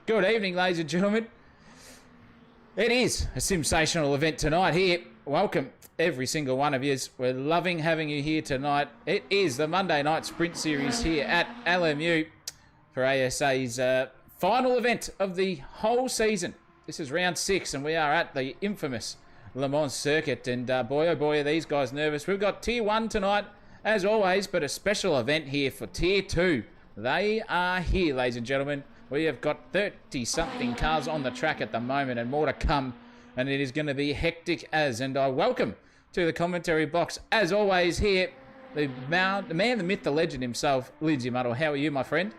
Good evening, ladies and gentlemen. It is a sensational event tonight here. Welcome, every single one of you. We're loving having you here tonight. It is the Monday Night Sprint Series here at LMU for ASA's final event of the whole season. This is round 6, and we are at the infamous Le Mans circuit. And boy, oh boy, are these guys nervous. We've got Tier 1 tonight, as always, but a special event here for Tier 2. They are here, ladies and gentlemen. We have got 30-something cars on the track at the moment and more to come. And it is going to be hectic as. And I welcome to the commentary box, as always, here, the man, the myth, the legend himself, Lindsay Muddle. How are you, my friend?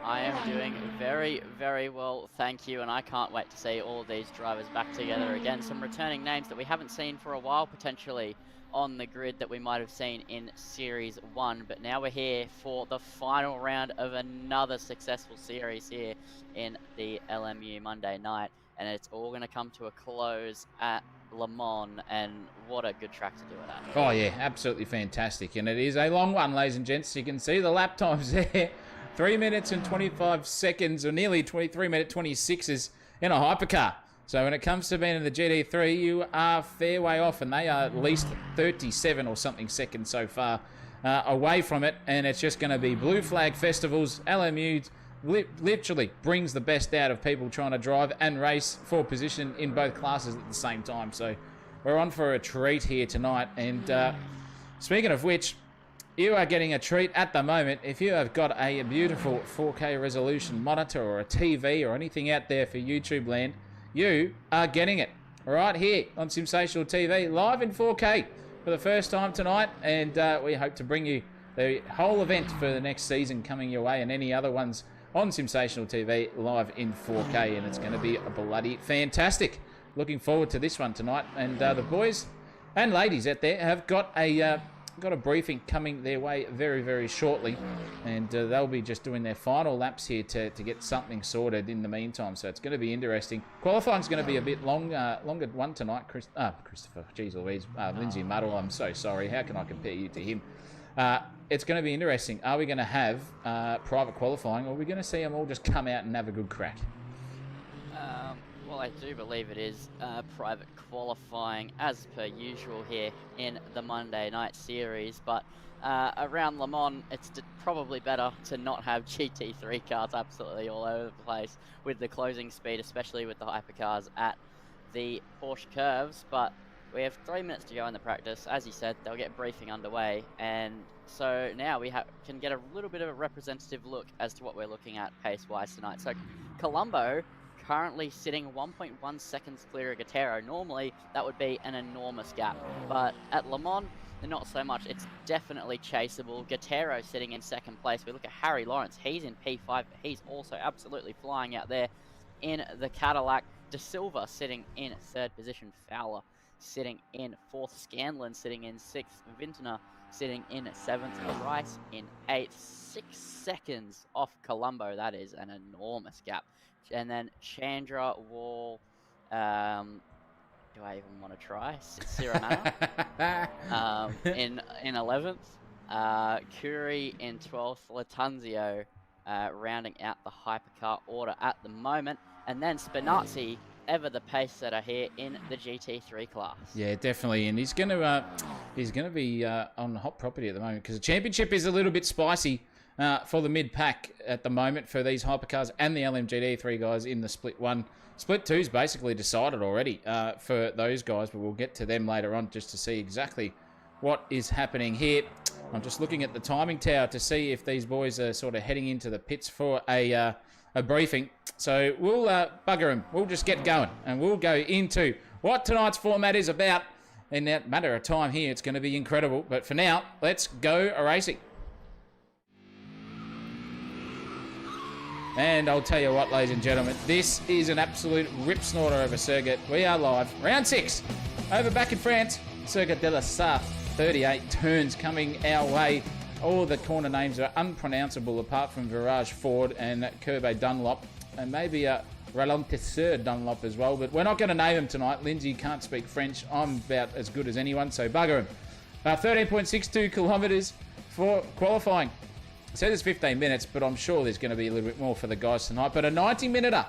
I am doing very, very well, thank you. And I can't wait to see all these drivers back together again. Some returning names that we haven't seen for a while, potentially, on the grid that we might have seen in Series 1. But now we're here for the final round of another successful series here in the LMU Monday night. And it's all going to come to a close at Le Mans, and what a good track to do it at. Oh yeah, absolutely fantastic. And it is a long one, ladies and gents. You can see the lap times there. 3 minutes and 25 seconds, or nearly 3 minute 26s in a hypercar. So when it comes to being in the GT3, you are fair way off, and they are at least 37 or something seconds so far away from it. And it's just going to be blue flag festivals. LMU literally brings the best out of people trying to drive and race for position in both classes at the same time. So we're on for a treat here tonight. And speaking of which, you are getting a treat at the moment. If you have got a beautiful 4K resolution monitor or a TV or anything out there for YouTube land, you are getting it right here on Sensational TV, live in 4K for the first time tonight. And we hope to bring you the whole event for the next season coming your way, and any other ones on Sensational TV live in 4K. And it's going to be a bloody fantastic. Looking forward to this one tonight. And the boys and ladies out there have got a briefing coming their way very, very shortly, and they'll be just doing their final laps here to get something sorted in the meantime. So it's going to be interesting. Qualifying's going to be a bit longer one tonight. Christopher, geez Louise, Lindsay Muddle, I'm so sorry. How can I compare you to him? It's going to be interesting. Are we going to have private qualifying, or are we going to see them all just come out and have a good crack? Well, I do believe it is private qualifying as per usual here in the Monday night series, but around Le Mans it's probably better to not have GT3 cars absolutely all over the place with the closing speed, especially with the hypercars at the Porsche curves. But we have 3 minutes to go in the practice. As you said, they'll get briefing underway, and so now we can get a little bit of a representative look as to what we're looking at pace-wise tonight. So Colombo currently sitting 1.1 seconds clear of Guerrero. Normally, that would be an enormous gap, but at Le Mans, not so much. It's definitely chaseable. Guerrero sitting in second place. We look at Harry Lawrence. He's in P5, but he's also absolutely flying out there in the Cadillac. De Silva sitting in third position. Fowler sitting in fourth. Scanlon sitting in sixth. Vintner sitting in seventh. Rice in eighth. 6 seconds off Colombo. That is an enormous gap. And then Chandra, Wall, do I even want to try? Ciramano in 11th. Curie in 12th. Latanzio rounding out the hypercar order at the moment. And then Spinazzi, ever the pace setter here in the GT3 class. Yeah, definitely. And he's going to be on hot property at the moment, because the championship is a little bit spicy for the mid-pack at the moment for these hypercars and the LMGT3 guys in the Split 1. Split 2's basically decided already for those guys, but we'll get to them later on just to see exactly what is happening here. I'm just looking at the timing tower to see if these boys are sort of heading into the pits for a briefing. So we'll bugger them. We'll just get going, and we'll go into what tonight's format is about. In that matter of time here, it's going to be incredible. But for now, let's go racing. And I'll tell you what, ladies and gentlemen, this is an absolute rip snorter of a circuit. We are live. Round 6. Over back in France. Circuit de la Sarthe. 38 turns coming our way. All the corner names are unpronounceable apart from Virage Ford and Curve Dunlop. And maybe a Ralentisseur Dunlop as well. But we're not going to name them tonight. Lindsay can't speak French. I'm about as good as anyone, so bugger him. 13.62 kilometres for qualifying. It says it's 15 minutes, but I'm sure there's going to be a little bit more for the guys tonight. But a 90-minuter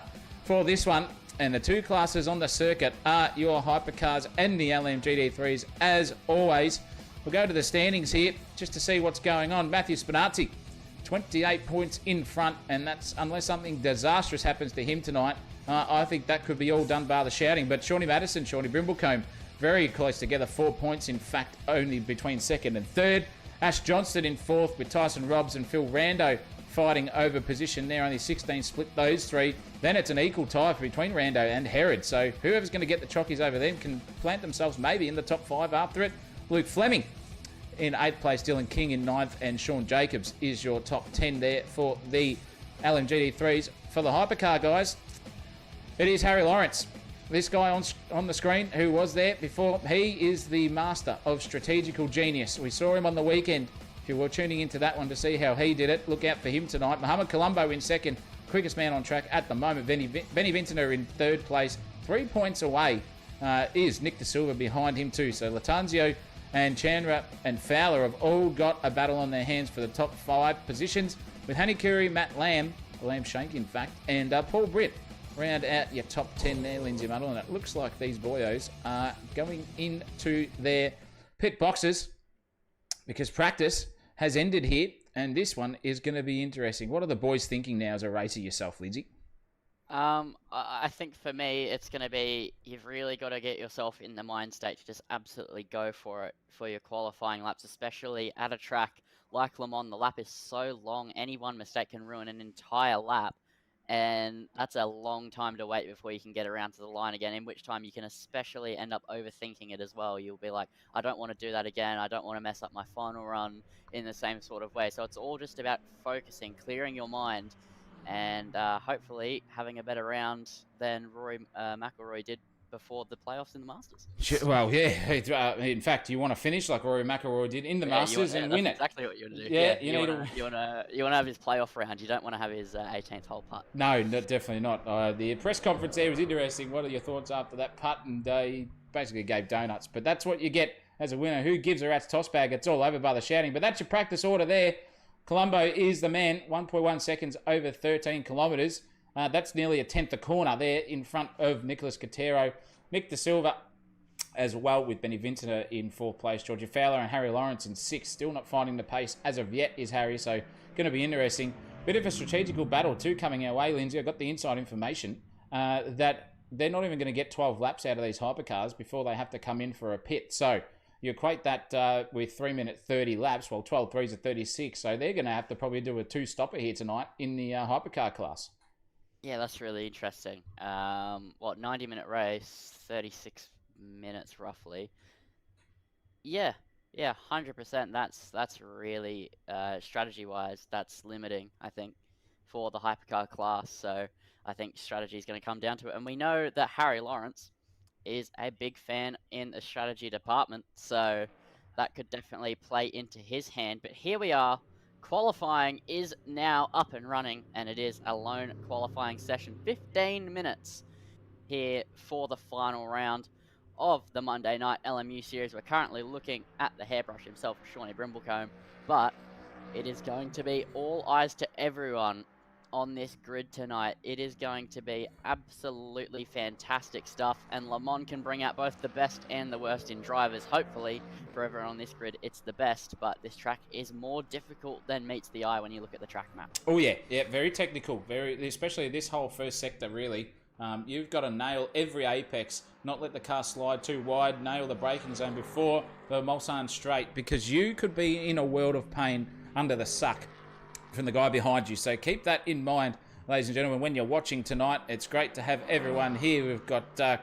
for this one. And the two classes on the circuit are your hypercars and the LMGT3s, as always. We'll go to the standings here just to see what's going on. Matthew Spinazzi, 28 points in front, and that's unless something disastrous happens to him tonight. I think that could be all done bar the shouting. But Shawnee Madison, Shawnee Brimblecombe, very close together. 4 points, in fact, only between second and third. Ash Johnston in fourth with Tyson Robbs and Phil Rando fighting over position there. Only 16 split those three. Then it's an equal tie between Rando and Herod. So whoever's going to get the chockies over them can plant themselves maybe in the top 5 after it. Luke Fleming in 8th place, Dylan King in 9th, and Sean Jacobs is your top 10 there for the LMGT3s. For the hypercar guys, it is Harry Lawrence. This guy on the screen who was there before, he is the master of strategical genius. We saw him on the weekend. If you were tuning into that one to see how he did it, look out for him tonight. Mohamed Colombo in second, quickest man on track at the moment. Benny Vintner in 3rd place. 3 points away is Nick De Silva behind him too. So Latanzio and Chandra and Fowler have all got a battle on their hands for the top 5 positions, with Hanikuri, Matt Lamb Shank in fact, and Paul Britt round out your top 10 there, Lindsay Muddle. And it looks like these boyos are going into their pit boxes because practice has ended here, and this one is going to be interesting. What are the boys thinking now as a racer yourself, Lindsay? I think for me, it's going to be, you've really got to get yourself in the mind state to just absolutely go for it for your qualifying laps, especially at a track like Le Mans. The lap is so long, any one mistake can ruin an entire lap, and that's a long time to wait before you can get around to the line again, in which time you can especially end up overthinking it as well. You'll be like, I don't want to do that again, I don't want to mess up my final run in the same sort of way. So it's all just about focusing, clearing your mind, and hopefully having a better round than Rory McIlroy did before the playoffs in the Masters. Well, yeah. In fact, you want to finish like Rory McIlroy did in the Masters and win it. Exactly what you want to do. Yeah, you want to have his playoff round. You don't want to have his 18th hole putt. No, definitely not. The press conference there was interesting. What are your thoughts after that putt? And he basically gave donuts. But that's what you get as a winner. Who gives a rat's toss bag? It's all over by the shouting. But that's your practice order there. Colombo is the man, 1.1 seconds over 13 kilometres. That's nearly a tenth a corner there in front of Nicholas Cotero. Nick De Silva as well with Benny Vintner in 4th place. Georgia Fowler and Harry Lawrence in 6th. Still not finding the pace as of yet is Harry, so going to be interesting. Bit of a strategical battle too coming our way, Lindsay. I got the inside information that they're not even going to get 12 laps out of these hypercars before they have to come in for a pit. So you equate that with 3 minute 30 laps, well, 12 threes are 36. So they're going to have to probably do a 2-stopper here tonight in the hypercar class. Yeah, that's really interesting. 90-minute race, 36 minutes roughly. Yeah, 100%. That's really strategy-wise, that's limiting, I think, for the hypercar class. So I think strategy is going to come down to it. And we know that Harry Lawrence is a big fan in the strategy department, so that could definitely play into his hand. But here we are. Qualifying is now up and running, and it is a lone qualifying session. 15 minutes here for the final round of the Monday night LMU series. We're currently looking at the hairbrush himself, Shawnee Brimblecombe, but it is going to be all eyes to everyone on this grid tonight. It is going to be absolutely fantastic stuff, and Le Mans can bring out both the best and the worst in drivers. Hopefully for everyone on this grid it's the best, but this track is more difficult than meets the eye when you look at the track map. Oh yeah, very technical, especially this whole first sector really. You've got to nail every apex, not let the car slide too wide, nail the braking zone before the Mulsanne straight, because you could be in a world of pain under the suck from the guy behind you. So keep that in mind, ladies and gentlemen, when you're watching tonight. It's great to have everyone here. We've got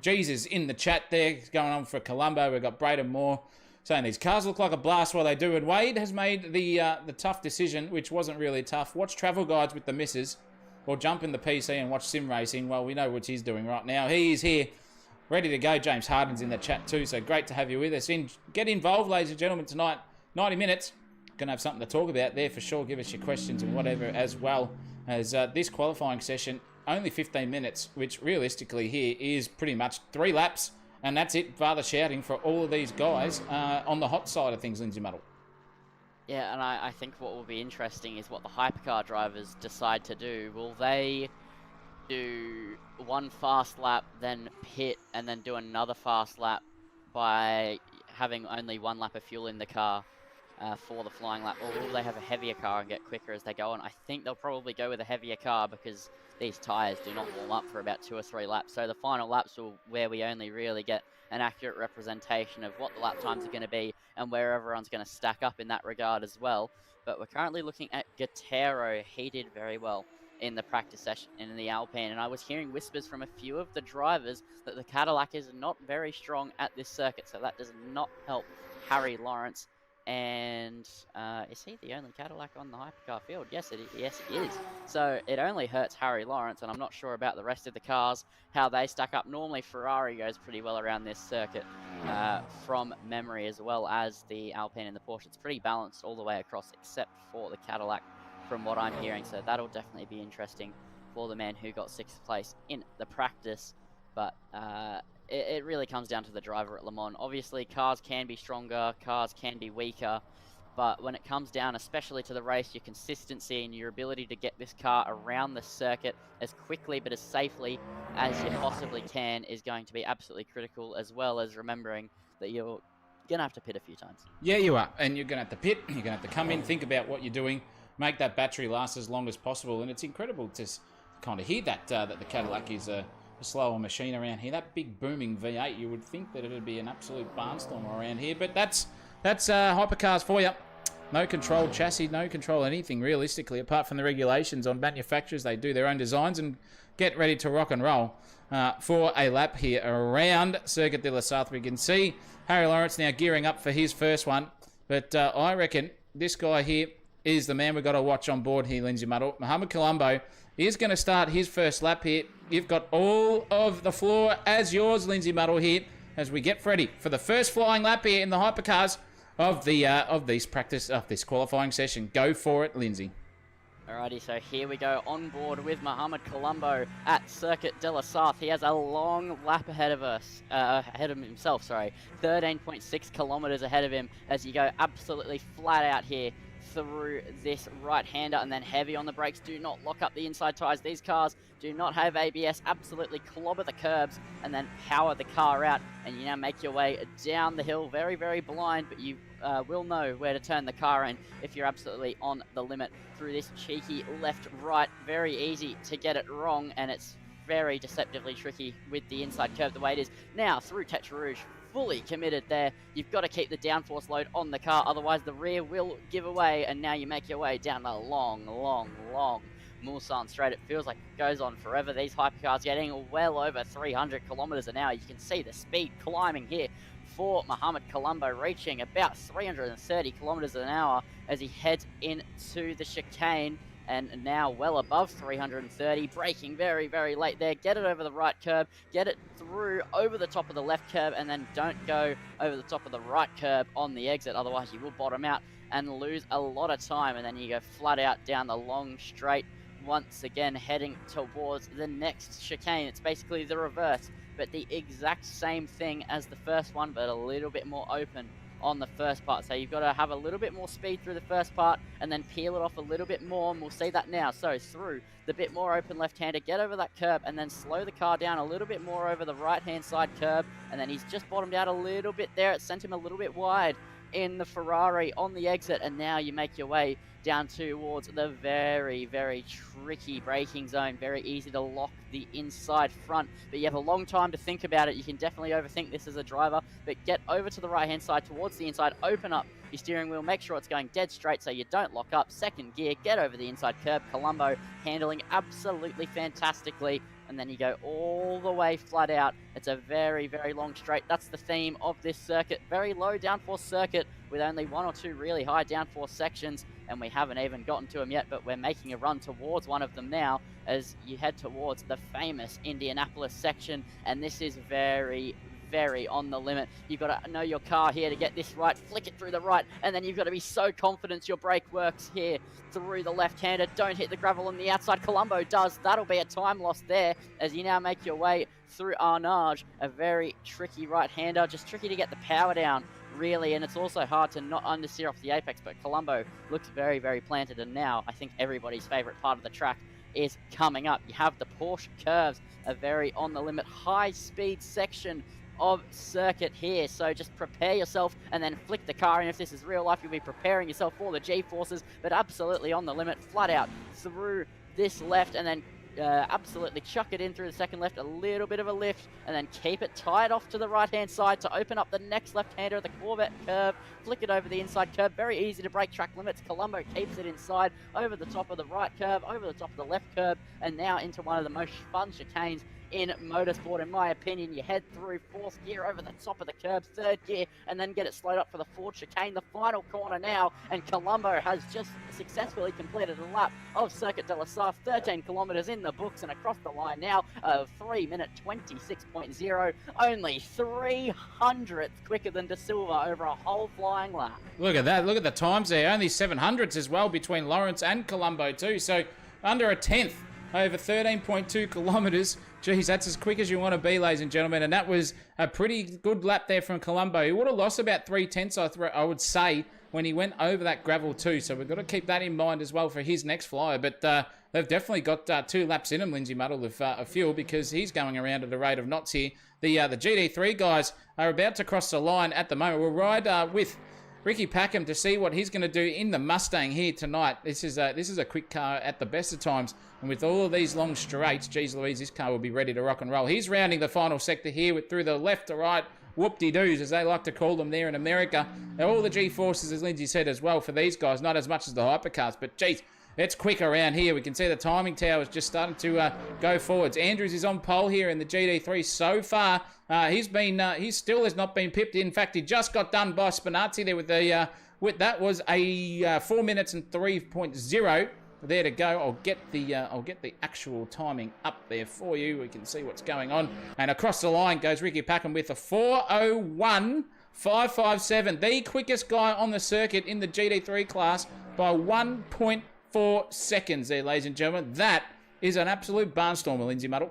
Jesus in the chat there going on for Colombo. We've got Braden Moore saying these cars look like a blast while they do, and Wade has made the tough decision, which wasn't really tough. Watch travel guides with the missus, or jump in the PC and watch sim racing. Well, we know what he's doing right now. He is here ready to go. James Harden's in the chat too, so great to have you with us. Get involved, ladies and gentlemen, tonight. 90 minutes. Going to have something to talk about there for sure. Give us your questions and whatever, as well as this qualifying session. Only 15 minutes, which realistically here is pretty much 3 laps, and that's it. Father shouting for all of these guys on the hot side of things, Lindsay Muddle. Yeah, and I think what will be interesting is what the hypercar drivers decide to do. Will they do one fast lap, then pit, and then do another fast lap by having only one lap of fuel in the car for the flying lap, or will they have a heavier car and get quicker as they go on? I think they'll probably go with a heavier car because these tyres do not warm up for about 2 or 3 laps. So the final laps will where we only really get an accurate representation of what the lap times are going to be and where everyone's going to stack up in that regard as well. But we're currently looking at Guerrero. He did very well in the practice session in the Alpine, and I was hearing whispers from a few of the drivers that the Cadillac is not very strong at this circuit, so that does not help Harry Lawrence. And is he the only Cadillac on the hypercar field? Yes, yes, he is. So it only hurts Harry Lawrence, and I'm not sure about the rest of the cars, how they stack up. Normally, Ferrari goes pretty well around this circuit from memory, as well as the Alpine and the Porsche. It's pretty balanced all the way across, except for the Cadillac, from what I'm hearing. So that'll definitely be interesting for the man who got 6th place in the practice. But it really comes down to the driver at Le Mans. Obviously, cars can be stronger, cars can be weaker, but when it comes down, especially to the race, your consistency and your ability to get this car around the circuit as quickly but as safely as you possibly can is going to be absolutely critical, as well as remembering that you're going to have to pit a few times. Yeah, you are. And you're going to have to pit, you're going to have to come in, think about what you're doing, make that battery last as long as possible. And it's incredible to kind of hear that, that the Cadillac is a slower machine around here. That big booming V8, you would think that it would be an absolute barnstorm around here, but that's hypercars for you. No controlled chassis, no control anything realistically, apart from the regulations on manufacturers. They do their own designs and get ready to rock and roll for a lap here around Circuit de la Sarthe. We can see Harry Lawrence now gearing up for his first one, but I reckon this guy here is the man we've got to watch on board here, Lindsay Muddle. Mohamed Colombo is going to start his first lap here. You've got all of the floor as yours, Lindsay Muddle, here as we get ready for the first flying lap here in the hypercars of this qualifying session. Go for it, Lindsay. Alrighty, so here we go on board with Mohamed Colombo at Circuit de la Sarthe. He has a long lap ahead of us, ahead of himself, sorry. 13.6 kilometers ahead of him as you go absolutely flat out here through this right-hander, and then heavy on the brakes. Do not lock up the inside tyres. These cars do not have ABS. Absolutely clobber the curbs and then power the car out, and you now make your way down the hill. Very, very blind, but you will know where to turn the car in if you're absolutely on the limit through this cheeky left-right. Very easy to get it wrong, and it's very deceptively tricky with the inside curve the way it is. Now through Tete Rouge, fully committed there. You've got to keep the downforce load on the car, otherwise the rear will give away, and now you make your way down the long Mulsanne straight. It feels like it goes on forever. These hypercars getting well over 300 kilometers an hour. You can see the speed climbing here for Mohamed Colombo, reaching about 330 kilometers an hour as he heads into the chicane, and now well above 330, braking very, very late there. Get it over the right curb, get it through over the top of the left curb, and then don't go over the top of the right curb on the exit, otherwise you will bottom out and lose a lot of time, and then you go flat out down the long straight, once again heading towards the next chicane. It's basically the reverse, but the exact same thing as the first one, but a little bit more open on the first part. So you've got to have a little bit more speed through the first part and then peel it off a little bit more, and we'll see that now. So through the bit more open left-hander, get over that curb and then slow the car down a little bit more over the right-hand side curb, and then he's just bottomed out a little bit there. It sent him a little bit wide in the Ferrari on the exit, and now you make your way down towards the very, very tricky braking zone. Very easy to lock the inside front, but you have a long time to think about it. You can definitely overthink this as a driver, but get over to the right-hand side towards the inside, open up your steering wheel, make sure it's going dead straight so you don't lock up. Second gear, get over the inside curb. Colombo handling absolutely fantastically, and then you go all the way flat out. It's a very, very long straight. That's the theme of this circuit. Very low downforce circuit with only 1 or 2 really high downforce sections, and we haven't even gotten to them yet, but we're making a run towards one of them now as you head towards the famous Indianapolis section, and this is very, very on the limit. You've got to know your car here to get this right, flick it through the right, and then you've got to be so confident your brake works here through the left-hander. Don't hit the gravel on the outside. Colombo does. That'll be a time loss there as you now make your way through Arnage, a very tricky right-hander, just tricky to get the power down really, and it's also hard to not understeer off the apex, but Colombo looks very, very planted, and now I think everybody's favorite part of the track is coming up. You have the Porsche curves, a very on the limit high speed section of circuit here, so just prepare yourself and then flick the car, and if this is real life, you'll be preparing yourself for the G-forces, but absolutely on the limit, flat out through this left, and then absolutely chuck it in through the second left, a little bit of a lift, and then keep it tied off to the right-hand side to open up the next left-hander of the Corvette curve, flick it over the inside curve, very easy to break track limits. Colombo keeps it inside, over the top of the right curve, over the top of the left curve, and now into one of the most fun chicanes in motorsport, in my opinion. You head through fourth gear over the top of the curb, third gear, and then get it slowed up for the fourth chicane, the final corner now, and Colombo has just successfully completed a lap of Circuit de la Sarthe, 13 kilometers in the books and across the line now of 3 minute 26.0, only 300th quicker than De Silva over a whole flying lap. Look at that, look at the times there, only 700ths as well between Lawrence and Colombo too, so under a tenth over 13.2 kilometres. Geez, that's as quick as you want to be, ladies and gentlemen. And that was a pretty good lap there from Colombo. He would have lost about 3/10, I would say, when he went over that gravel too. So we've got to keep that in mind as well for his next flyer. But they've definitely got 2 laps in him, Lindsay Muddle, of fuel, because he's going around at a rate of knots here. The GD3 guys are about to cross the line at the moment. We'll ride with Ricky Packham to see what he's going to do in the Mustang here tonight. This is a quick car at the best of times, and with all of these long straights, geez Louise, this car will be ready to rock and roll. He's rounding the final sector here through the left to right whoop-de-doos, as they like to call them there in America. Now, all the G-forces, as Lindsay said as well, for these guys, not as much as the hypercars, but geez, it's quick around here. We can see the timing tower is just starting to go forwards. Andrews is on pole here in the GD3 so far. He still has not been pipped. In fact, he just got done by Spinazzi there with the that was a 4 minutes and 3.0. There to go. I'll get the actual timing up there for you. We can see what's going on. And across the line goes Ricky Packham with a 4:01.557, the quickest guy on the circuit in the GD3 class by 1.4 seconds there, ladies and gentlemen. That is an absolute barnstormer, Lindsay Muddle.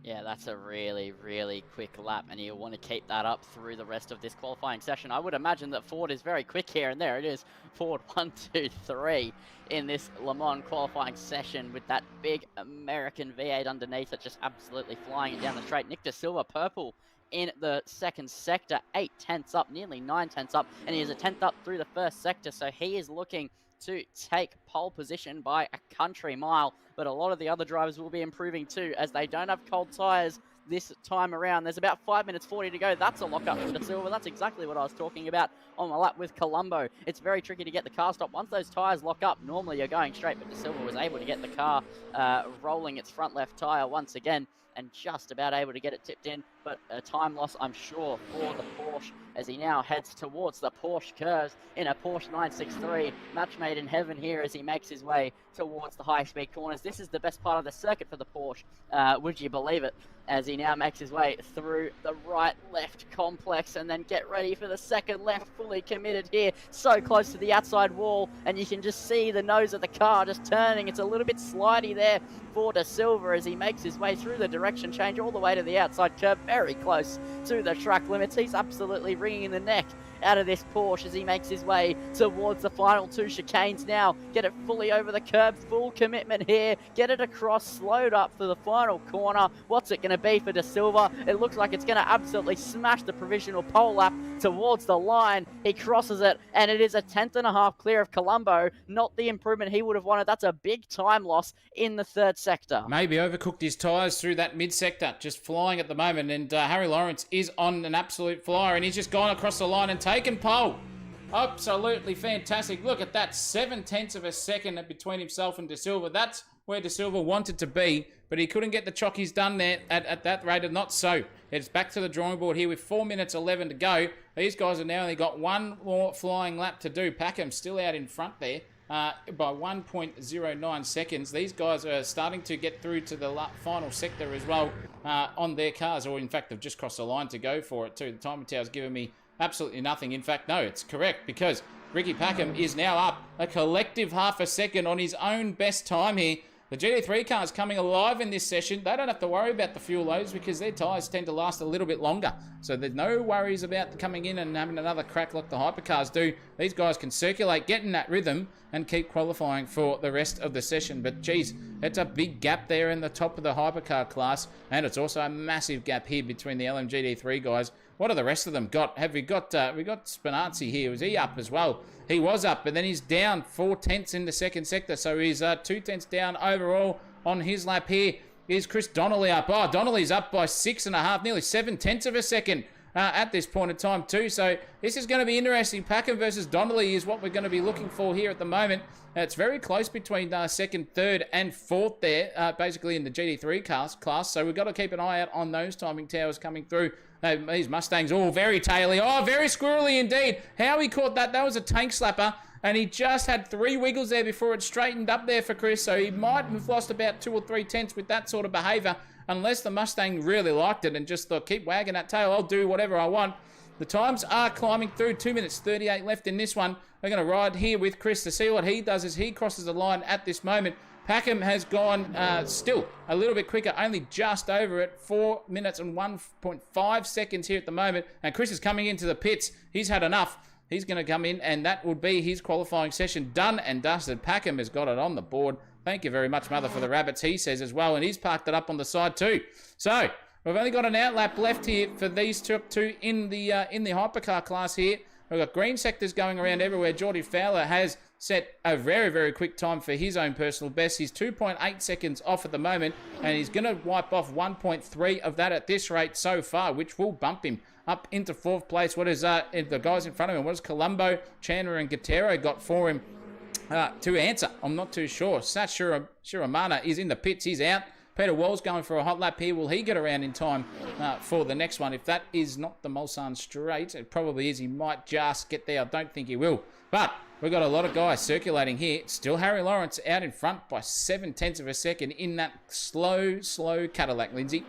Yeah, that's a really, really quick lap, and you'll want to keep that up through the rest of this qualifying session. I would imagine that Ford is very quick here, and there it is. Ford 1, 2, 3 in this Le Mans qualifying session with that big American V8 underneath it, just absolutely flying it down the straight. Nick De Silva, purple in the second sector, 8/10 up, nearly 9/10 up, and he is a 10th up through the first sector, so he is looking to take pole position by a country mile, but a lot of the other drivers will be improving too, as they don't have cold tyres this time around. There's about 5 minutes 40 to go. That's a lock-up for De Silva. That's exactly what I was talking about on my lap with Colombo. It's very tricky to get the car stopped. Once those tyres lock up, normally you're going straight, but De Silva was able to get the car rolling its front left tyre once again, and just about able to get it tipped in, but a time loss, I'm sure, for the Porsche, as he now heads towards the Porsche curves in a Porsche 963. Match made in heaven here as he makes his way towards the high-speed corners. This is the best part of the circuit for the Porsche, would you believe it, as he now makes his way through the right-left complex, and then get ready for the second left, fully committed here, so close to the outside wall, and you can just see the nose of the car just turning. It's a little bit slidey there for De Silva as he makes his way through the direction change all the way to the outside curb, very close to the track limits. He's absolutely wringing the neck out of this Porsche as he makes his way towards the final 2 chicanes now. Get it fully over the curb, full commitment here, get it across, slowed up for the final corner. What's it going to be for De Silva? It looks like it's going to absolutely smash the provisional pole lap towards the line. He crosses it, and it is a 10th.5 clear of Colombo. Not the improvement he would have wanted. That's a big time loss in the third sector. Maybe overcooked his tyres through that mid-sector, just flying at the moment, and Harry Lawrence is on an absolute flyer, and he's just gone across the line and taken pole. Absolutely fantastic. Look at that, 7/10 of a second between himself and De Silva. That's where De Silva wanted to be, but he couldn't get the chockies done there at that rate of knots. So it's back to the drawing board here with 4 minutes 11 to go. These guys have now only got one more flying lap to do. Packham still out in front there by 1.09 seconds. These guys are starting to get through to the final sector as well on their cars, or in fact they've just crossed the line to go for it too. The timing tower's giving me absolutely nothing. In fact, no, it's correct, because Ricky Packham is now up a collective half a second on his own best time here The GT3 cars coming alive in this session. They don't have to worry about the fuel loads because their tyres tend to last a little bit longer. So there's no worries about coming in and having another crack like the hypercars do. These guys can circulate, get in that rhythm, and keep qualifying for the rest of the session. But geez, it's a big gap there in the top of the hypercar class, and it's also a massive gap here between the LMGT3 guys. What are the rest of them got? We got Spinazzi here. Was he up as well? He was up, but then he's down 4 tenths in the second sector. So he's 2 tenths down overall on his lap here. Is Chris Donnelly up? Oh, Donnelly's up by 6.5, nearly 7 tenths of a second at this point in time too. So this is going to be interesting. Packham versus Donnelly is what we're going to be looking for here at the moment. It's very close between second, third, and fourth there, basically in the GT3 class. So we've got to keep an eye out on those timing towers coming through. These Mustangs, all very taily. Oh, very squirrely indeed. How he caught that was a tank slapper. And he just had 3 wiggles there before it straightened up there for Chris. So he might have lost about 2 or 3 tenths with that sort of behaviour. Unless the Mustang really liked it and just thought, keep wagging that tail. I'll do whatever I want. The times are climbing through. 2 minutes 38 left in this one. We're going to ride here with Chris to see what he does as he crosses the line at this moment. Packham has gone still a little bit quicker, only just over it. 4 minutes and 1.5 seconds here at the moment. And Chris is coming into the pits. He's had enough. He's going to come in, and that would be his qualifying session done and dusted. Packham has got it on the board. Thank you very much, Mother, for the rabbits, he says as well. And he's parked it up on the side too. So we've only got an outlap left here for these two in the hypercar class here. We've got green sectors going around everywhere. Geordie Fowler has set a very, very quick time for his own personal best. He's 2.8 seconds off at the moment, and he's going to wipe off 1.3 of that at this rate so far, which will bump him up into 4th place. What is the guys in front of him? What has Colombo, Chandler, and Gutero got for him to answer? I'm not too sure. Sat Shiramana is in the pits. He's out. Peter Wall's going for a hot lap here. Will he get around in time for the next one? If that is not the Mulsanne Straight, it probably is. He might just get there. I don't think he will. But we've got a lot of guys circulating here. Still Harry Lawrence out in front by 7 tenths of a second in that slow Cadillac, Lindsay.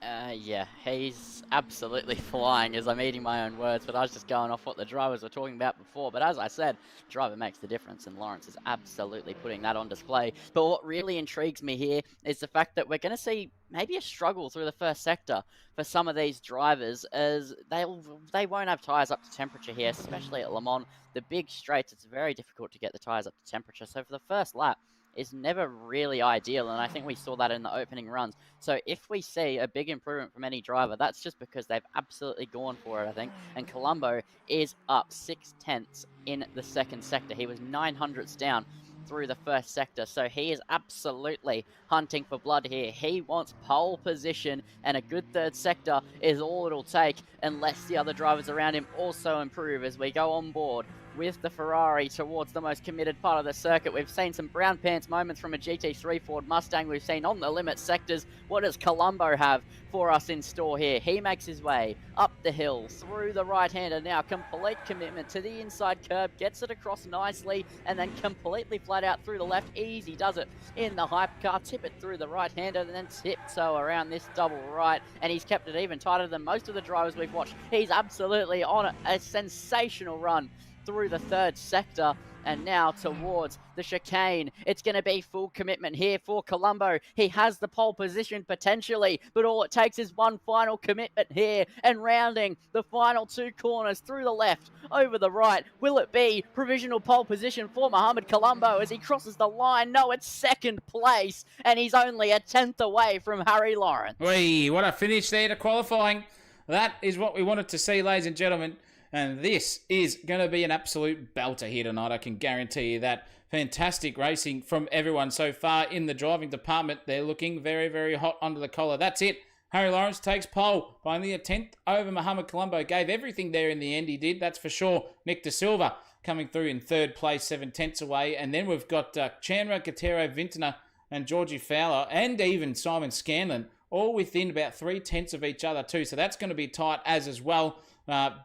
Yeah, he's absolutely flying as I'm eating my own words, but I was just going off what the drivers were talking about before. But as I said, driver makes the difference, and Lawrence is absolutely putting that on display. But what really intrigues me here is the fact that we're going to see maybe a struggle through the first sector for some of these drivers, as they won't have tyres up to temperature here, especially at Le Mans. The big straights, it's very difficult to get the tyres up to temperature. So for the first lap, is never really ideal, and I think we saw that in the opening runs. So if we see a big improvement from any driver, that's just because they've absolutely gone for it, I think. And Colombo is up 6 tenths in the second sector. He was 900ths down through the first sector, so he is absolutely hunting for blood here. He wants pole position, and a good third sector is all it'll take, unless the other drivers around him also improve as we go on board with the Ferrari towards the most committed part of the circuit. We've seen some brown pants moments from a GT3 Ford Mustang. We've seen on the limit sectors. What does Colombo have for us in store here? He makes his way up the hill through the right-hander now. Complete commitment to the inside curb. Gets it across nicely and then completely flat out through the left. Easy does it in the hypercar. Tip it through the right-hander and then tiptoe around this double right. And he's kept it even tighter than most of the drivers we've watched. He's absolutely on a sensational run through the third sector, and now towards the chicane. It's going to be full commitment here for Colombo. He has the pole position potentially, but all it takes is one final commitment here, and rounding the final 2 corners through the left, over the right. Will it be provisional pole position for Mohamed Colombo as he crosses the line? No, it's second place, and he's only a 10th away from Harry Lawrence. Whee, what a finish there to qualifying. That is what we wanted to see, ladies and gentlemen. And this is going to be an absolute belter here tonight. I can guarantee you that. Fantastic racing from everyone so far in the driving department. They're looking very, very hot under the collar. That's it. Harry Lawrence takes pole by only a 10th over Mohamed Colombo. Gave everything there in the end. He did, that's for sure. Nick De Silva coming through in third place, 7 tenths away. And then we've got Chandra, Gutero, Vintner, and Georgie Fowler, and even Simon Scanlon, all within about 3 tenths of each other too. So that's going to be tight as well.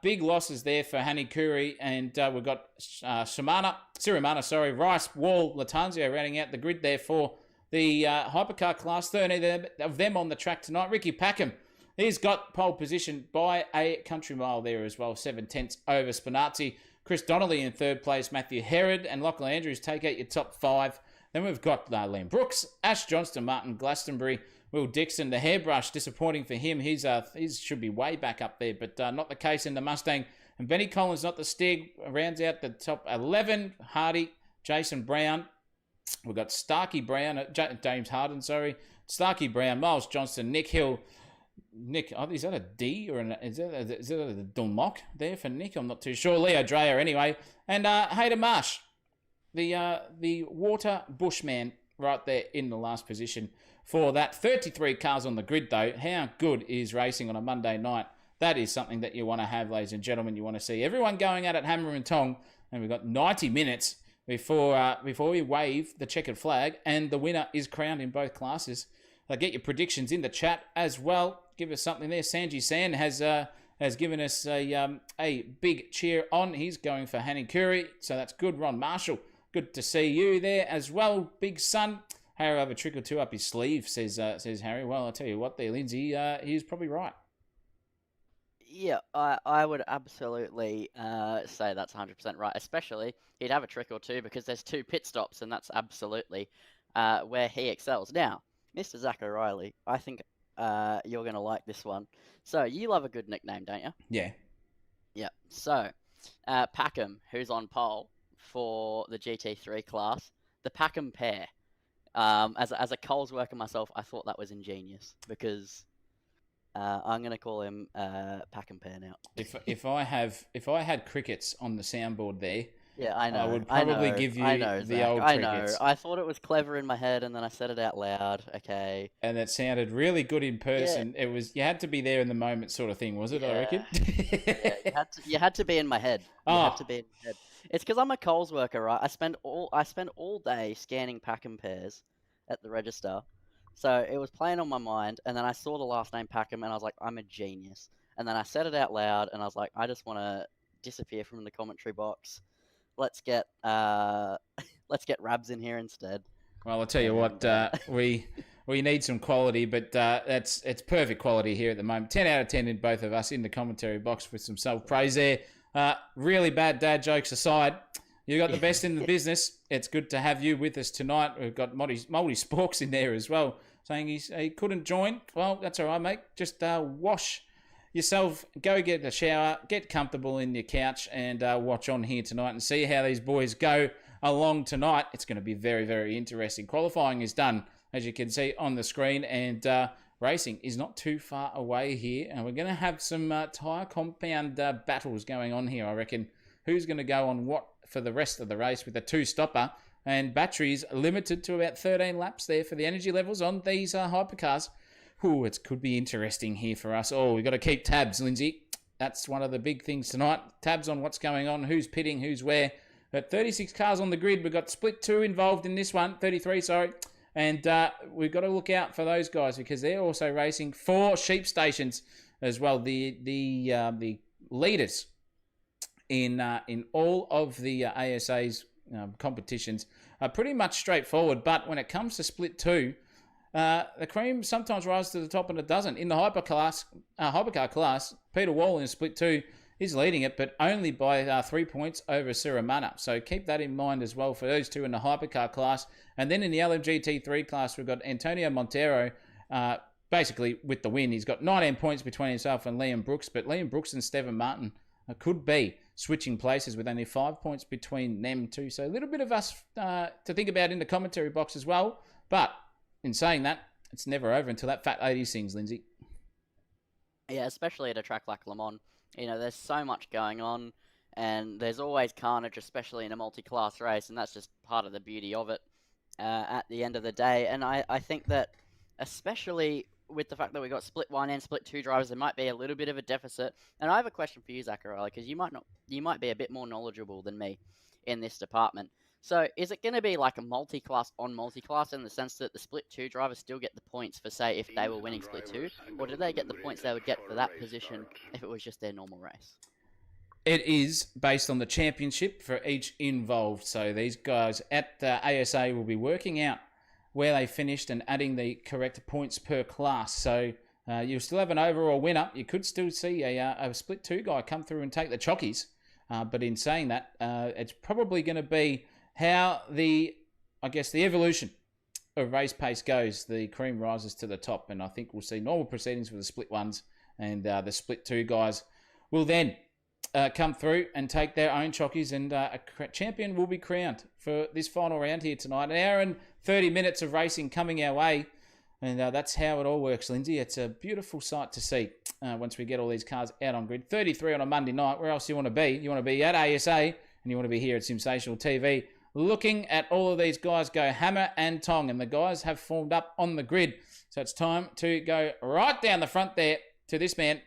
Big losses there for Hani Kuri, and we've got Sirimana, Rice, Wall, Latanzio rounding out the grid there for the hypercar class. 13 of them on the track tonight. Ricky Packham, he's got pole position by a country mile there as well, 7 tenths over Spinazzi. Chris Donnelly in third place, Matthew Herod and Lachlan Andrews take out your top 5. Then we've got Liam Brooks, Ash Johnston, Martin Glastonbury, Will Dixon. The hairbrush, disappointing for him. He's should be way back up there, but not the case in the Mustang. And Benny Collins, not the Stig, rounds out the top 11. Hardy, Jason Brown. We've got Starkey Brown, James Harden, sorry. Starkey Brown, Miles Johnston, Nick Hill. Nick, is that a D or is that a Dulmock there for Nick? I'm not too sure. Leo Dreyer anyway. And Hayden Marsh, the water bushman right there in the last position for that. 33 cars on the grid though. How good is racing on a Monday night? That is something that you want to have, ladies and gentlemen. You want to see everyone going at it hammer and tong. And we've got 90 minutes before we wave the checkered flag and the winner is crowned in both classes. Get your predictions in the chat as well. Give us something there. Sanji San has given us a big cheer on. He's going for Hanny Curry, so that's good. Ron Marshall, good to see you there as well. Big son. Harry will have a trick or two up his sleeve, says Harry. Well, I'll tell you what there, Lindsay, he's probably right. Yeah, I would absolutely say that's 100% right. Especially, he'd have a trick or two because there's 2 pit stops, and that's absolutely where he excels. Now, Mr. Zach O'Reilly, I think you're going to like this one. So, you love a good nickname, don't you? Yeah. Yeah. So, Packham, who's on pole for the GT3 class, the Packham pair. As a Coles worker myself, I thought that was ingenious because I'm going to call him Packham pair now. If I had crickets on the soundboard there, yeah, I know. I would probably give you the old crickets. I thought it was clever in my head, and then I said it out loud. Okay. And it sounded really good in person. Yeah. It was, you had to be there in the moment, sort of thing, was it? Yeah. I reckon. Yeah, you had to be in my head. You had to be in my head. It's because I'm a Coles worker, right? I spend all day scanning Packham pairs at the register, so it was playing on my mind. And then I saw the last name Packham, and I was like, I'm a genius. And then I said it out loud, and I was like, I just want to disappear from the commentary box. Let's get Rabs in here instead. Well, I'll tell you what, we need some quality, but it's perfect quality here at the moment. 10 out of 10 in both of us in the commentary box with some self-praise there. Really bad dad jokes aside, you got the best in the business. It's good to have you with us tonight. We've got Moldy Sporks in there as well, saying he couldn't join. Well, that's all right, mate. Just wash yourself, go get a shower, get comfortable in your couch, and watch on here tonight and see how these boys go along tonight. It's going to be very, very interesting. Qualifying is done, as you can see on the screen, and racing is not too far away here. And we're going to have some tyre compound battles going on here, I reckon. Who's going to go on what for the rest of the race with a 2-stopper? And batteries limited to about 13 laps there for the energy levels on these hypercars. Ooh, it could be interesting here for us. Oh, we've got to keep tabs, Lindsay. That's one of the big things tonight. Tabs on what's going on, who's pitting, who's where. But 36 cars on the grid. We've got split 2 involved in this one. 33, sorry. And we've got to look out for those guys because they're also racing 4 sheep stations as well. The leaders in all of the ASA's competitions are pretty much straightforward. But when it comes to split 2, the cream sometimes rises to the top and it doesn't. In the hypercar class, Peter Wall in split 2 is leading it, but only by 3 points over Siramana. So keep that in mind as well for those two in the hypercar class. And then in the LMGT3 class, we've got Antonio Montero, basically with the win. He's got 19 points between himself and Liam Brooks, but Liam Brooks and Stephen Martin could be switching places with only 5 points between them two. So a little bit of us to think about in the commentary box as well. But in saying that, it's never over until that fat 80 sings, Lindsay. Yeah, especially at a track like Le Mans. You know, there's so much going on, and there's always carnage, especially in a multi-class race, and that's just part of the beauty of it at the end of the day. And I think that, especially with the fact that we got split 1 and split 2 drivers, there might be a little bit of a deficit. And I have a question for you, Zachariah, because you might be a bit more knowledgeable than me in this department. So is it going to be like a multi-class on multi-class in the sense that the split 2 drivers still get the points for, say, if they were winning split 2? Or do they get the points they would get for that position if it was just their normal race? It is based on the championship for each involved. So these guys at the ASA will be working out where they finished and adding the correct points per class. So you'll still have an overall winner. You could still see a split 2 guy come through and take the chockies. But in saying that, it's probably going to be how the I guess, the evolution of race pace goes, the cream rises to the top, and I think we'll see normal proceedings with the split ones, and the split two guys will then come through and take their own chockies, and a champion will be crowned for this final round here tonight. An hour and 30 minutes of racing coming our way, and that's how it all works, Lindsay. It's a beautiful sight to see once we get all these cars out on grid. 33 on a Monday night. Where else do you want to be? You want to be at ASA, and you want to be here at Sensational TV, looking at all of these guys go hammer and tong, and the guys have formed up on the grid. So it's time to go right down the front there to this man,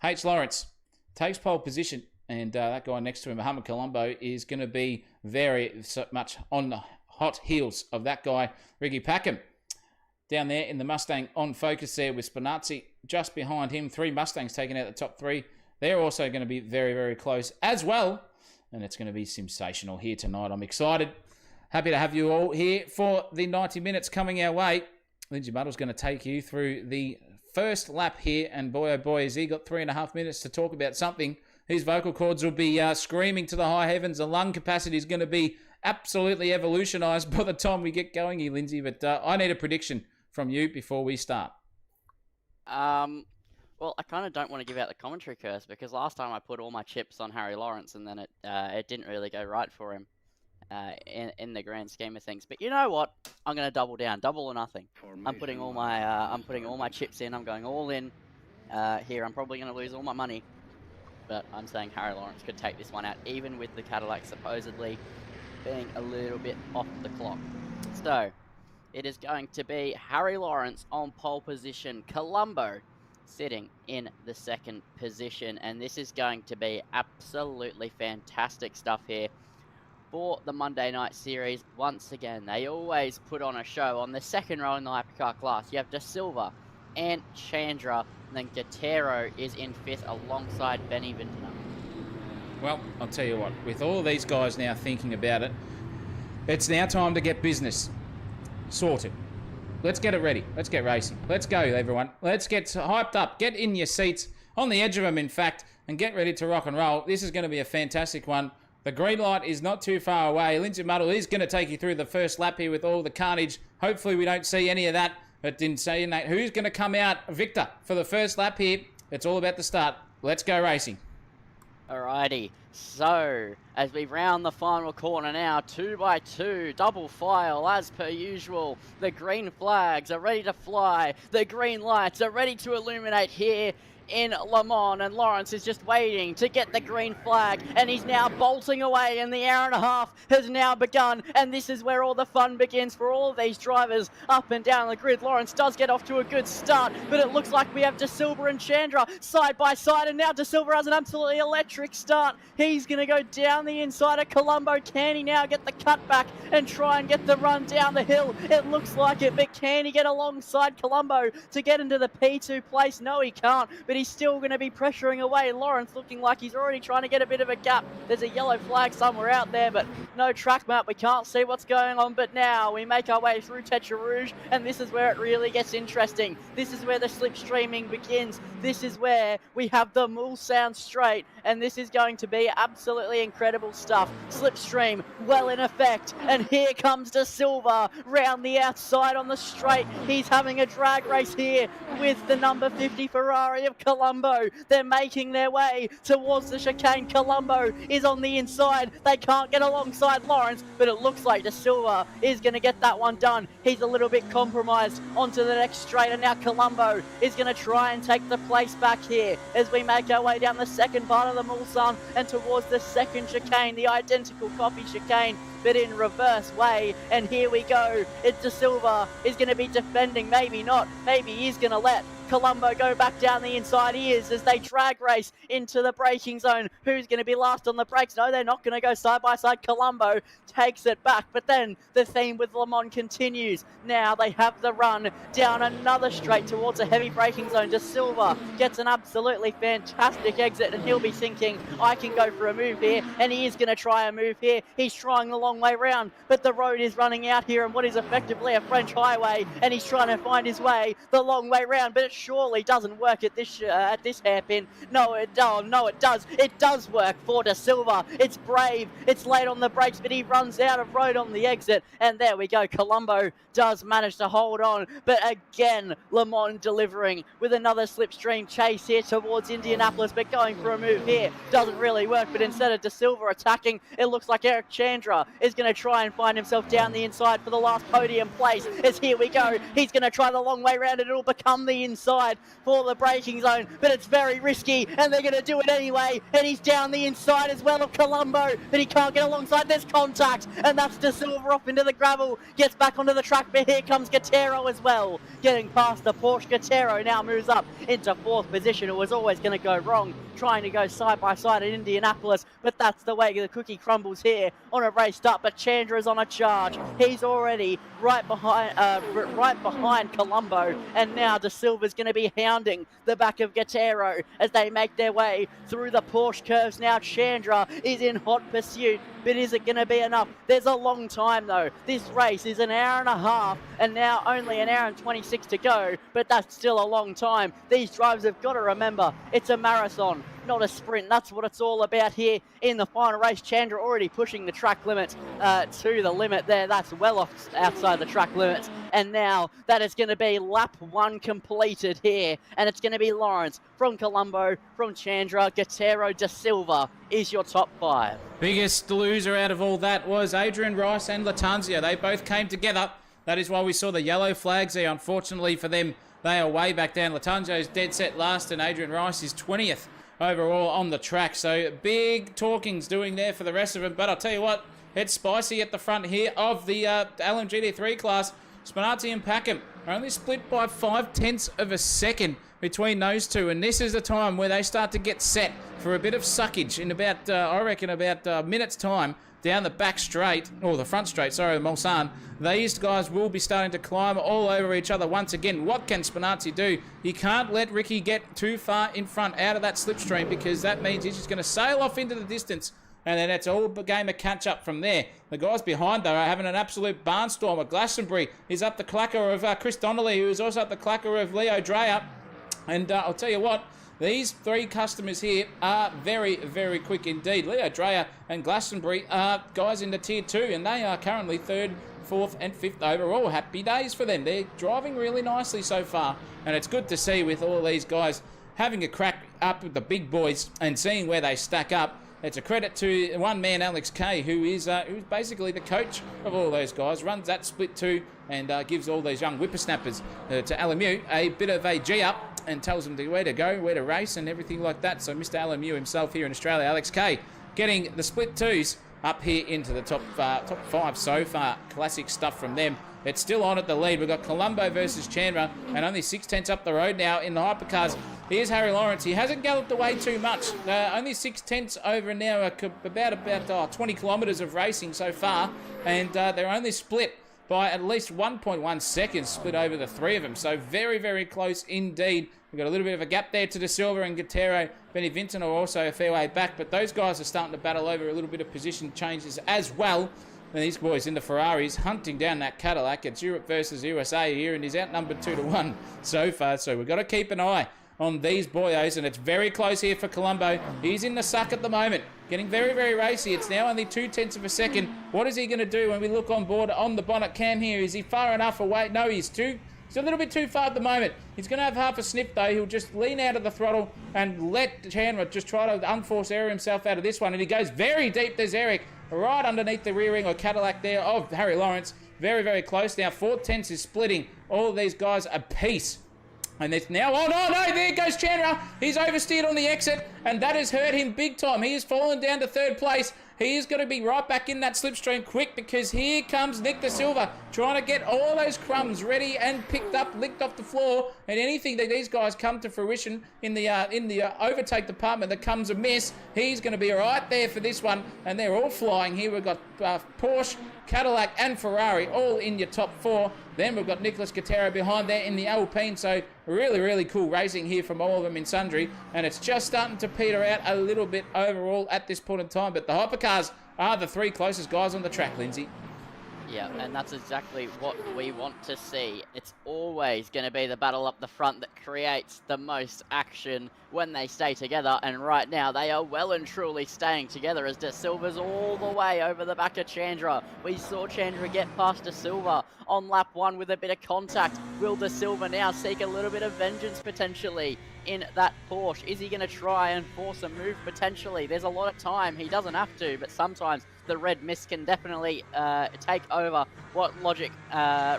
H. Lawrence. Takes pole position, and that guy next to him, Muhammad Colombo, is going to be very much on the hot heels of that guy, Ricky Packham. Down there in the Mustang on focus there with Spinazzi just behind him. 3 Mustangs taking out the top 3. They're also going to be very, very close as well. And it's going to be sensational here tonight. I'm excited. Happy to have you all here for the 90 minutes coming our way. Lindsay Buttle's going to take you through the first lap here. And boy, oh boy, has he got 3.5 minutes to talk about something. His vocal cords will be screaming to the high heavens. The lung capacity is going to be absolutely evolutionized by the time we get going here, Lindsay. But I need a prediction from you before we start. Well, I kind of don't want to give out the commentary curse, because last time I put all my chips on Harry Lawrence, and then it didn't really go right for him in the grand scheme of things. But you know what? I'm going to double down, double or nothing. I'm putting all my chips in. I'm going all in here. I'm probably going to lose all my money, but I'm saying Harry Lawrence could take this one out, even with the Cadillac supposedly being a little bit off the clock. So it is going to be Harry Lawrence on pole position, Colombo sitting in the second position, and this is going to be absolutely fantastic stuff here for the Monday night series. Once again, they always put on a show. On the second row in the hypercar class, you have De Silva and Chandra, and then Guerrero is in 5th alongside Benny Vintner. Well, I'll tell you what, with all these guys now thinking about it, it's now time to get business sorted. Let's get it ready. Let's get racing. Let's go, everyone. Let's get hyped up. Get in your seats, on the edge of them, in fact, and get ready to rock and roll. This is going to be a fantastic one. The green light is not too far away. Lindsay Muddle is going to take you through the first lap here with all the carnage. Hopefully we don't see any of that. But didn't say that. Who's going to come out victor for the first lap here? It's all about the start. Let's go racing. Alrighty, so as we round the final corner now, 2 by 2, double file as per usual. The green flags are ready to fly. The green lights are ready to illuminate here in Le Mans, and Lawrence is just waiting to get the green flag, and he's now bolting away, and the hour and a half has now begun, and this is where all the fun begins for all of these drivers up and down the grid. Lawrence does get off to a good start, but it looks like we have De Silva and Chandra side by side, and now De Silva has an absolutely electric start. He's going to go down the inside of Colombo. Can he now get the cutback and try and get the run down the hill? It looks like it, but can he get alongside Colombo to get into the P2 place? No, he can't, but he's still going to be pressuring away. Lawrence looking like he's already trying to get a bit of a gap. There's a yellow flag somewhere out there, but no track map. We can't see what's going on, but now we make our way through Tetra Rouge, and this is where it really gets interesting. This is where the slipstreaming begins. This is where we have the Mulsanne straight, and this is going to be absolutely incredible stuff. Slipstream well in effect, and here comes De Silva round the outside on the straight. He's having a drag race here with the number 50 Ferrari of Colombo. They're making their way towards the chicane. Colombo is on the inside. They can't get alongside Lawrence, but it looks like De Silva is going to get that one done. He's a little bit compromised onto the next straight, and now Colombo is going to try and take the place back here as we make our way down the second part of the Mulsanne and towards the second chicane, the identical copy chicane, but in reverse way. And here we go. It's De Silva is going to be defending. Maybe not. Maybe he's going to let Colombo go back down the inside. He is, as they drag race into the braking zone. Who's going to be last on the brakes? No, they're not going to go side by side. Colombo takes it back, but then the theme with Le Mans continues. Now they have the run down another straight towards a heavy braking zone. De Silva gets an absolutely fantastic exit, and he'll be thinking, I can go for a move here, and he is going to try a move here. He's trying the long way round, but the road is running out here in what is effectively a French highway, and he's trying to find his way the long way round, but it surely doesn't work at this hairpin. No, it does. It does work for De Silva. It's brave. It's late on the brakes, but he runs out of road on the exit. And there we go. Colombo does manage to hold on. But again, Le Mans delivering with another slipstream chase here towards Indianapolis. But going for a move here doesn't really work. But instead of De Silva attacking, it looks like Eric Chandra is going to try and find himself down the inside for the last podium place. As here we go. He's going to try the long way round and it'll become the inside for the braking zone. But it's very risky and they're going to do it anyway. And he's down the inside as well of Colombo. But he can't get alongside. There's contact. And that's De Silva off into the gravel. Gets back onto the track. But here comes Guerrero as well. Getting past the Porsche. Guerrero now moves up into 4th position. It was always going to go wrong, trying to go side by side in Indianapolis, but that's the way the cookie crumbles here on a race start. But Chandra's on a charge. He's already right behind Colombo, and now De Silva's going to be hounding the back of Guerrero as they make their way through the Porsche curves. Now Chandra is in hot pursuit, but is it going to be enough? There's a long time though. This race is an hour and a half, and now only an hour and 26 to go, but that's still a long time. These drivers have got to remember, it's a marathon, not a sprint. That's what it's all about here in the final race. Chandra already pushing the track limits to the limit there. That's well off outside the track limits. And now that is going to be lap 1 completed here. And it's going to be Lawrence from Colombo, from Chandra, Guerrero, De Silva is your top 5. Biggest loser out of all that was Adrian Rice and Latanzio. They both came together. That is why we saw the yellow flags there. Unfortunately for them, they are way back down. Latanzio's dead set last and Adrian Rice is 20th overall on the track. So big talking's doing there for the rest of them. But I'll tell you what, it's spicy at the front here of the LMGT3 class. Spinazzi and Packham are only split by 0.5 of a second between those two. And this is the time where they start to get set for a bit of suckage in about, I reckon, about a minute's time down the back straight, or the front straight, sorry, the Mulsanne. These guys will be starting to climb all over each other once again. What can Spinazzi do? He can't let Ricky get too far in front out of that slipstream, because that means he's just going to sail off into the distance, and then it's all a game of catch-up from there. The guys behind, though, are having an absolute barnstormer. Glastonbury is up the clacker of Chris Donnelly, who is also up the clacker of Leo Dreyer. And I'll tell you what, these 3 customers here are very, very quick indeed. Leo Dreyer and Glastonbury are guys in the Tier 2, and they are currently 3rd, 4th and 5th overall. Happy days for them. They're driving really nicely so far, and it's good to see with all these guys having a crack up with the big boys and seeing where they stack up. It's a credit to one man, Alex Kay, who's basically the coach of all those guys, runs that split 2 and gives all those young whippersnappers to LMU a bit of a G-up and tells them where to go, where to race and everything like that. So Mr. LMU himself here in Australia, Alex Kay, getting the split 2s up here into the top 5 so far. Classic stuff from them. It's still on at the lead. We've got Colombo versus Chandra, and only 6/10 up the road now in the hypercars. Here's Harry Lawrence. He hasn't galloped away too much. Only 6/10 over now, about 20 kilometres of racing so far, and they're only split by at least 1.1 seconds split over the 3 of them. So very, very close indeed. We've got a little bit of a gap there to De Silva and Guerrero. Benny Vinton are also a fair way back, but those guys are starting to battle over a little bit of position changes as well. And these boys in the Ferraris hunting down that Cadillac. It's Europe versus USA here, and he's outnumbered 2-1 so far. So we've got to keep an eye on these boyos, and it's very close here for Colombo. He's in the suck at the moment, getting very, very racy. It's now only 0.2 of a second. What is he going to do when we look on board on the bonnet cam here? Is he far enough away? No, he's a little bit too far at the moment. He's going to have half a sniff, though. He'll just lean out of the throttle and let Chandra just try to unforce error himself out of this one. And he goes very deep. There's Eric right underneath the rear ring or Cadillac there of Harry Lawrence. Very, very close now. 4/10 is splitting all of these guys a piece. And it's now, oh no, there goes Chandra. He's oversteered on the exit, and that has hurt him big time. He has fallen down to 3rd place. He is going to be right back in that slipstream quick, because here comes Nick De Silva trying to get all those crumbs ready and picked up, licked off the floor. And anything that these guys come to fruition in the overtake department that comes amiss, he's going to be right there for this one. And they're all flying here. We've got Porsche, Cadillac and Ferrari all in your top 4. Then we've got Nicholas Guerrero behind there in the Alpine. So really, really cool racing here from all of them in sundry. And it's just starting to peter out a little bit overall at this point in time. But the hypercars are the 3 closest guys on the track, Lindsay. Yeah, and that's exactly what we want to see. It's always going to be the battle up the front that creates the most action when they stay together, and right now they are well and truly staying together as De Silva's all the way over the back of Chandra. We saw Chandra get past De Silva on lap 1 with a bit of contact. Will De Silva now seek a little bit of vengeance potentially in that Porsche? Is he going to try and force a move potentially? There's a lot of time. He doesn't have to, but sometimes the red mist can definitely take over what logic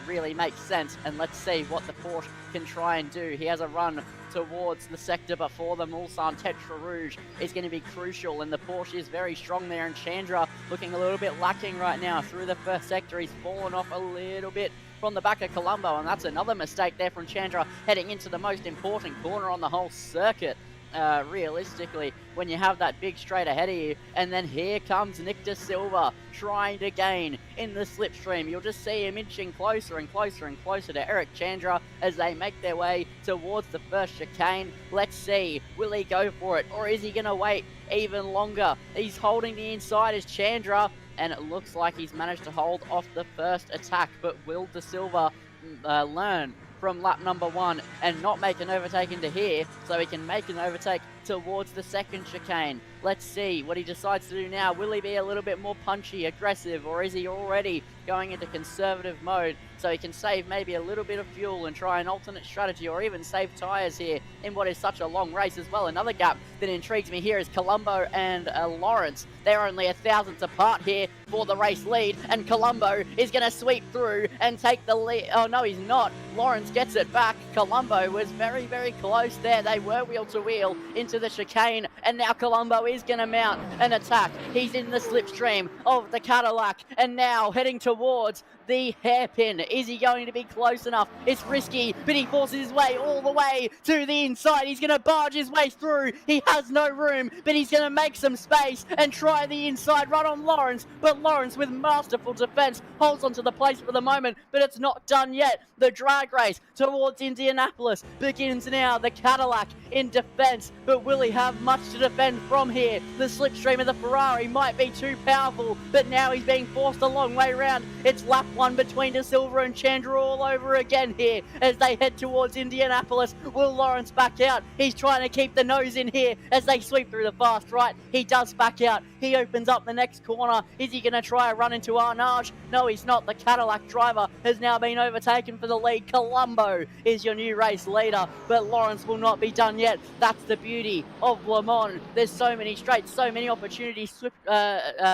really makes sense. And let's see what the Porsche can try and do. He has a run towards the sector before the Mulsanne Tetra Rouge is going to be crucial, and the Porsche is very strong there, and Chandra looking a little bit lacking right now through the first sector. He's fallen off a little bit from the back of Colombo, and that's another mistake there from Chandra heading into the most important corner on the whole circuit. Realistically, when you have that big straight ahead of you, and then here comes Nick De Silva trying to gain in the slipstream. You'll just see him inching closer and closer and closer to Eric Chandra as they make their way towards the first chicane. Let's see, will he go for it, or is he going to wait even longer? He's holding the inside as Chandra, and it looks like he's managed to hold off the first attack, but will De Silva learn from lap number 1 and not make an overtake into here, so he can make an overtake towards the second chicane? Let's see what he decides to do now. Will he be a little bit more punchy, aggressive, or is he already going into conservative mode so he can save maybe a little bit of fuel and try an alternate strategy, or even save tyres here in what is such a long race as well? Another gap that intrigues me here is Colombo and Lawrence. They're only 1,000ths apart here for the race lead, and Colombo is going to sweep through and take the lead. Oh no, he's not. Lawrence gets it back. Colombo was very, very close there. They were wheel to wheel into the chicane, and now Colombo is going to mount an attack. He's in the slipstream of the Cadillac, and now heading towards the hairpin. Is he going to be close enough? It's risky, but he forces his way all the way to the inside. He's going to barge his way through. He has no room, but he's going to make some space and try the inside run on Lawrence. But Lawrence, with masterful defense, holds onto the place for the moment, but it's not done yet. The drag race towards Indianapolis begins now. The Cadillac in defense, but will he have much to defend from here? The slipstream of the Ferrari might be too powerful, but now he's being forced a long way around. It's lap 1 between De Silva and Chandra all over again here as they head towards Indianapolis. Will Lawrence back out? He's trying to keep the nose in here as they sweep through the fast right. He does back out. He opens up the next corner. Is he going to try a run into Arnage? No, he's not. The Cadillac driver has now been overtaken for the lead. Colombo is your new race leader, but Lawrence will not be done yet. That's the beauty of Le Mans. There's so many straights, so many opportunities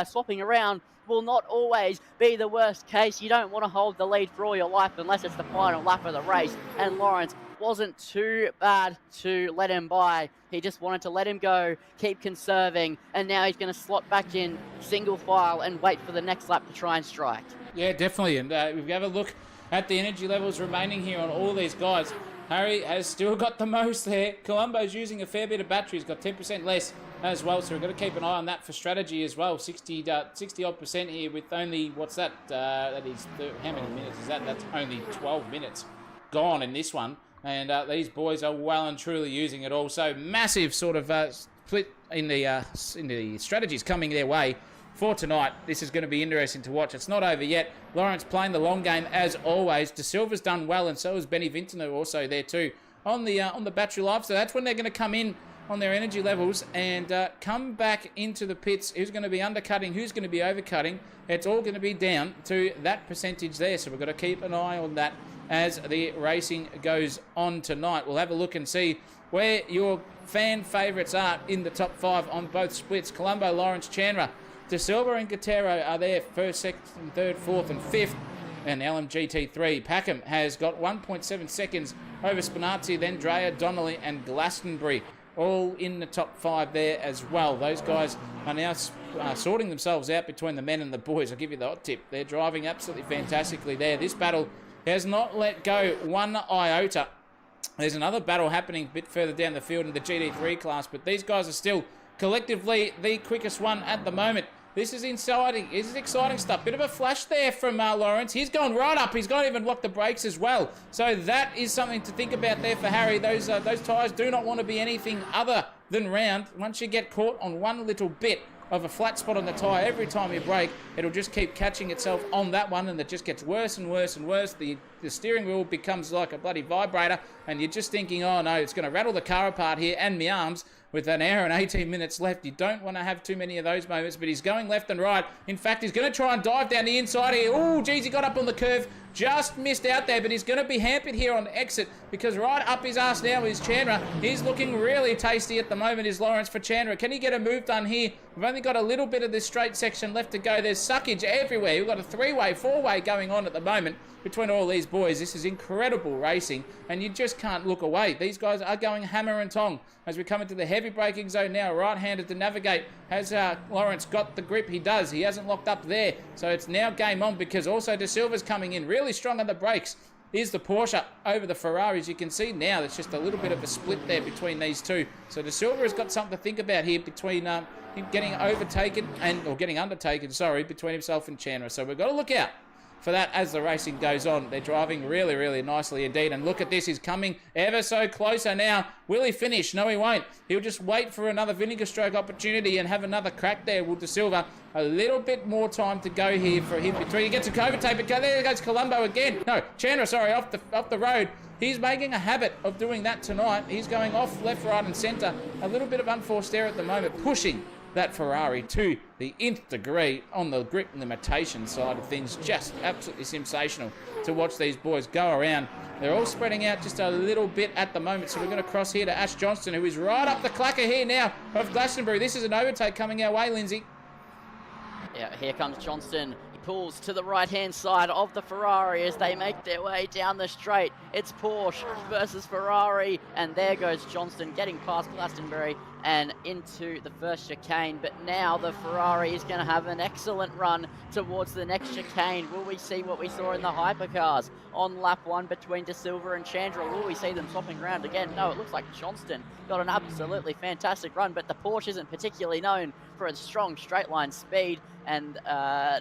swapping around. Will not always be the worst case. You don't want to hold the lead for all your life unless it's the final lap of the race, and Lawrence wasn't too bad to let him by. He just wanted to let him go, keep conserving, and now he's going to slot back in single file and wait for the next lap to try and strike. Yeah, definitely. And if we have a look at the energy levels remaining here on all these guys, Harry has still got the most there. Colombo's using a fair bit of battery. He's got 10% less as well, so we've got to keep an eye on that for strategy as well. 60 odd percent here with only, what's that? That is, how many minutes is that? That's only 12 minutes gone in this one. And these boys are well and truly using it all. So massive sort of split in the strategies coming their way for tonight. This is going to be interesting to watch. It's not over yet. Lawrence playing the long game as always. De Silva's done well, and so is Benny Vintner also there too on the battery life. So that's when they're going to come in on their energy levels and come back into the pits. Who's going to be undercutting? Who's going to be overcutting? It's all going to be down to that percentage there. So we've got to keep an eye on that as the racing goes on tonight. We'll have a look and see where your fan favourites are in the top 5 on both splits. Colombo, Lawrence, Chandra, De Silva and Gutierrez are there first, second, third, fourth and fifth. And LMGT3. Packham has got 1.7 seconds over Spinazzi, then Dreyer, Donnelly and Glastonbury. All in the top 5 there as well. Those guys are now sorting themselves out between the men and the boys. I'll give you the hot tip. They're driving absolutely fantastically there. This battle has not let go one iota. There's another battle happening a bit further down the field in the GT3 class, but these guys are still collectively the quickest one at the moment. This is exciting. This is exciting stuff. Bit of a flash there from Lawrence. He's gone right up. He's not even locked the brakes as well. So that is something to think about there for Harry. Those tyres do not want to be anything other than round. Once you get caught on one little bit, of a flat spot on the tyre. Every time you brake, it'll just keep catching itself on that one, and it just gets worse and worse and worse. The steering wheel becomes like a bloody vibrator, and you're just thinking, oh no, it's going to rattle the car apart here, and my arms. With an hour and 18 minutes left, you don't want to have too many of those moments, but he's going left and right. In fact, he's going to try and dive down the inside here. Oh, geez, he got up on the curve. Just missed out there, but he's going to be hampered here on the exit because right up his ass now is Chandra. He's looking really tasty at the moment, is Lawrence for Chandra. Can he get a move done here? We've only got a little bit of this straight section left to go. There's suckage everywhere. We've got a three-way, four-way going on at the moment between all these boys. This is incredible racing, and you just can't look away. These guys are going hammer and tong as we come into the heavy braking zone now. Right-handed to navigate. Has Lawrence got the grip? He does. He hasn't locked up there, so it's now game on because also De Silva's coming in really strong on the brakes. Here's the Porsche over the Ferrari. As you can see now, there's just a little bit of a split there between these two. So De Silva has got something to think about here between him getting overtaken or getting undertaken, between himself and Chandra. So we've got to look out for that as the racing goes on. They're driving really, really nicely indeed. And look at this, he's coming ever so closer now. Will he finish? No, he won't. He'll just wait for another vinegar stroke opportunity and have another crack there with De Silva. A little bit more time to go here for him between. He gets a overtake, but there goes Colombo again. No, Chandra, off the road. He's making a habit of doing that tonight. He's going off left, right, and centre. A little bit of unforced error at the moment, pushing that Ferrari to the nth degree on the grip limitation side of things. Just absolutely sensational to watch these boys go around. They're all spreading out just a little bit at the moment, so we're going to cross here to Ash Johnston, who is right up the clacker here now of Glastonbury. This is an overtake coming our way, Lindsay. Yeah, here comes Johnston. He pulls to the right-hand side of the Ferrari as they make their way down the straight. It's Porsche versus Ferrari, and there goes Johnston getting past Glastonbury and into the first chicane. But now the Ferrari is going to have an excellent run towards the next chicane. Will we see what we saw in the hypercars on lap 1 between De Silva and Chandra? Will we see them swapping around again? No, it looks like Johnston got an absolutely fantastic run, but the Porsche isn't particularly known for its strong straight line speed. And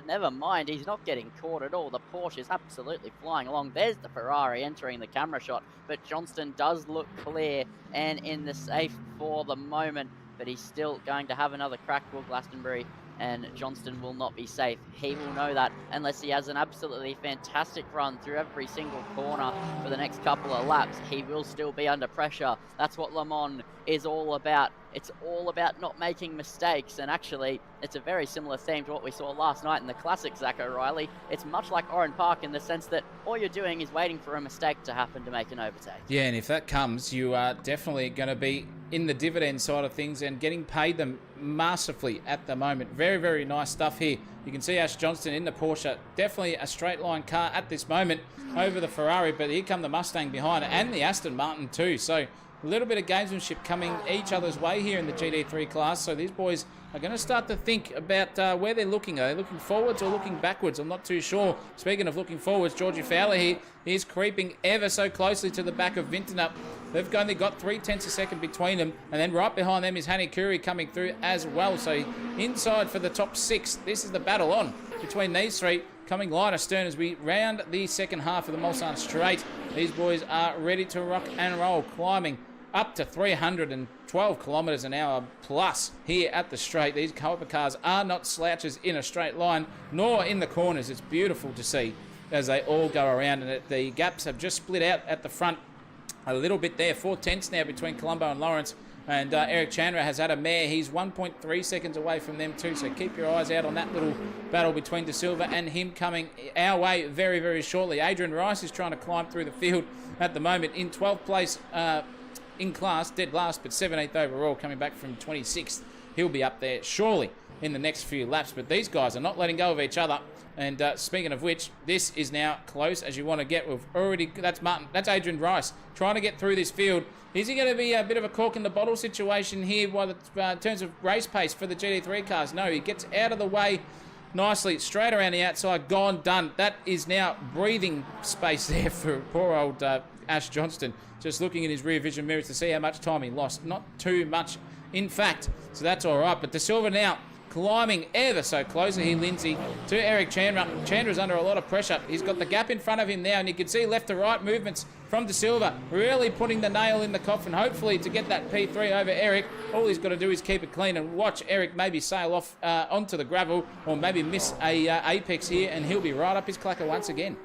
never mind, he's not getting caught at all. The Porsche is absolutely flying along. There's the Ferrari entering the camera shot, but Johnston does look clear and in the safe for the moment, but he's still going to have another crack for Glastonbury, and Johnston will not be safe. He will know that unless he has an absolutely fantastic run through every single corner for the next couple of laps. He will still be under pressure. That's what Le Mans is all about. It's all about not making mistakes, and actually it's a very similar theme to what we saw last night in the classic, Zach O'Reilly. It's much like Oran Park in the sense that all you're doing is waiting for a mistake to happen to make an overtake. Yeah, and if that comes, you are definitely going to be in the dividend side of things and getting paid them massively at the moment. Very, very nice stuff here. You can see Ash Johnston in the Porsche. Definitely a straight line car at this moment over the Ferrari, but here come the Mustang behind and the Aston Martin too. So a little bit of gamesmanship coming each other's way here in the GT3 class. So these boys are going to start to think about where they're looking. Are they looking forwards or looking backwards? I'm not too sure. Speaking of looking forwards, Georgie Fowler here is creeping ever so closely to the back of Vinternut. They've only got 0.3 of a second between them. And then right behind them is Hani Kuri coming through as well. So inside for the top 6. This is the battle on between these three. Coming light astern as we round the second half of the Mulsanne Straight. These boys are ready to rock and roll, climbing up to 312 kilometres an hour plus here at the straight. These hypercars are not slouches in a straight line, nor in the corners. It's beautiful to see as they all go around, and the gaps have just split out at the front a little bit there. 4/10 now between Colombo and Lawrence, and Eric Chandra has had a mare. He's 1.3 seconds away from them too, so keep your eyes out on that little battle between De Silva and him coming our way very, very shortly. Adrian Rice is trying to climb through the field at the moment in 12th place in class, dead last, but 17th overall, coming back from 26th. He'll be up there surely in the next few laps, but these guys are not letting go of each other. And speaking of which, this is now close as you want to get. We've already, that's Adrian Rice trying to get through this field. Is he going to be a bit of a cork in the bottle situation here in terms of race pace for the GT3 cars? No, he gets out of the way nicely, straight around the outside, gone, done. That is now breathing space there for poor old Ash Johnston. Just looking in his rear vision mirrors to see how much time he lost. Not too much, in fact, so that's all right. But De Silva now climbing ever so closer here, Lindsay, to Eric Chandra. Chandra's under a lot of pressure. He's got the gap in front of him now, and you can see left to right movements from De Silva, really putting the nail in the coffin, hopefully to get that P3 over Eric. All he's got to do is keep it clean and watch Eric maybe sail off onto the gravel, or maybe miss a apex here, and he'll be right up his clacker once again.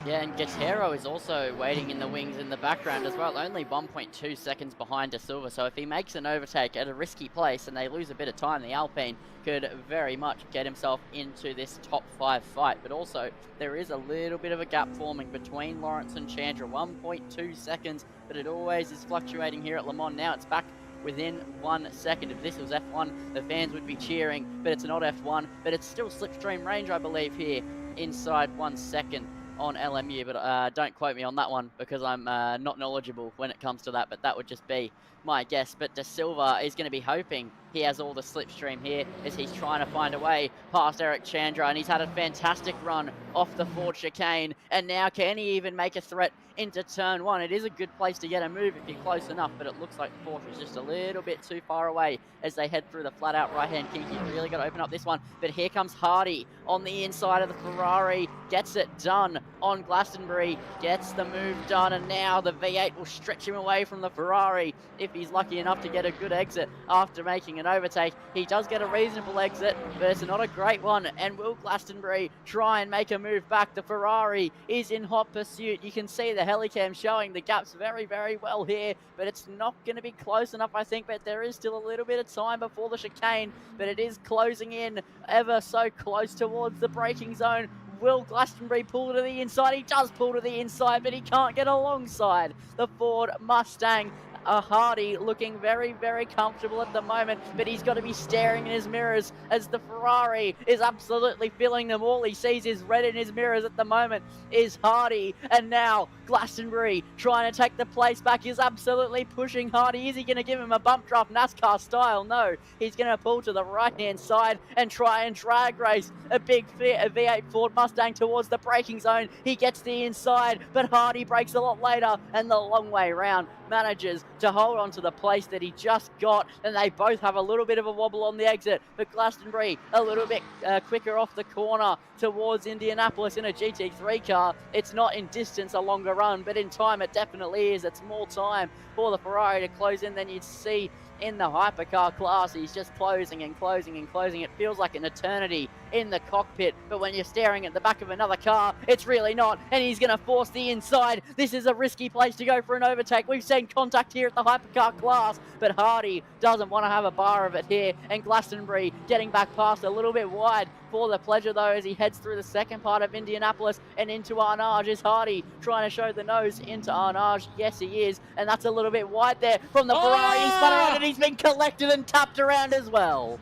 Yeah, and Guerrero is also waiting in the wings in the background as well, only 1.2 seconds behind De Silva, so if he makes an overtake at a risky place and they lose a bit of time, the Alpine could very much get himself into this top 5 fight. But also, there is a little bit of a gap forming between Lawrence and Chandra, 1.2 seconds, but it always is fluctuating here at Le Mans. Now it's back within 1 second. If this was F1, the fans would be cheering, but it's not F1, but it's still slipstream range, I believe, here inside 1 second on LMU, but don't quote me on that one because I'm not knowledgeable when it comes to that, but that would just be my guess. But De Silva is going to be hoping he has all the slipstream here as he's trying to find a way past Eric Chandra, and he's had a fantastic run off the Ford chicane, and now can he even make a threat into turn 1? It is a good place to get a move if you're close enough, but it looks like Porsche is just a little bit too far away as they head through the flat out right hand kink. He's really got to open up this one, but here comes Hardy on the inside of the Ferrari, gets it done on Glastonbury, gets the move done, and now the V8 will stretch him away from the Ferrari if he's lucky enough to get a good exit after making an overtake. He does get a reasonable exit, but it's not a great one, and will Glastonbury try and make a move back? The Ferrari is in hot pursuit. You can see the helicam showing the gaps very, very well here, but it's not going to be close enough, I think, but there is still a little bit of time before the chicane, but it is closing in ever so close towards the braking zone. Will Glastonbury pull to the inside? He does pull to the inside, but he can't get alongside the Ford Mustang. Hardy looking very, very comfortable at the moment, but he's got to be staring in his mirrors as the Ferrari is absolutely filling them. All he sees is red in his mirrors at the moment is Hardy, and now Glastonbury trying to take the place back is absolutely pushing Hardy. Is he going to give him a bump drop NASCAR style? No, he's going to pull to the right hand side and try and drag race a big V8 Ford Mustang towards the braking zone. He gets the inside, but Hardy breaks a lot later, and the long way round manages to hold on to the place that he just got, and they both have a little bit of a wobble on the exit, but Glastonbury a little bit quicker off the corner towards Indianapolis in a GT3 car. It's not in distance a longer run, but in time it definitely is. It's more time for the Ferrari to close in than you'd see in the hypercar class. He's just closing and closing and closing. It feels like an eternity in the cockpit, but when you're staring at the back of another car, it's really not, and he's going to force the inside. This is a risky place to go for an overtake. We've seen contact here at the hypercar class, but Hardy doesn't want to have a bar of it here, and Glastonbury getting back past a little bit wide for the pleasure though as he heads through the second part of Indianapolis and into Arnage. Is Hardy trying to show the nose into Arnage? Yes, he is, and that's a little bit wide there from the Ferrari. He's spun around and he's been collected and tapped around as well.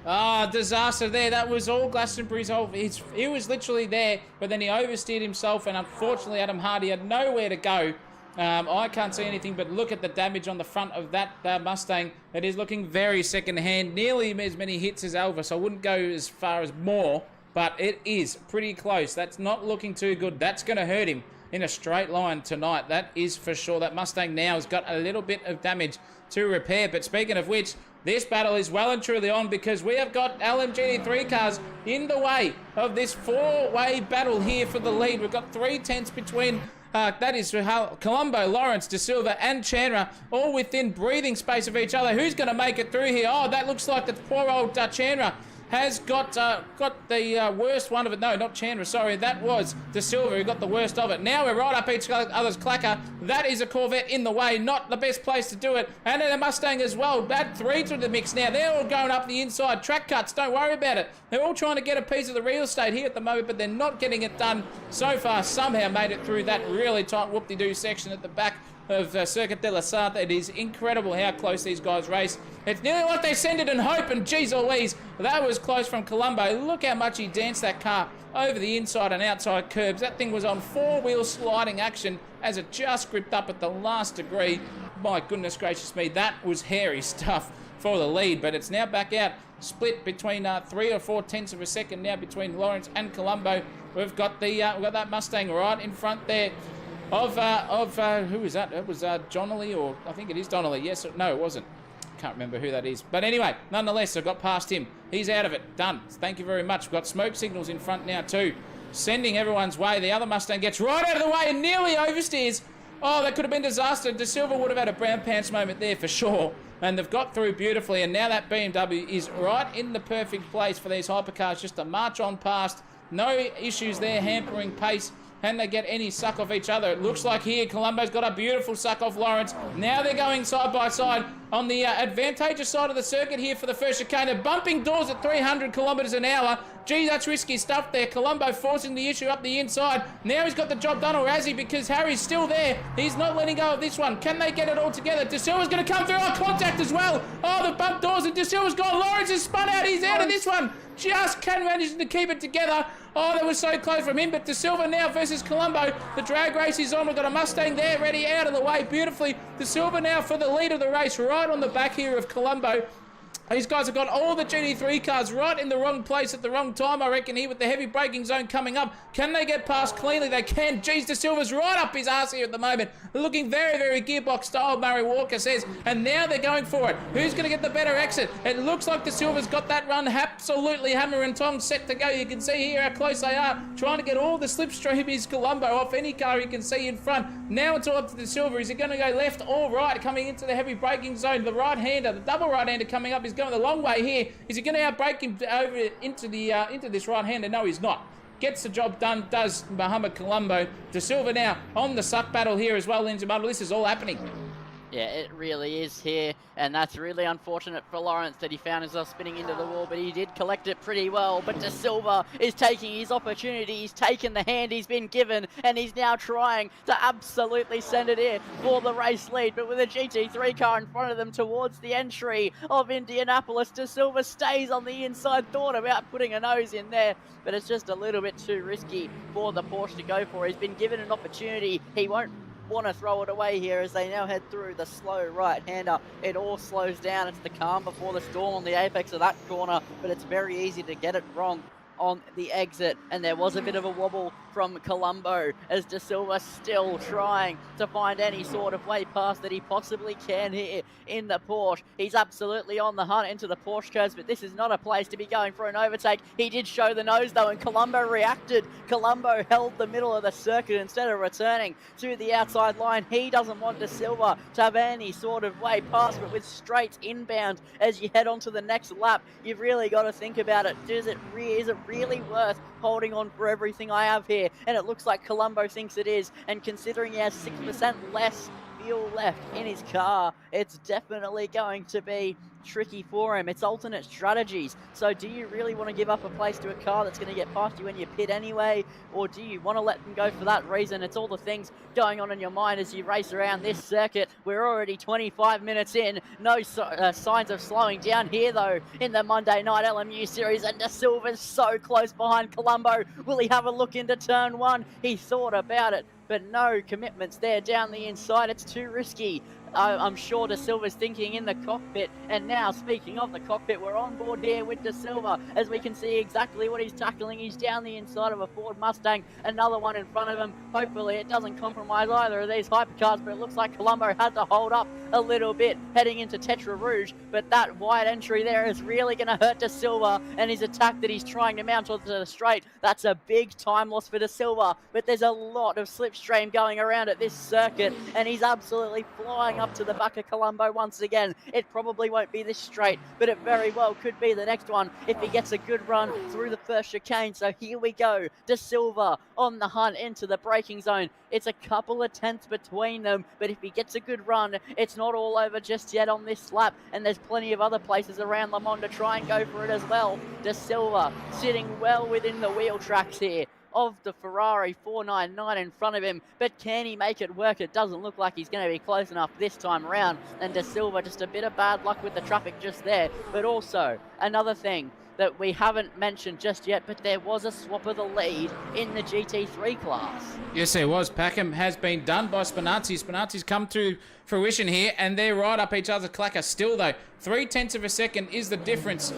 Disaster there. That was all Glastonbury's whole. He was literally there, but then he oversteered himself, and unfortunately Adam Hardy had nowhere to go. I can't see anything, but look at the damage on the front of that Mustang. It is looking very second-hand, nearly as many hits as Elvis. I wouldn't go as far as more, but it is pretty close. That's not looking too good. That's going to hurt him in a straight line tonight. That is for sure. That Mustang now has got a little bit of damage to repair. But speaking of which, this battle is well and truly on, because we have got LMGT3 cars in the way of this four-way battle here for the lead. We've got 3 tenths between that is Colombo, Lawrence, De Silva and Chandra, all within breathing space of each other. Who's going to make it through here? Oh, that looks like the poor old Chandra has got the worst one of it. No, not Chandra, sorry. That was De Silva who got the worst of it. Now we're right up each other's clacker. That is a Corvette in the way. Not the best place to do it. And then a Mustang as well. Add 3 to the mix now. They're all going up the inside. Track cuts, don't worry about it. They're all trying to get a piece of the real estate here at the moment, but they're not getting it done so far. Somehow made it through that really tight whoop-de-doo section at the back of Circuit de la Sarthe. It is incredible how close these guys race. It's nearly like they send it in hope, and geez Louise, that was close from Colombo. Look how much he danced that car over the inside and outside curbs. That thing was on 4-wheel sliding action as it just gripped up at the last degree. My goodness gracious me, that was hairy stuff for the lead, but it's now back out, split between 3 or 4 tenths of a second now between Lawrence and Colombo. We've got that Mustang right in front there of who is that? It was Donnelly, or I think it is Donnelly. Yes, no, it wasn't. can't remember who that is. But anyway, nonetheless, I got past him. He's out of it. Done. Thank you very much. We've got smoke signals in front now too. Sending everyone's way. The other Mustang gets right out of the way and nearly oversteers. Oh, that could have been disaster. De Silva would have had a brown pants moment there for sure. And they've got through beautifully. And now that BMW is right in the perfect place for these hypercars just to march on past. No issues there hampering pace. Can they get any suck off each other? It looks like here Colombo's got a beautiful suck off Lawrence. Now they're going side by side on the advantageous side of the circuit here for the first chicane. They're bumping doors at 300 kilometres an hour. Gee, that's risky stuff there. Colombo forcing the issue up the inside. Now he's got the job done, or has he? Because Harry's still there. He's not letting go of this one. Can they get it all together? De Silva's going to come through. Oh, contact as well. Oh, the bump doors and De Silva's gone. Lawrence has spun out. He's out of this one. Just can manage to keep it together. Oh, that was so close from him. But De Silva now versus Colombo. The drag race is on. We've got a Mustang there ready out of the way beautifully. De Silva now for the lead of the race, right on the back here of Colombo. These guys have got all the GT3 cars right in the wrong place at the wrong time, I reckon, here with the heavy braking zone coming up. Can they get past cleanly? They can. Jeez, De Silva's right up his arse here at the moment. Looking very, very gearbox style, Murray Walker says. And now they're going for it. Who's going to get the better exit? It looks like De Silva's got that run absolutely hammer and tongs set to go. You can see here how close they are. Trying to get all the slipstream is Colombo off any car you can see in front. Now it's all up to De Silva. Is he going to go left or right coming into the heavy braking zone? The right-hander, the double right-hander coming up is going the long way here. Is he going to outbrake him over into this right-hander? No, he's not. Gets the job done, does Muhammad Colombo. De Silva now on the suck battle here as well, Lindsay Muddle. This is all happening. Yeah, it really is here, and that's really unfortunate for Lawrence that he found himself spinning into the wall, but he did collect it pretty well. But De Silva is taking his opportunity. He's taken the hand he's been given, and he's now trying to absolutely send it in for the race lead. But with a GT3 car in front of them towards the entry of Indianapolis, De Silva stays on the inside, thought about putting a nose in there, but it's just a little bit too risky for the Porsche to go for. He's been given an opportunity. He won't want to throw it away here as they now head through the slow right-hander. It all slows down. It's the calm before the storm on the apex of that corner, but it's very easy to get it wrong on the exit, and there was a bit of a wobble from Colombo as De Silva still trying to find any sort of way past that he possibly can here in the Porsche. He's absolutely on the hunt into the Porsche curves, but this is not a place to be going for an overtake. He did show the nose though, and Colombo reacted. Colombo held the middle of the circuit instead of returning to the outside line. He doesn't want De Silva to have any sort of way past, but with straight inbound as you head on to the next lap, you've really got to think about it. Is it really worth holding on for everything I have here? And it looks like Colombo thinks it is, and considering he has 6% less fuel left in his car, it's definitely going to be tricky for him. It's alternate strategies. So do you really want to give up a place to a car that's going to get past you when you pit anyway, or do you want to let them go for that reason? It's all the things going on in your mind as you race around this circuit. We're already 25 minutes in. No signs of slowing down here though in the Monday night LMU series, and De Silva's so close behind Colombo. Will he have a look into turn one? He thought about it, but no commitments there down the inside. It's too risky. I'm sure De Silva's thinking in the cockpit. And now, speaking of the cockpit, we're on board here with De Silva as we can see exactly what he's tackling. He's down the inside of a Ford Mustang, another one in front of him. Hopefully it doesn't compromise either of these hypercars, but it looks like Colombo had to hold up a little bit heading into Tetra Rouge, but that wide entry there is really going to hurt De Silva, and his attack that he's trying to mount onto the straight, that's a big time loss for De Silva. But there's a lot of slipstream going around at this circuit, and he's absolutely flying up to the back of Colombo once again. It probably won't be this straight, but it very well could be the next one if he gets a good run through the first chicane. So here we go, De Silva on the hunt into the braking zone. It's a couple of tenths between them, but if he gets a good run, it's not all over just yet on this lap, and there's plenty of other places around Le Mans to try and go for it as well. De Silva sitting well within the wheel tracks here of the Ferrari 499 in front of him, but can he make it work? It doesn't look like he's going to be close enough this time around, and De Silva just a bit of bad luck with the traffic just there. But also another thing that we haven't mentioned just yet, but there was a swap of the lead in the GT3 class. Yes, there was. Packham has been done by Spinazzi. Spinazzi's come to fruition here, and they're right up each other's clacker still, though. 0.3 of a second is the difference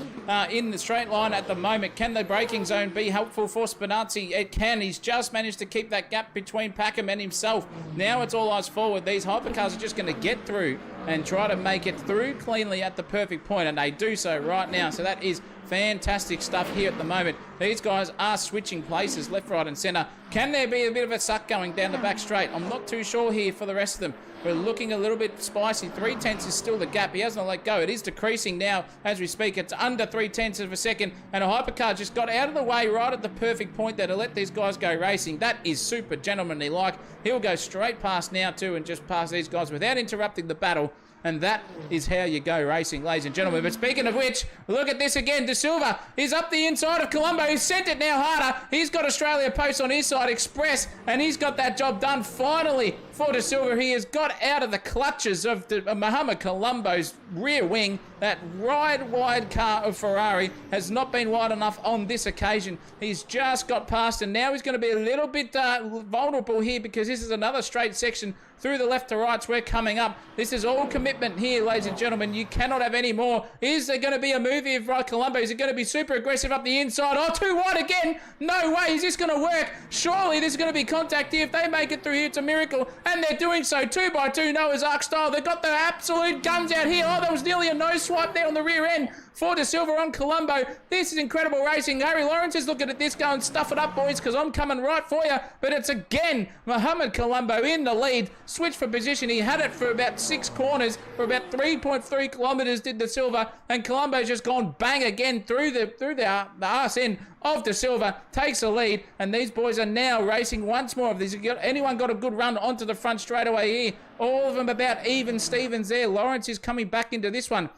in the straight line at the moment. Can the braking zone be helpful for Spinazzi? It can. He's just managed to keep that gap between Packham and himself. Now it's all eyes forward. These hypercars are just going to get through and try to make it through cleanly at the perfect point, and they do so right now. So that is fantastic stuff here at the moment. These guys are switching places left, right and centre. Can there be a bit of a suck going down the back straight? I'm not too sure here for the rest of them. We're looking a little bit spicy. 3/10 is still the gap. He hasn't let go. It is decreasing now as we speak. It's under 3/10 of a second, and a hypercar just got out of the way right at the perfect point there to let these guys go racing. That is super gentlemanly like. He'll go straight past now too and just pass these guys without interrupting the battle. And that is how you go racing, ladies and gentlemen. But speaking of which, look at this again. De Silva is up the inside of Colombo. He's sent it now harder. He's got Australia Post on his side, Express, and he's got that job done finally for De Silva. He has got out of the clutches of Mohamed Colombo's rear wing. That wide car of Ferrari has not been wide enough on this occasion. He's just got past, and now he's going to be a little bit vulnerable here because this is another straight section through the left to rights. We're coming up. This is all commitment here, ladies and gentlemen. You cannot have any more. Is there going to be a move here for Colombo? Is it going to be super aggressive up the inside? Oh, too wide again. No way. Is this going to work? Surely there's going to be contact here. If they make it through here, it's a miracle. And they're doing so 2 by 2 Noah's Ark style. They've got the absolute guns out here. Oh, there was nearly a nose swipe there on the rear end for De Silva on Colombo. This is incredible racing. Harry Lawrence is looking at this going, stuff it up, boys, because I'm coming right for you. But it's again Mohamed Colombo in the lead. Switch for position. He had it for about 6 corners for about 3.3 kilometres did De Silva, and Colombo's just gone bang again through the arse end of De Silva, takes the lead, and these boys are now racing once more. If there's anyone got a good run onto the front straight away here, all of them about even Stevens there. Lawrence is coming back into this one.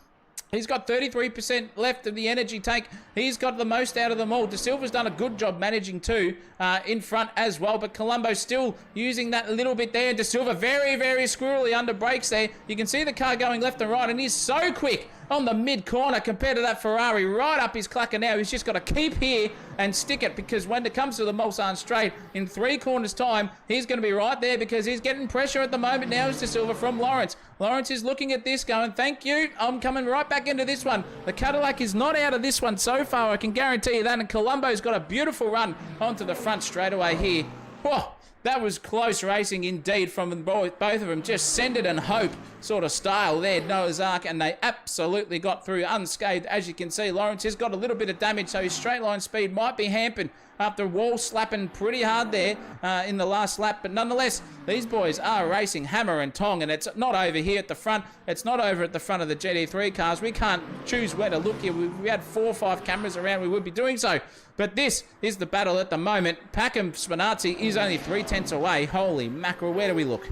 He's got 33% left of the energy tank. He's got the most out of them all. De Silva's done a good job managing too in front as well. But Colombo still using that little bit there. De Silva very, very squirrely under brakes there. You can see the car going left and right, and he's so quick on the mid corner compared to that Ferrari right up his clacker now. He's just got to keep here and stick it, because when it comes to the Mulsanne straight in 3 corners time, he's going to be right there because he's getting pressure at the moment now. Is De Silva from Lawrence. Lawrence is looking at this going, thank you, I'm coming right back into this one. The Cadillac is not out of this one so far, I can guarantee you that, and Colombo's got a beautiful run onto the front straightaway here. Whoa. That was close racing indeed from both of them. Just send it and hope sort of style there, Noah's Ark, and they absolutely got through unscathed. As you can see, Lawrence has got a little bit of damage, so his straight line speed might be hampered after wall slapping pretty hard there in the last lap. But nonetheless, these boys are racing hammer and tong, and it's not over here at the front. It's not over at the front of the GT3 cars. We can't choose where to look here. If we had 4 or 5 cameras around, we would be doing so. But this is the battle at the moment. Packham Spinazzi is only 3/10 away. Holy mackerel, where do we look?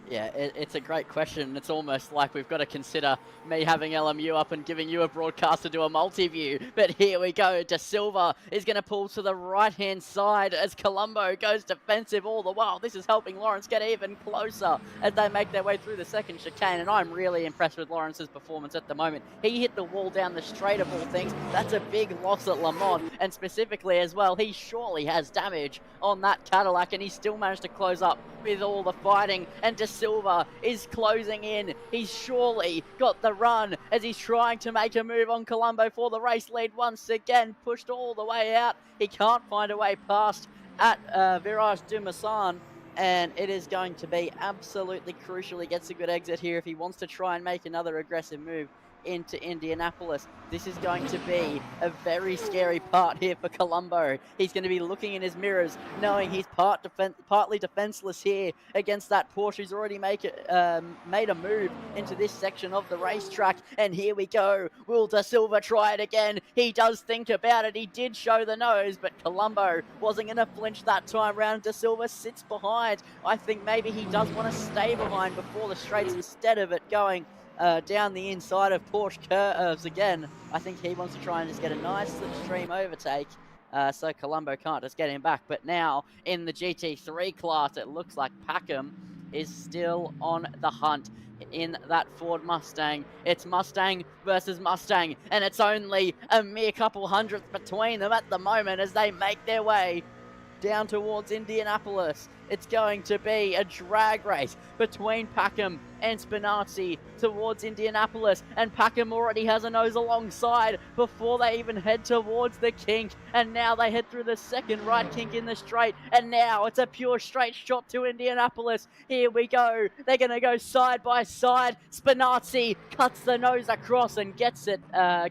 Yeah, it's a great question. It's almost like we've got to consider me having LMU up and giving you a broadcast to do a multi-view. But here we go. De Silva is going to pull to the right-hand side as Colombo goes defensive all the while. This is helping Lawrence get even closer as they make their way through the second chicane. And I'm really impressed with Lawrence's performance at the moment. He hit the wall down the straight of all things. That's a big loss at Le Mans. And specifically as well, he surely has damage on that Cadillac, and he still managed to close up with all the fighting. And De Silva is closing in. He's surely got the run as he's trying to make a move on Colombo for the race lead once again. Pushed all the way out. He can't find a way past at Virage du Masson, and it is going to be absolutely crucial. He gets a good exit here if he wants to try and make another aggressive move into Indianapolis. This is going to be a very scary part here for Colombo. He's going to be looking in his mirrors, knowing he's partly defenseless here against that Porsche who's already made a move into this section of the racetrack. And here we go. Will De Silva try it again? He does think about it. He did show the nose, but Colombo wasn't going to flinch that time round. De Silva sits behind. I think maybe he does want to stay behind before the straights instead of it going down the inside of Porsche curves again. I think he wants to try and just get a nice slipstream overtake so Colombo can't just get him back. But now in the GT3 class, it looks like Packham is still on the hunt in that Ford Mustang. It's Mustang versus Mustang, and it's only a mere couple hundredths between them at the moment as they make their way down towards Indianapolis. It's going to be a drag race between Packham and Spinazzi towards Indianapolis, and Packham already has a nose alongside before they even head towards the kink, and now they head through the second right kink in the straight, and now it's a pure straight shot to Indianapolis. Here we go. They're going to go side by side. Spinazzi cuts the nose across and gets it,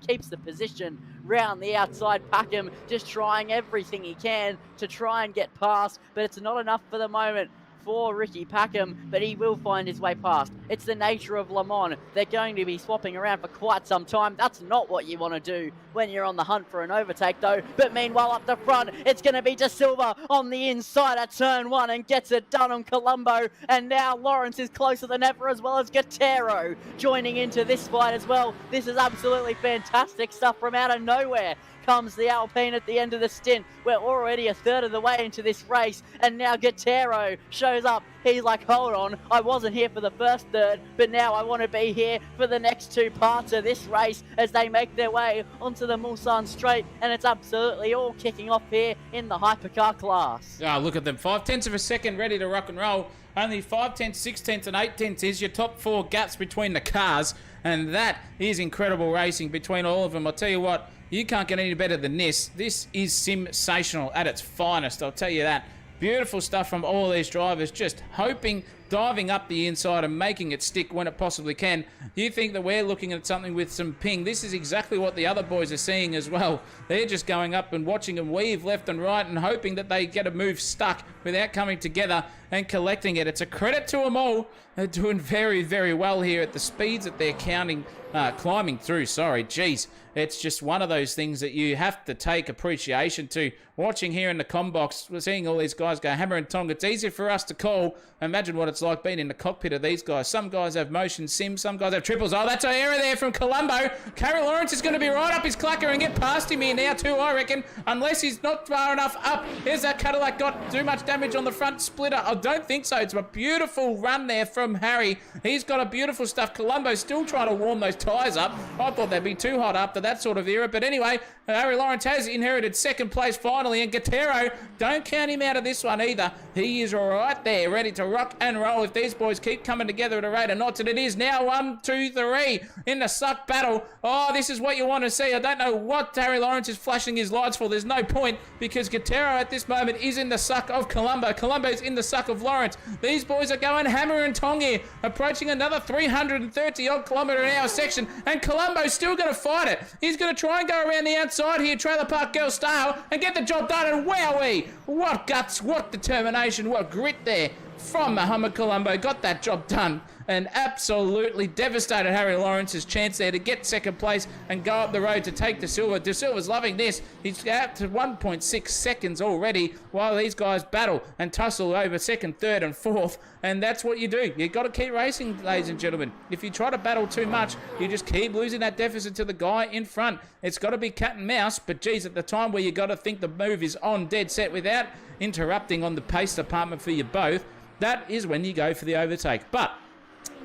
keeps the position round the outside. Packham just trying everything he can to try and get past, but it's not enough for the moment for Ricky Packham, but he will find his way past. It's the nature of Le Mans. They're going to be swapping around for quite some time. That's not what you want to do when you're on the hunt for an overtake, though. But meanwhile, up the front, it's going to be De Silva on the inside at turn 1 and gets it done on Colombo. And now Lawrence is closer than ever, as well as Guerrero joining into this fight as well. This is absolutely fantastic stuff from out of nowhere. Comes the Alpine at the end of the stint. We're already a third of the way into this race, and now Guerrero shows up. He's like, hold on, I wasn't here for the first third, but now I want to be here for the next two parts of this race as they make their way onto the Mulsanne Straight, and it's absolutely all kicking off here in the hypercar class. Oh, look at them, 0.5 of a second ready to rock and roll. Only 5 tenths, 6 tenths and 8 tenths is your top 4 gaps between the cars, and that is incredible racing between all of them. I'll tell you what, you can't get any better than this. This is sensational at its finest, I'll tell you that. Beautiful stuff from all these drivers, just hoping, diving up the inside and making it stick when it possibly can. You think that we're looking at something with some ping. This is exactly what the other boys are seeing as well. They're just going up and watching them weave left and right and hoping that they get a move stuck without coming together and collecting it. It's a credit to them all. They're doing very, very well here at the speeds that they're climbing through. Geez. It's just one of those things that you have to take appreciation to. Watching here in the combox, we're seeing all these guys go hammer and tong. It's easier for us to call. Imagine what it's like being in the cockpit of these guys. Some guys have motion sims, some guys have triples. Oh, that's an error there from Colombo. Carey Lawrence is going to be right up his clacker and get past him here now too, I reckon. Unless he's not far enough up. Here's that Cadillac got too much damage on the front splitter. I don't think so. It's a beautiful run there from Harry. He's got a beautiful stuff. Colombo's still trying to warm those tyres up. I thought they'd be too hot after that sort of era. But anyway, Harry Lawrence has inherited second place finally. And Guerrero, don't count him out of this one either. He is right there, ready to rock and roll if these boys keep coming together at a rate of knots. And it is now 1, 2, 3 in the suck battle. Oh, this is what you want to see. I don't know what Harry Lawrence is flashing his lights for. There's no point because Guerrero at this moment is in the suck of Colombo. Colombo's in the suck of Lawrence. These boys are going hammer and tong here, approaching another 330 odd kilometre an hour section, and Colombo's still going to fight it. He's going to try and go around the outside here, trailer park girl style, and get the job done. And wowee, what guts, what determination, what grit there from Muhammad Colombo. Got that job done and absolutely devastated Harry Lawrence's chance there to get second place and go up the road to take De Silva. De Silva's loving this. He's out to 1.6 seconds already while these guys battle and tussle over second, third and fourth. And that's what you do. You've got to keep racing, ladies and gentlemen. If you try to battle too much, you just keep losing that deficit to the guy in front. It's got to be cat and mouse, but geez, at the time where you got to think the move is on dead set without interrupting on the pace department for you both, that is when you go for the overtake. But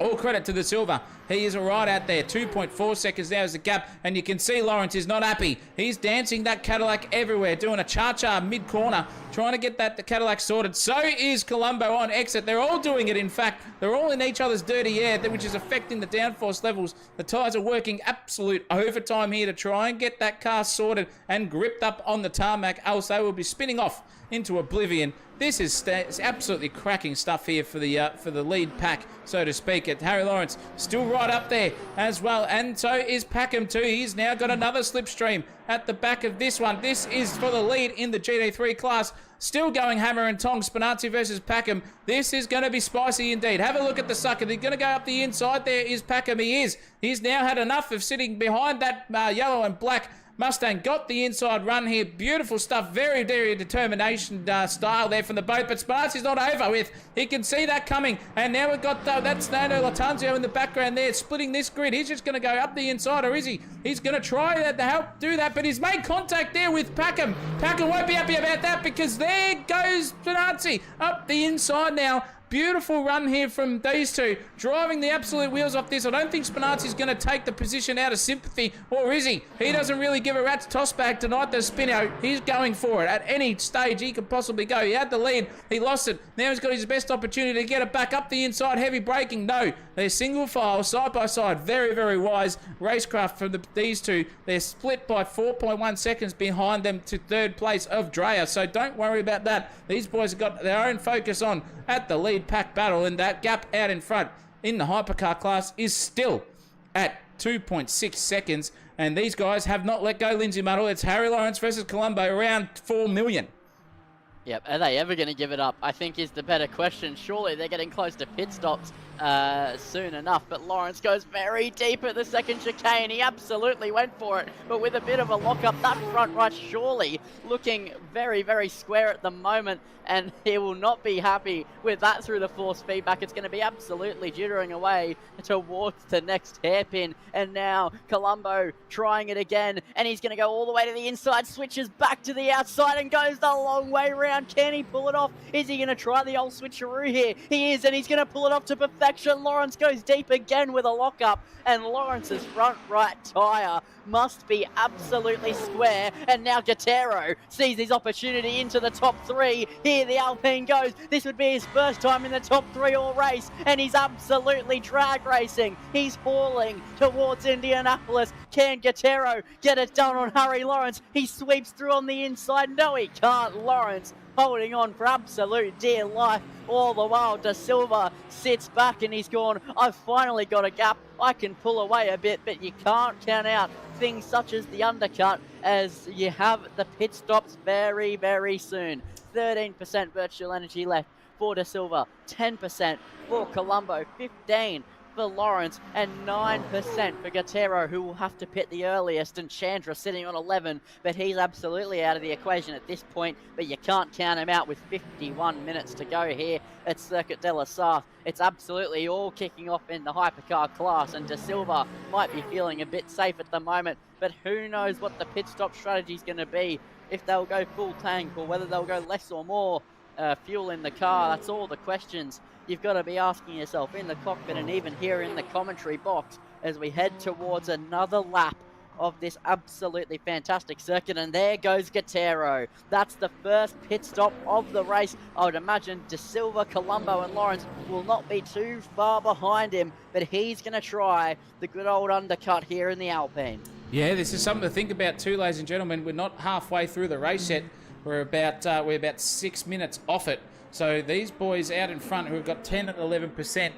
all credit to De Silva. He is right out there. 2.4 seconds now is the gap. And you can see Lawrence is not happy. He's dancing that Cadillac everywhere, doing a cha-cha mid-corner, trying to get the Cadillac sorted. So is Colombo on exit. They're all doing it, in fact. They're all in each other's dirty air, which is affecting the downforce levels. The tyres are working absolute overtime here to try and get that car sorted and gripped up on the tarmac, else they will be spinning off into oblivion. This is absolutely cracking stuff here for the lead pack, so to speak. Harry Lawrence still right up there as well, and so is Packham too. He's now got another slipstream at the back of this one. This is for the lead in the GT3 class. Still going hammer and tong, Spinazzi versus Packham. This is going to be spicy indeed. Have a look at the sucker. They're going to go up the inside. There is Packham. He is. He's now had enough of sitting behind that yellow and black Mustang. Got the inside run here. Beautiful stuff. Very, very determination style there from the boat. But Spinazzi's not over with. He can see that coming. And now we've got that's Nando Latanzio in the background there, splitting this grid. He's just going to go up the inside, or is he? He's going to try that to help do that, but he's made contact there with Packham. Packham won't be happy about that because there goes Spinazzi up the inside now. Beautiful run here from these two, driving the absolute wheels off this. I don't think Spinazzi's going to take the position out of sympathy, or is he? He doesn't really give a rat's toss back tonight, the Spino. He's going for it at any stage he could possibly go. He had the lead, he lost it. Now he's got his best opportunity to get it back up the inside. Heavy braking, no. They're single file, side by side. Very, very wise racecraft from these two. They're split by 4.1 seconds behind them to third place of Drea, so don't worry about that. These boys have got their own focus on at the lead pack battle, and that gap out in front in the hypercar class is still at 2.6 seconds, and these guys have not let go Lindsay Muddle. It's Harry Lawrence versus Colombo, around 4 million. Yep, are they ever going to give it up? I think is the better question. Surely they're getting close to pit stops soon enough, but Lawrence goes very deep at the second chicane. He absolutely went for it, but with a bit of a lock-up, that front right surely looking very, very square at the moment, and he will not be happy with that through the force feedback. It's going to be absolutely jittering away towards the next hairpin, and now Colombo trying it again, and he's going to go all the way to the inside, switches back to the outside and goes the long way round. Can he pull it off? Is he going to try the old switcheroo here? He is, and he's going to pull it off to perfection. Lawrence goes deep again with a lockup, and Lawrence's front right tyre must be absolutely square, and now Guerrero sees his opportunity into the top three. Here the Alpine goes. This would be his first time in the top three all race, and he's absolutely drag racing. He's hauling towards Indianapolis. Can Guerrero get it done on Harry Lawrence? He sweeps through on the inside. No, he can't. Lawrence holding on for absolute dear life. All the while, Da Silva sits back and he's gone, I've finally got a gap. I can pull away a bit, but you can't count out things such as the undercut, as you have the pit stops very, very soon. 13% virtual energy left for Da Silva, 10% for Colombo, 15% for Lawrence, and 9% for Guerrero, who will have to pit the earliest, and Chandra sitting on 11, but he's absolutely out of the equation at this point, but you can't count him out with 51 minutes to go here at Circuit de la Sarthe. It's absolutely all kicking off in the hypercar class, and Da Silva might be feeling a bit safe at the moment, but who knows what the pit stop strategy is going to be, if they'll go full tank or whether they'll go less or more fuel in the car. That's all the questions you've got to be asking yourself in the cockpit and even here in the commentary box as we head towards another lap of this absolutely fantastic circuit. And there goes Guerrero. That's the first pit stop of the race. I would imagine Da Silva, Colombo and Lawrence will not be too far behind him, but he's going to try the good old undercut here in the Alpine. Yeah, this is something to think about too, ladies and gentlemen. We're not halfway through the race yet. We're about 6 minutes off it. So these boys out in front, who've got 10 and 11%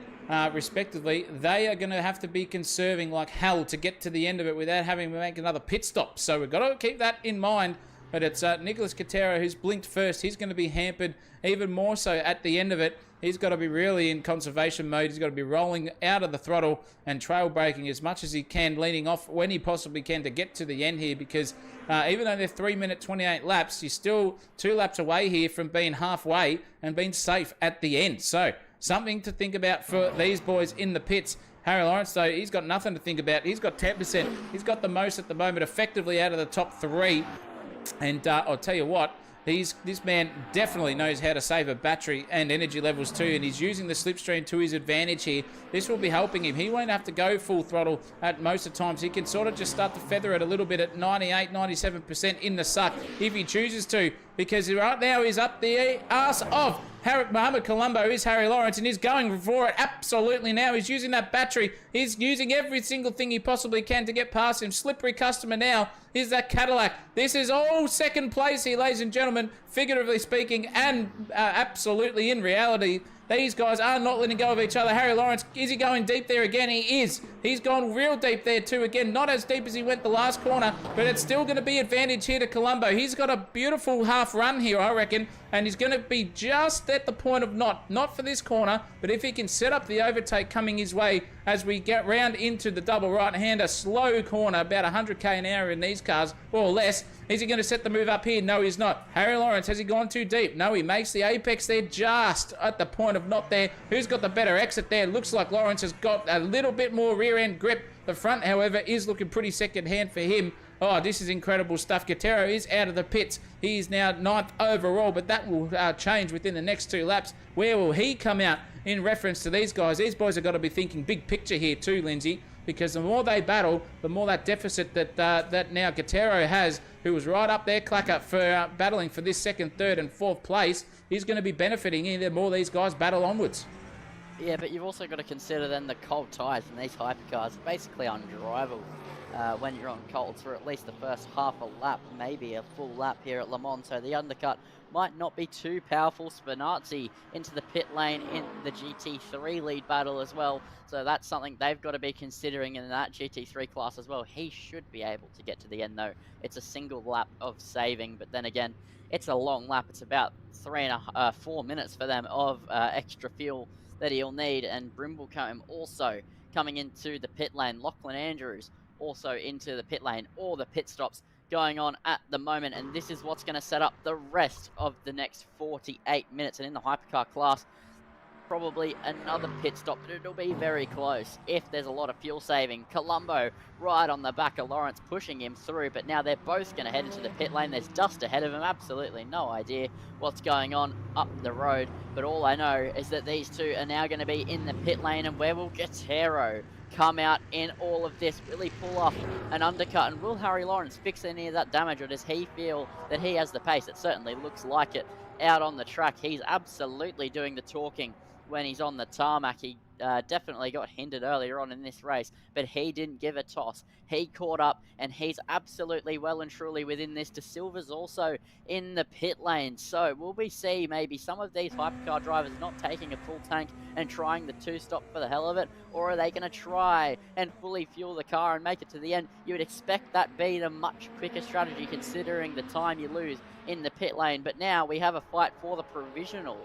respectively, they are going to have to be conserving like hell to get to the end of it without having to make another pit stop. So we've got to keep that in mind. But it's Nicholas Guerrero who's blinked first. He's going to be hampered even more so at the end of it. He's got to be really in conservation mode. He's got to be rolling out of the throttle and trail braking as much as he can, leaning off when he possibly can to get to the end here, because even though they're 3 minute 28 laps, you're still 2 laps away here from being halfway and being safe at the end. So something to think about for these boys in the pits. Harry Lawrence, though, he's got nothing to think about. He's got 10%. He's got the most at the moment, effectively out of the top 3. And I'll tell you what, this man definitely knows how to save a battery and energy levels too, and he's using the slipstream to his advantage here. This will be helping him. He won't have to go full throttle at most of the times. He can sort of just start to feather it a little bit at 98, 97% in the suck if he chooses to, because right now he's up the arse of Mohamed Colombo is Harry Lawrence, and he's going for it absolutely now. He's using that battery. He's using every single thing he possibly can to get past him. Slippery customer now is that Cadillac. This is all second place here, ladies and gentlemen, figuratively speaking, and absolutely in reality. These guys are not letting go of each other. Harry Lawrence, is he going deep there again? He is. He's gone real deep there too. Again, not as deep as he went the last corner, but it's still going to be advantage here to Colombo. He's got a beautiful half run here, I reckon, and he's going to be just at the point of not for this corner, but if he can set up the overtake coming his way as we get round into the double right-hander, slow corner, about 100k an hour in these cars, or less. Is he going to set the move up here? No, he's not. Harry Lawrence, has he gone too deep? No, he makes the apex there just at the point of not there. Who's got the better exit there? Looks like Lawrence has got a little bit more rear end grip. The front, however, is looking pretty second hand for him. Oh, this is incredible stuff. Gutierrez is out of the pits. He is now 9th overall, but that will change within the next 2 laps. Where will he come out in reference to these guys? These boys have got to be thinking big picture here too, Lindsay, because the more they battle, the more that deficit that now Gutierrez has, who was right up there, Clacker, for battling for this 2nd, 3rd and 4th place, is going to be benefiting the more these guys battle onwards. Yeah, but you've also got to consider then the cold tyres in these hypercars are basically undrivable when you're on colds for at least the first half a lap, maybe a full lap here at Le Mans. So the undercut might not be too powerful. Spinazzi into the pit lane in the GT3 lead battle as well. So that's something they've got to be considering in that GT3 class as well. He should be able to get to the end though. It's a single lap of saving, but then again, it's a long lap. It's about 4 minutes for them of extra fuel that he'll need. And Brimblecombe also coming into the pit lane. Lachlan Andrews also into the pit lane. All the pit stops going on at the moment, and this is what's going to set up the rest of the next 48 minutes. And in the hypercar class, probably another pit stop, but it'll be very close if there's a lot of fuel saving. Colombo right on the back of Lawrence, pushing him through, but now they're both going to head into the pit lane. There's dust ahead of him, absolutely no idea what's going on up the road, but all I know is that these two are now going to be in the pit lane. And where will Gutierrez come out in all of this? Will he pull off an undercut, and will Harry Lawrence fix any of that damage, or does he feel that he has the pace? It certainly looks like it out on the track. He's absolutely doing the talking when he's on the tarmac. He definitely got hindered earlier on in this race, but he didn't give a toss. He caught up, and he's absolutely well and truly within this. De Silva's also in the pit lane, so will we see maybe some of these hypercar drivers not taking a full tank and trying the 2-stop for the hell of it, or are they going to try and fully fuel the car and make it to the end? You would expect that be the much quicker strategy considering the time you lose in the pit lane. But now we have a fight for the provisional.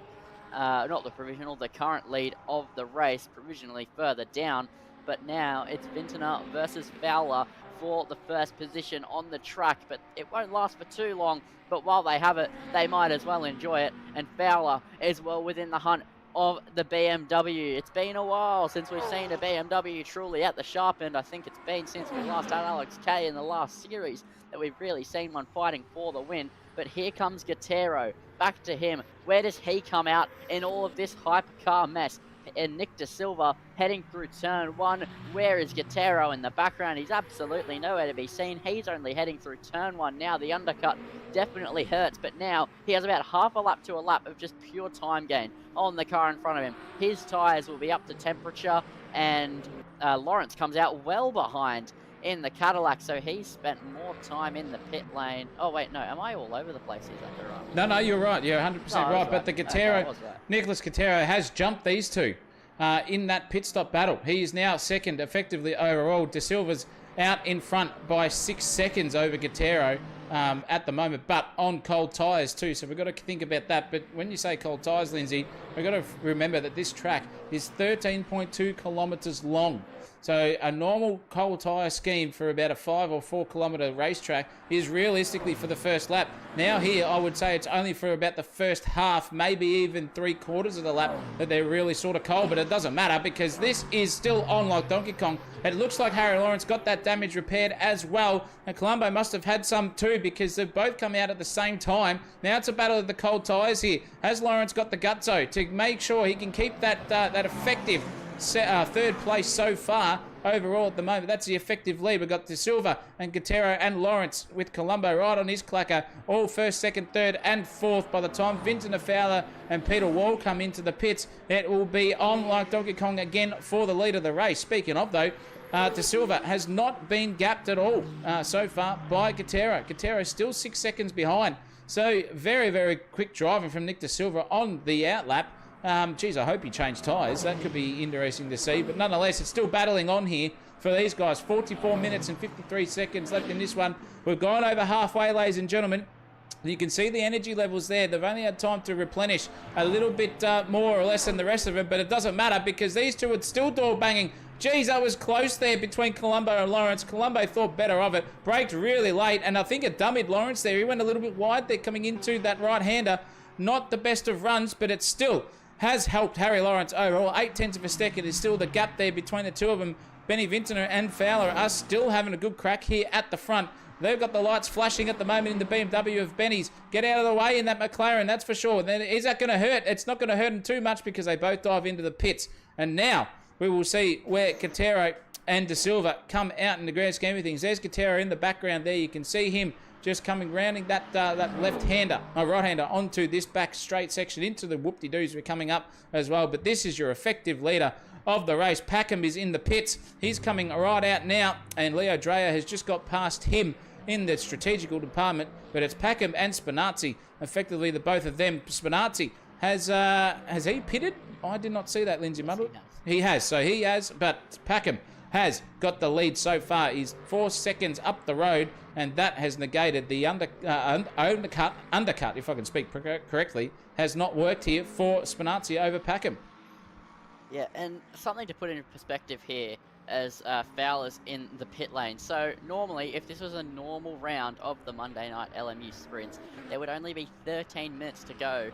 Not the provisional, the current lead of the race, provisionally further down. But now it's Vintner versus Fowler for the first position on the track. But it won't last for too long. But while they have it, they might as well enjoy it. And Fowler is well within the hunt of the BMW. It's been a while since we've seen a BMW truly at the sharp end. I think it's been since we last had Alex Kay in the last series that we've really seen one fighting for the win. But here comes Gutierrez. Back to him. Where does he come out in all of this hypercar mess? And Nick De Silva heading through turn 1. Where is Gutierrez in the background? He's absolutely nowhere to be seen. He's only heading through turn 1 now. The undercut definitely hurts, but now he has about half a lap to a lap of just pure time gain on the car in front of him. His tyres will be up to temperature, and Lawrence comes out well behind in the Cadillac, so he spent more time in the pit lane. Oh wait, no, am I all over the place? Is that right? No, you're right. You're 100% right. But the Gutierrez, okay, Nicholas Gutierrez has jumped these two in that pit stop battle. He is now 2nd effectively overall. De Silva's out in front by 6 seconds over Gutierrez at the moment, but on cold tyres too, so we've got to think about that. But when you say cold tyres, Lindsay, we've got to remember that this track is 13.2 kilometres long. So a normal cold tyre scheme for about a 5 or 4 kilometre racetrack is realistically for the first lap. Now here, I would say it's only for about the first half, maybe even 3/4 of the lap that they're really sort of cold, but it doesn't matter because this is still on like Donkey Kong. It looks like Harry Lawrence got that damage repaired as well, and Colombo must have had some too because they've both come out at the same time. Now it's a battle of the cold tyres here. Has Lawrence got the gutso to make sure he can keep that effective 3rd place so far overall at the moment? That's the effective lead. We've got De Silva and Gutierrez and Lawrence with Colombo right on his clacker, all 1st, 2nd, 3rd and 4th. By the time Vintner, Fowler and Peter Wall come into the pits, it will be on like Donkey Kong again for the lead of the race. Speaking of though, De Silva has not been gapped at all so far by Gutierrez. Gutierrez still 6 seconds behind. So very, very quick driving from Nick De Silva on the outlap. Geez, I hope he changed tyres. That could be interesting to see. But nonetheless, it's still battling on here for these guys. 44 minutes and 53 seconds left in this one. We've gone over halfway, ladies and gentlemen. You can see the energy levels there. They've only had time to replenish a little bit more or less than the rest of them. But it doesn't matter because these two are still door banging. Geez, that was close there between Colombo and Lawrence. Colombo thought better of it. Braked really late. And I think it dummied Lawrence there. He went a little bit wide there coming into that right-hander. Not the best of runs, but it's still has helped Harry Lawrence overall. 0.8 of a second is still the gap there between the two of them. Benny Vintner and Fowler are still having a good crack here at the front They've got the lights flashing at the moment in the BMW of Benny's. Get out of the way in that McLaren, that's for sure. Then is that going to hurt? It's not going to hurt them too much because they both dive into the pits. And now we will see where Katero and De Silva come out in the grand scheme of things. There's Katero in the background there. You can see him just coming rounding that left-hander, right-hander onto this back straight section into the whoop-de-doos. We're coming up as well. But this is your effective leader of the race. Packham is in the pits. He's coming right out now. And Leo Dreyer has just got past him in the strategical department, but it's Packham and Spinazzi, effectively the both of them. Spinazzi has he pitted? I did not see that, Lindsay Muddle. He has, so he has, but Packham has got the lead so far. He's 4 seconds up the road, and that has negated the undercut, if I can speak correctly, has not worked here for Spinazzi over Packham. Yeah, and something to put into perspective here as Fowler's in the pit lane. So normally, if this was a normal round of the Monday night LMU sprints, there would only be 13 minutes to go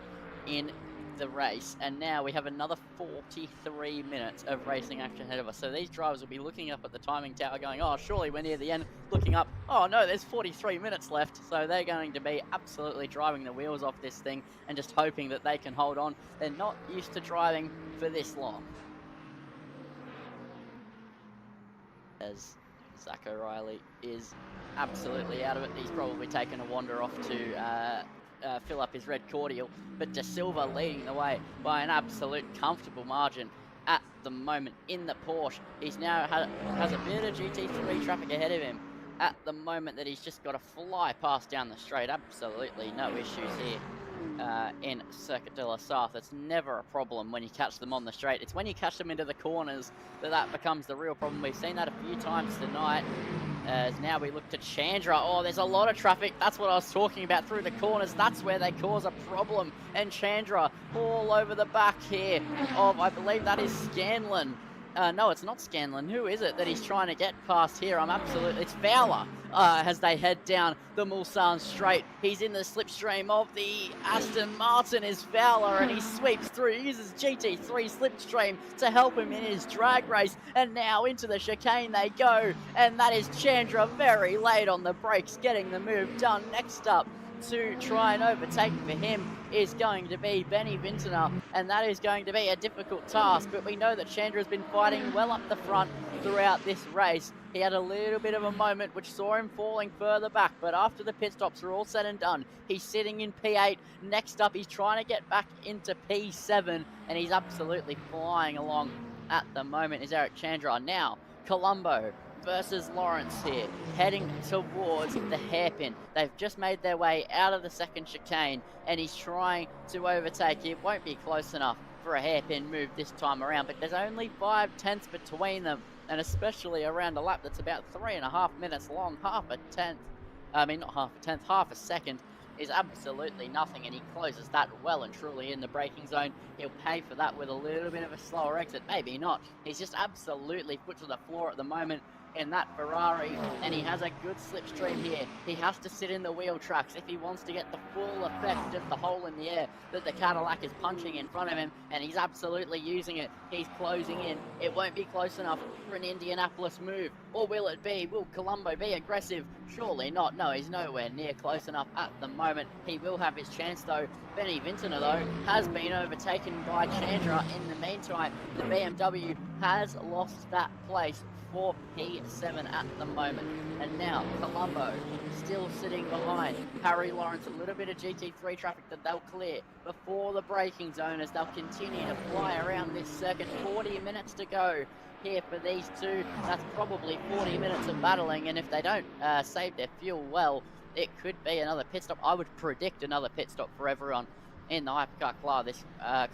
in the race, and now we have another 43 minutes of racing action ahead of us. So these drivers will be looking up at the timing tower going, oh, surely we're near the end, looking up, oh no, there's 43 minutes left. So they're going to be absolutely driving the wheels off this thing and just hoping that they can hold on. They're not used to driving for this long. As Zach O'Reilly is absolutely out of it. He's probably taken a wander off to fill up his red cordial, but De Silva leading the way by an absolute comfortable margin at the moment in the Porsche. He's now has a bit of GT3 traffic ahead of him at the moment that he's just got to fly past down the straight. Absolutely no issues here in Circuit de la Sarthe. It's never a problem when you catch them on the straight. It's when you catch them into the corners that becomes the real problem. We've seen that a few times tonight. As now we look to Chandra. Oh, there's a lot of traffic. That's what I was talking about through the corners. That's where they cause a problem. And Chandra all over the back here of, I believe that is Scanlon. No, it's not Scanlon. Who is it that he's trying to get past here? It's Fowler as they head down the Mulsanne straight. He's in the slipstream of the Aston Martin is Fowler, and he sweeps through. He uses GT3 slipstream to help him in his drag race. And now into the chicane they go. And that is Chandra very late on the brakes, getting the move done. Next up to try and overtake for him is going to be Benny Vintner, and that is going to be a difficult task, but we know that Chandra has been fighting well up the front throughout this race. He had a little bit of a moment which saw him falling further back, but after the pit stops are all said and done, he's sitting in P8. Next up, he's trying to get back into P7, and he's absolutely flying along at the moment is Eric Chandra. Now, Colombo versus Lawrence here, heading towards the hairpin. They've just made their way out of the second chicane, and he's trying to overtake. It won't be close enough for a hairpin move this time around, but there's only 5/10 between them, and especially around a lap that's about 3.5 minutes long. Half a second is absolutely nothing, and he closes that well and truly in the braking zone. He'll pay for that with a little bit of a slower exit, maybe not. He's just absolutely put to the floor at the moment in that Ferrari, and he has a good slipstream here. He has to sit in the wheel tracks if he wants to get the full effect of the hole in the air that the Cadillac is punching in front of him, and he's absolutely using it. He's closing in. It won't be close enough for an Indianapolis move, or will it be? Will Colombo be aggressive? Surely not. No, he's nowhere near close enough at the moment. He will have his chance though. Benny Vintner though has been overtaken by Chandra in the meantime. The BMW has lost that place for P7 at the moment. And now Colombo still sitting behind Harry Lawrence. A little bit of GT3 traffic that they'll clear before the braking zone as they'll continue to fly around this circuit. 40 minutes to go here for these two. That's probably 40 minutes of battling, and if they don't save their fuel well, it could be another pit stop. I would predict another pit stop for everyone in the hypercar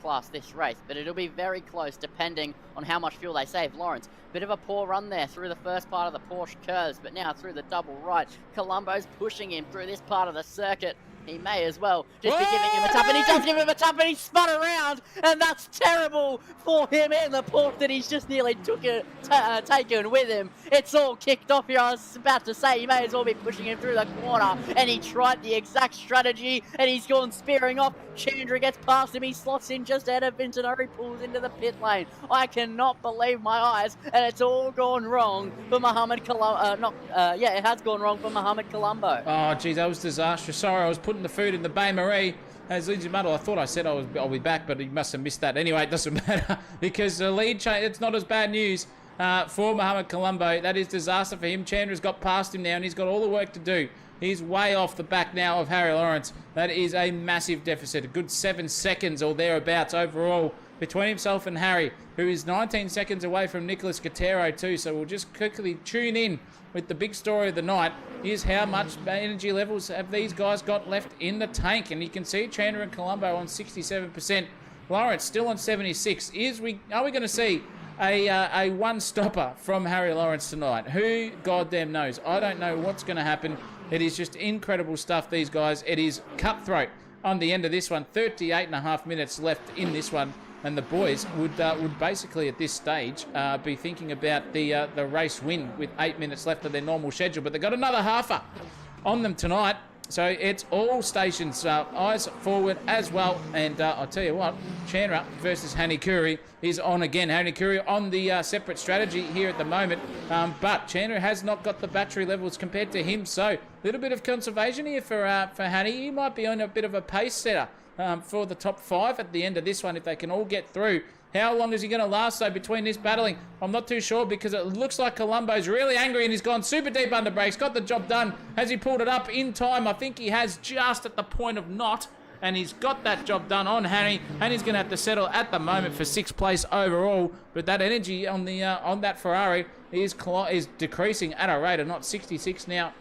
class this race, but it'll be very close depending on how much fuel they save. Lawrence, bit of a poor run there through the first part of the Porsche curves, but now through the double right. Colombo's pushing him through this part of the circuit. He may as well just be giving him a tap, and he does give him a tap, and he spun around, and that's terrible for him and the pork that he's just nearly taken with him. It's all kicked off here. I was about to say, he may as well be pushing him through the corner, and he tried the exact strategy, and he's gone spearing off. Chandra gets past him, he slots in just ahead of Vincenari, pulls into the pit lane. I cannot believe my eyes, and it's all gone wrong for Mohamed Colombo. It has gone wrong for Mohamed Colombo. Oh, geez, that was disastrous. Sorry, I was putting the food in the Bain Marie. As Lindsay Muddle, I thought I said I'll be back, but he must have missed that. Anyway, it doesn't matter because the lead change, it's not as bad news for Mohamed Colombo. That is disaster for him. Chandra's got past him now, and he's got all the work to do. He's way off the back now of Harry Lawrence. That is a massive deficit. A good 7 seconds or thereabouts overall between himself and Harry, who is 19 seconds away from Nicholas Guerrero too. So we'll just quickly tune in with the big story of the night. Is how much energy levels have these guys got left in the tank. And you can see Chandler and Colombo on 67%. Lawrence still on 76. Are we going to see a one-stopper from Harry Lawrence tonight? Who goddamn knows? I don't know what's going to happen. It is just incredible stuff, these guys. It is cutthroat on the end of this one. 38.5 minutes left in this one. And the boys would basically at this stage be thinking about the race win with 8 minutes left of their normal schedule. But they've got another halfer on them tonight. So it's all stations, eyes forward as well. And I'll tell you what, Chandra versus Hanikuri is on again. Hanikuri on the separate strategy here at the moment. But Chandra has not got the battery levels compared to him. So a little bit of conservation here for Hani. He might be on a bit of a pace setter for the top 5 at the end of this one if they can all get through. How long is he going to last, though, between this battling? I'm not too sure because it looks like Colombo's really angry and he's gone super deep under brakes. Got the job done. Has he pulled it up in time? I think he has just at the point of not. And he's got that job done on Hanny. And he's going to have to settle at the moment for 6th place overall. But that energy on that Ferrari is decreasing at a rate of not 66 now.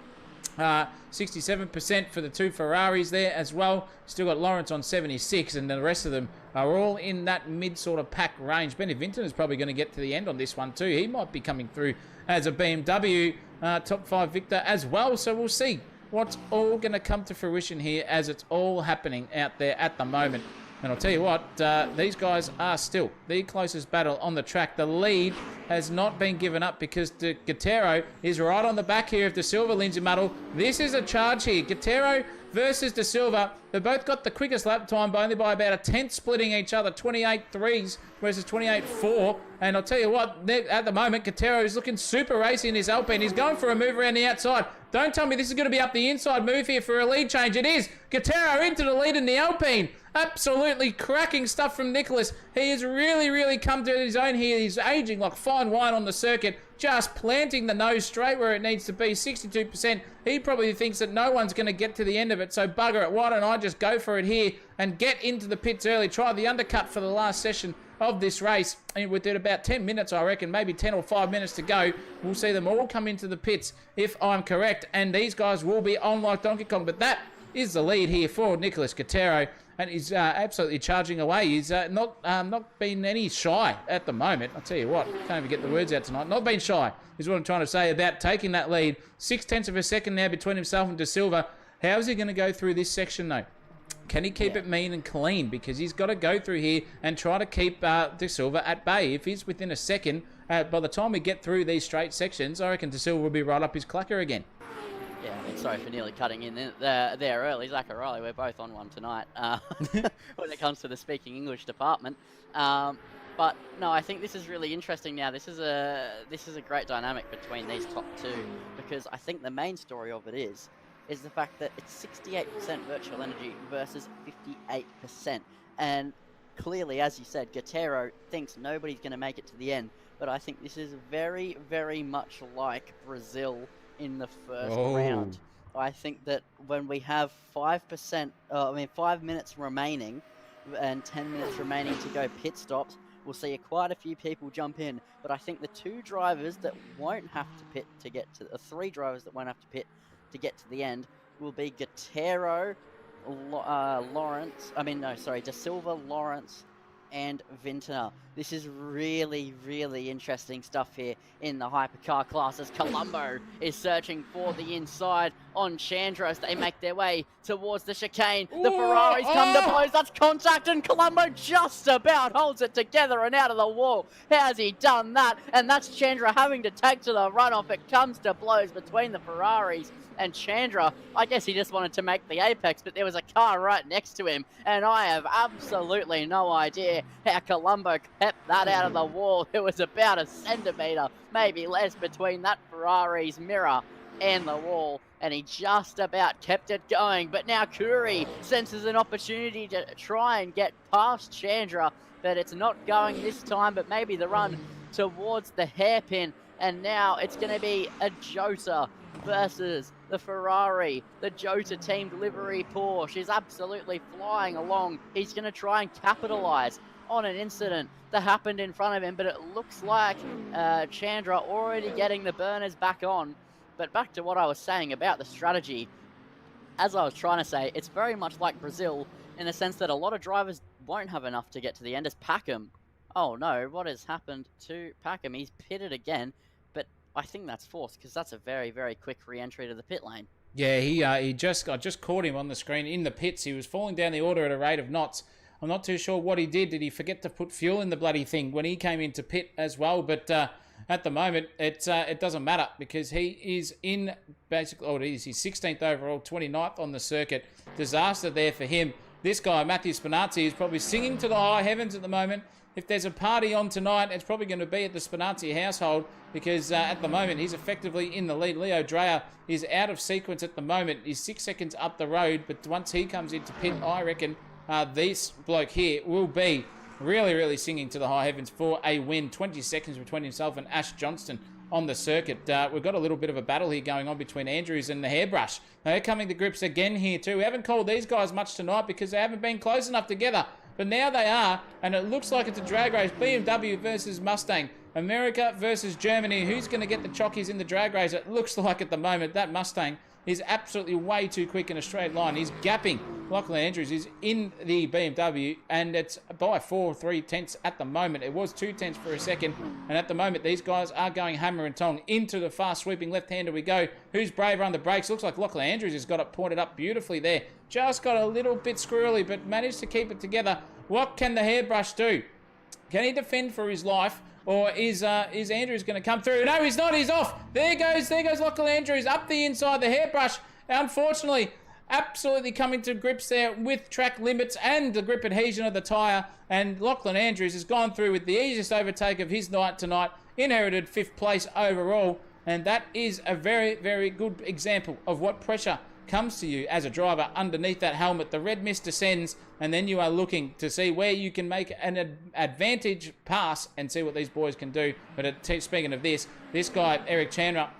67% for the 2 Ferraris there as well. Still got Lawrence on 76, and the rest of them are all in that mid sort of pack range. Benny Vinton is probably going to get to the end on this one too. He might be coming through as a BMW top 5 victor as well. So we'll see what's all going to come to fruition here as it's all happening out there at the moment. And I'll tell you what, these guys are still the closest battle on the track. The lead has not been given up because Guerrero is right on the back here of De Silva, Lindsay Muddle. This is a charge here. Guerrero versus De Silva. They both got the quickest lap time by only by about a tenth, splitting each other. 28.3s versus 28.4. And I'll tell you what, at the moment, Guerrero is looking super racy in his Alpine. He's going for a move around the outside. Don't tell me this is going to be up the inside move here for a lead change. It is. Guerrero into the lead in the Alpine. Absolutely cracking stuff from Nicholas. He has really, really come to his own here. He's aging like fine wine on the circuit. Just planting the nose straight where it needs to be. 62%. He probably thinks that no one's going to get to the end of it. So bugger it. Why don't I just go for it here and get into the pits early. Try the undercut for the last session of this race. And with it about 10 minutes, I reckon, maybe 10 or 5 minutes to go, we'll see them all come into the pits if I'm correct. And these guys will be on like Donkey Kong. But that is the lead here for Nicholas Guerrero. And he's absolutely charging away. He's not been any shy at the moment. I'll tell you what, can't even get the words out tonight. Not been shy is what I'm trying to say about taking that lead. 0.6 of a second now between himself and De Silva. How is he going to go through this section, though? Can he keep it mean and clean? Because he's got to go through here and try to keep De Silva at bay. If he's within a second, by the time we get through these straight sections, I reckon De Silva will be right up his clacker again. Yeah, I mean, sorry for nearly cutting in there early. Zach and Riley, we're both on one tonight when it comes to the speaking English department. But no, I think this is really interesting now. This is a great dynamic between these top two, because I think the main story of it is the fact that it's 68% virtual energy versus 58%. And clearly, as you said, Guerrero thinks nobody's going to make it to the end. But I think this is very, very much like Brazil in the first round. I think that when we have 5 minutes remaining and 10 minutes remaining to go pit stops, we'll see quite a few people jump in. But I think the 2 drivers that won't have to pit to get to the 3 drivers that won't have to pit to get to the end will be De Silva, Lawrence, and Vintner. This is really, really interesting stuff here in the hypercar class as Colombo is searching for the inside on Chandra as they make their way towards the chicane. The Ferraris come to blows. That's contact, and Colombo just about holds it together and out of the wall. How's he done that? And that's Chandra having to take to the runoff. It comes to blows between the Ferraris and Chandra. I guess he just wanted to make the apex, but there was a car right next to him, and I have absolutely no idea how Colombo kept that out of the wall. It was about a centimetre, maybe less, between that Ferrari's mirror and the wall, and he just about kept it going. But now Kuri senses an opportunity to try and get past Chandra, but it's not going this time, but maybe the run towards the hairpin, and now it's going to be a Jota versus the Ferrari. The Jota teamed livery Porsche is absolutely flying along. He's going to try and capitalize on an incident that happened in front of him, but it looks like Chandra already getting the burners back on. But back to what I was saying about the strategy, as I was trying to say, it's very much like Brazil in the sense that a lot of drivers won't have enough to get to the end as Packham. Oh no, what has happened to Packham? He's pitted again, but I think that's forced because that's a very, very quick re-entry to the pit lane. Yeah, I just caught him on the screen in the pits. He was falling down the order at a rate of knots. I'm not too sure what he did. Did he forget to put fuel in the bloody thing when he came into pit as well? But at the moment, it doesn't matter because he is in basically, he's 16th overall, 29th on the circuit. Disaster there for him. This guy, Matthew Spinazzi, is probably singing to the high heavens at the moment. If there's a party on tonight, it's probably going to be at the Spinazzi household because at the moment he's effectively in the lead. Leo Dreyer is out of sequence at the moment. He's 6 seconds up the road, but once he comes into pit, I reckon this bloke here will be really, really singing to the high heavens for a win. 20 seconds between himself and Ash Johnston on the circuit. We've got a little bit of a battle here going on between Andrews and the Hairbrush. They're coming to grips again here too. We haven't called these guys much tonight because they haven't been close enough together. But now they are, and it looks like it's a drag race. BMW versus Mustang. America versus Germany. Who's going to get the chockies in the drag race? It looks like at the moment that Mustang is absolutely way too quick in a straight line. He's gapping. Lachlan Andrews is in the BMW, and it's by 3 tenths at the moment. It was 2 tenths for a second, and at the moment these guys are going hammer and tong into the fast sweeping left-hander we go. Who's braver on the brakes? Looks like Lachlan Andrews has got it pointed up beautifully there. Just got a little bit squirrely, but managed to keep it together. What can the Hairbrush do? Can he defend for his life? Or is Andrews going to come through? No, he's not. He's off. There goes Lachlan Andrews up the inside. The Hairbrush, unfortunately, absolutely coming to grips there with track limits and the grip adhesion of the tyre. And Lachlan Andrews has gone through with the easiest overtake of his night tonight. Inherited 5th place overall. And that is a very, very good example of what pressure comes to you as a driver underneath that helmet. The red mist descends, and then you are looking to see where you can make an advantage pass and see what these boys can do. But speaking of this guy, Eric Chandra,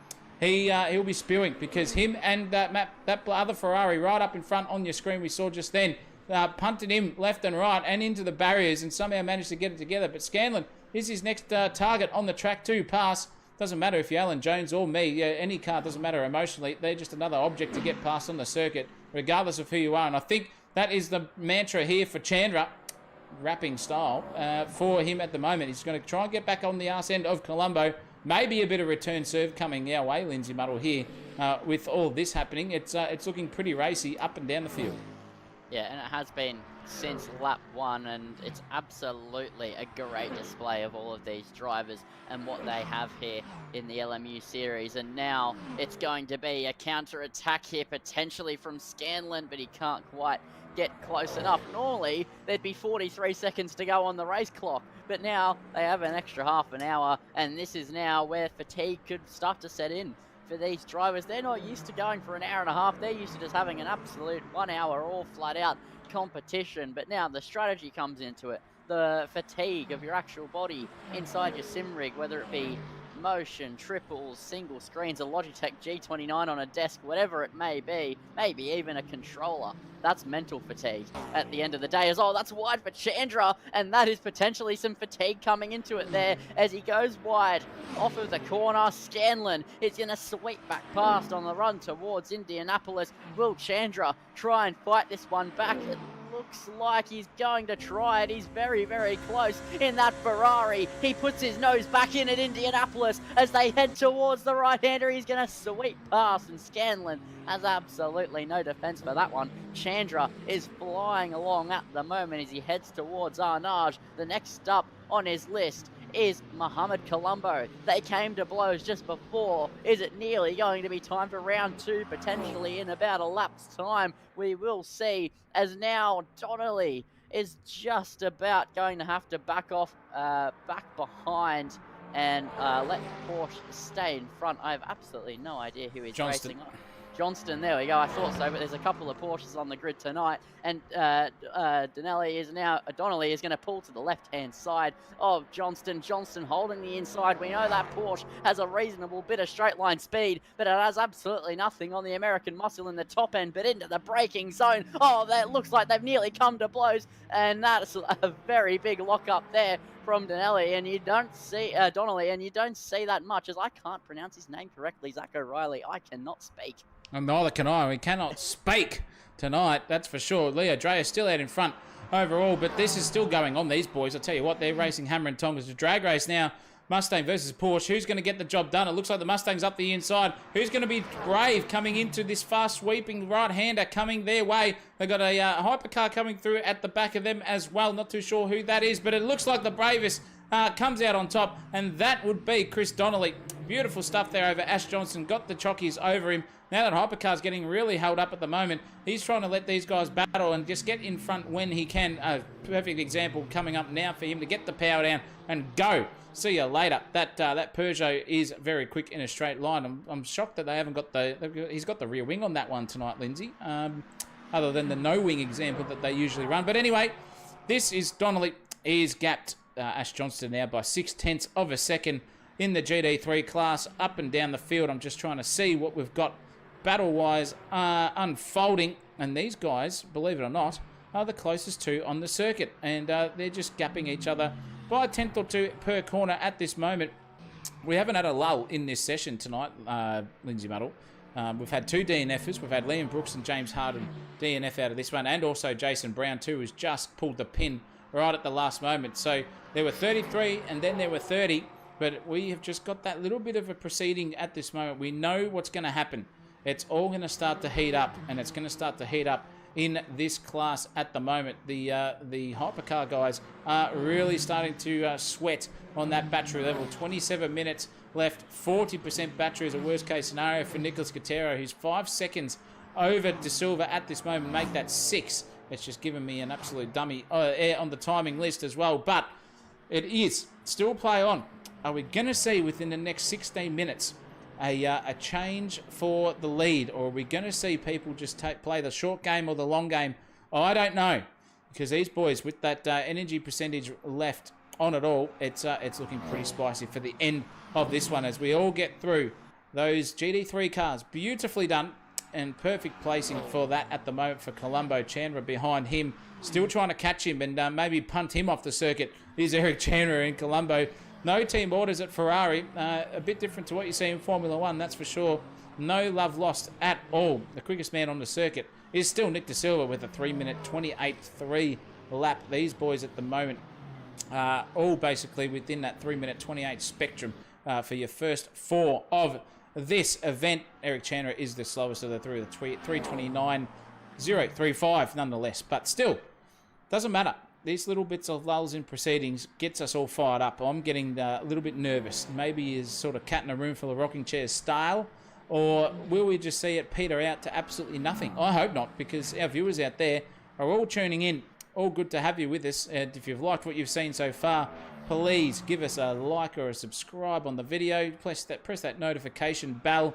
he'll be spewing because him and that other Ferrari right up in front on your screen we saw just then, punted him left and right and into the barriers and somehow managed to get it together. But Scanlon is his next target on the track to pass. Doesn't matter if you're Alan Jones or me. Yeah, any car doesn't matter emotionally. They're just another object to get past on the circuit, regardless of who you are. And I think that is the mantra here for Chandra, rapping style, for him at the moment. He's going to try and get back on the arse end of Colombo. Maybe a bit of return serve coming our way, Lindsay Muddle here. With all this happening, it's looking pretty racy up and down the field. Yeah, and it has been since lap 1, and it's absolutely a great display of all of these drivers and what they have here in the LMU series. And now it's going to be a counter-attack here potentially from Scanlon, but he can't quite get close enough. Normally there'd be 43 seconds to go on the race clock, but now they have an extra half an hour, and this is now where fatigue could start to set in for these drivers. They're not used to going for an hour and a half. They're used to just having an absolute 1 hour all flat out competition. But now the strategy comes into it. The fatigue of your actual body inside your sim rig, whether it be motion, triples, single screens, a Logitech G29 on a desk, whatever it may be, maybe even a controller. That's mental fatigue at the end of the day as well. That's wide for Chandra, and that is potentially some fatigue coming into it there as he goes wide off of the corner. Scanlon is going to sweep back past on the run towards Indianapolis. Will Chandra try and fight this one back? It looks like he's going to try it. He's very, very close in that Ferrari. He puts his nose back in at Indianapolis as they head towards the right-hander. He's going to sweep past, and Scanlon has absolutely no defense for that one. Chandra is flying along at the moment as he heads towards Arnage. The next up on his list is Muhammad Colombo. They came to blows just before. Is it nearly going to be time for round 2, potentially in about a lap's time? We will see, as now Donnelly is just about going to have to back off, back behind, and let Porsche stay in front. I have absolutely no idea who he's racing on. Johnston, there we go. I thought so, but there's a couple of Porsches on the grid tonight, and Donnelly is going to pull to the left-hand side of Johnston. Johnston holding the inside. We know that Porsche has a reasonable bit of straight line speed, but it has absolutely nothing on the American Muscle in the top end, but into the braking zone. Oh, that looks like they've nearly come to blows, and that's a very big lock-up there from Donnelly, and you don't see Donnelly, and you don't see that much, as I can't pronounce his name correctly. Zach O'Reilly, I cannot speak. And neither can I. We cannot speak tonight, that's for sure. Leo Drea is still out in front overall, but this is still going on, these boys. I'll tell you what, they're racing hammer and tongs. It's a drag race now. Mustang versus Porsche. Who's going to get the job done? It looks like the Mustang's up the inside. Who's going to be brave coming into this fast sweeping right-hander coming their way? They've got a hypercar coming through at the back of them as well. Not too sure who that is, but it looks like the bravest comes out on top, and that would be Chris Donnelly. Beautiful stuff there over Ash Johnson. Got the chockies over him. Now that hypercar's getting really held up at the moment, he's trying to let these guys battle and just get in front when he can. A perfect example coming up now for him to get the power down and go. See you later. That Peugeot is very quick in a straight line. I'm shocked that they haven't got he's got the rear wing on that one tonight, Lindsay. Other than the no wing example that they usually run. But anyway, this is Donnelly. He's gapped Ash Johnston now by 0.6 of a second in the GD3 class. Up and down the field, I'm just trying to see what we've got battle-wise unfolding, and these guys, believe it or not, are the closest two on the circuit, and they're just gapping each other by a tenth or two per corner at this moment. We haven't had a lull in this session tonight, Lindsay Muddle. We've had two DNFs. We've had Liam Brooks and James Harden DNF out of this one, and also Jason Brown too, who's just pulled the pin right at the last moment. So there were 33 and then there were 30, but we have just got that little bit of a proceeding at this moment. We know what's going to happen. It's all going to start to heat up, and it's going to start to heat up in this class at the moment. The hypercar guys are really starting to sweat on that battery level. 27 minutes left, 40% battery is a worst case scenario for Nicholas Cotero, who's 5 seconds over De Silva at this moment. Make that 6. It's just given me an absolute dummy on the timing list as well, but it is still play on. Are we going to see within the next 16 minutes a change for the lead, or are we going to see people just play the short game or the long game? I don't know, because these boys with that energy percentage left on it all, it's looking pretty spicy for the end of this one as we all get through those GD3 cars. Beautifully done and perfect placing for that at the moment for Colombo. Chandra behind him, still trying to catch him and maybe punt him off the circuit. Here's Eric Chandra in Colombo. No team orders at Ferrari. A bit different to what you see in Formula 1, that's for sure. No love lost at all. The quickest man on the circuit is still Nick De Silva with a 3-minute 28.3 lap. These boys at the moment all basically within that 3-minute 28 spectrum for your first 4 of this event. Eric Chandra is the slowest of the three, the 3:29.035 nonetheless. But still, doesn't matter. These little bits of lulls in proceedings gets us all fired up. I'm getting a little bit nervous. Maybe is sort of cat in a room full of rocking chairs style, or will we just see it peter out to absolutely nothing? I hope not, because our viewers out there are all tuning in. All good to have you with us. And if you've liked what you've seen so far, please give us a like or a subscribe on the video. Press that notification bell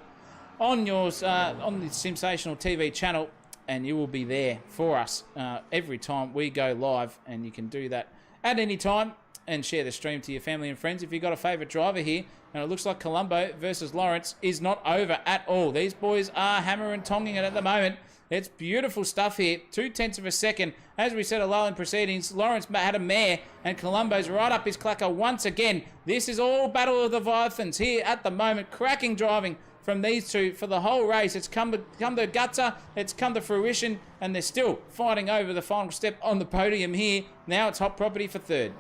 on yours on the Sensational TV channel, and you will be there for us every time we go live. And you can do that at any time and share the stream to your family and friends. If you've got a favourite driver here, and it looks like Colombo versus Lawrence is not over at all. These boys are hammer and tonging it at the moment. It's beautiful stuff here. 0.2 of a second. As we said, a lull in proceedings. Lawrence had a mare, and Colombo's right up his clacker once again. This is all Battle of the Leviathans here at the moment. Cracking driving from these two for the whole race. It's come to gutter, it's come to fruition, and they're still fighting over the final step on the podium here. Now it's Hot Property for third.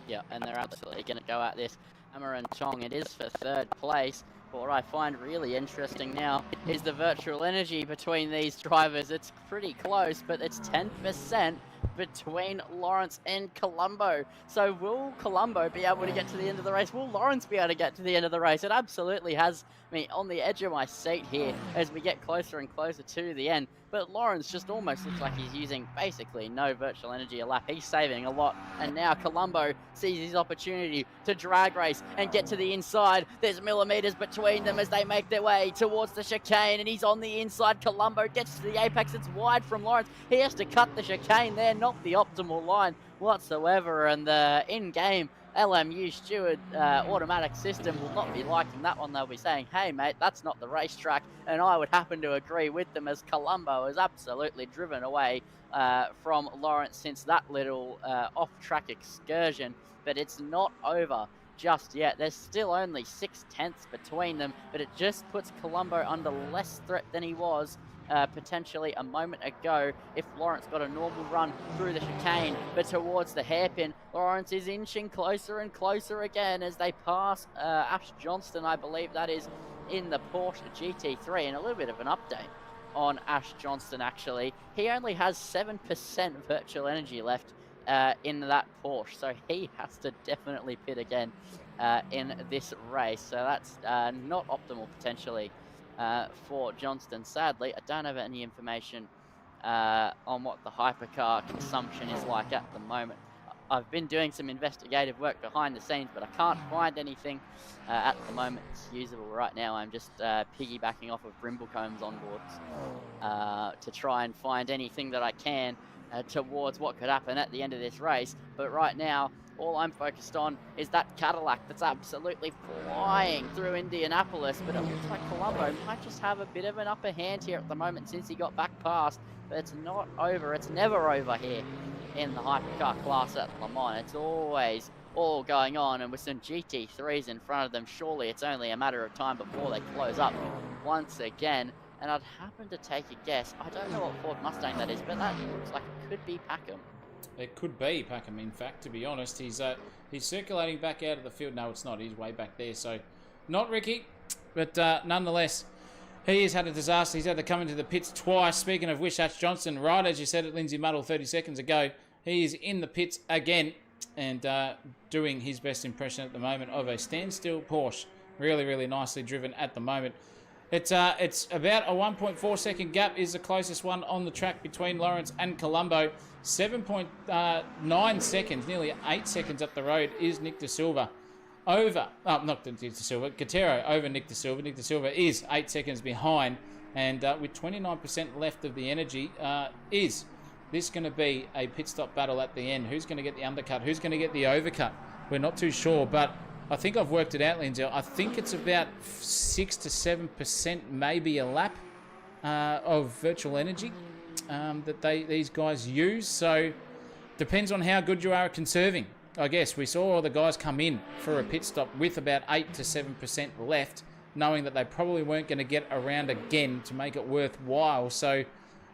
Yeah, and they're absolutely going to go at this. Hammer and Chong, it is for third place. But what I find really interesting now is the virtual energy between these drivers. It's pretty close, but it's 10% between Lawrence and Colombo. So will Colombo be able to get to the end of the race? Will Lawrence be able to get to the end of the race? It absolutely has me on the edge of my seat here as we get closer and closer to the end. But Lawrence just almost looks like he's using basically no virtual energy a lap. He's saving a lot. And now Colombo sees his opportunity to drag race and get to the inside. There's millimeters between them as they make their way towards the chicane. And he's on the inside. Colombo gets to the apex. It's wide from Lawrence. He has to cut the chicane there. Not the optimal line whatsoever. And the in-game LMU steward automatic system will not be liking that one. They'll be saying, hey mate, that's not the racetrack. And I would happen to agree with them, as Colombo is absolutely driven away from Lawrence since that little off-track excursion. But it's not over just yet. There's still only 0.6 between them, but it just puts Colombo under less threat than he was potentially a moment ago if Lawrence got a normal run through the chicane. But towards the hairpin, Lawrence is inching closer and closer again as they pass Ash Johnston, I believe that is, in the Porsche GT3. And a little bit of an update on Ash Johnston, actually. He only has 7% virtual energy left in that Porsche, so he has to definitely pit again in this race. So that's not optimal potentially for Johnston. Sadly, I don't have any information on what the hypercar consumption is like at the moment. I've been doing some investigative work behind the scenes, but I can't find anything at the moment. It's usable right now. I'm just piggybacking off of Brimblecomb's onboards to try and find anything that I can towards what could happen at the end of this race. But right now, all I'm focused on is that Cadillac that's absolutely flying through Indianapolis. But it looks like Colombo might just have a bit of an upper hand here at the moment since he got back past. But it's not over. It's never over here in the hypercar class at Le Mans. It's always all going on, and with some GT3s in front of them, surely it's only a matter of time before they close up once again. And I'd happen to take a guess. I don't know what Ford Mustang that is, but that looks like it could be Packham. It could be Packham, in fact, to be honest. He's circulating back out of the field. No, it's not. He's way back there. So, not Ricky, but nonetheless, he has had a disaster. He's had to come into the pits twice. Speaking of which, Ash Johnston, right as you said it, Lindsay Muddle 30 seconds ago, he is in the pits again and doing his best impression at the moment of a standstill Porsche. Really, really nicely driven at the moment. It's about a 1.4 second gap is the closest one on the track between Lawrence and Colombo. 7.9 seconds, nearly 8 seconds up the road is Nick De Silva. Not Nick De Silva, Gutierrez over Nick De Silva. Nick De Silva is 8 seconds behind, and with 29% left of the energy, is this going to be a pit stop battle at the end? Who's going to get the undercut? Who's going to get the overcut? We're not too sure, but I think I've worked it out, Lindsay. I think it's about 6 to 7%, maybe a lap of virtual energy that these guys use. So depends on how good you are at conserving. I guess we saw all the guys come in for a pit stop with about 8 to 7% left, knowing that they probably weren't going to get around again to make it worthwhile. So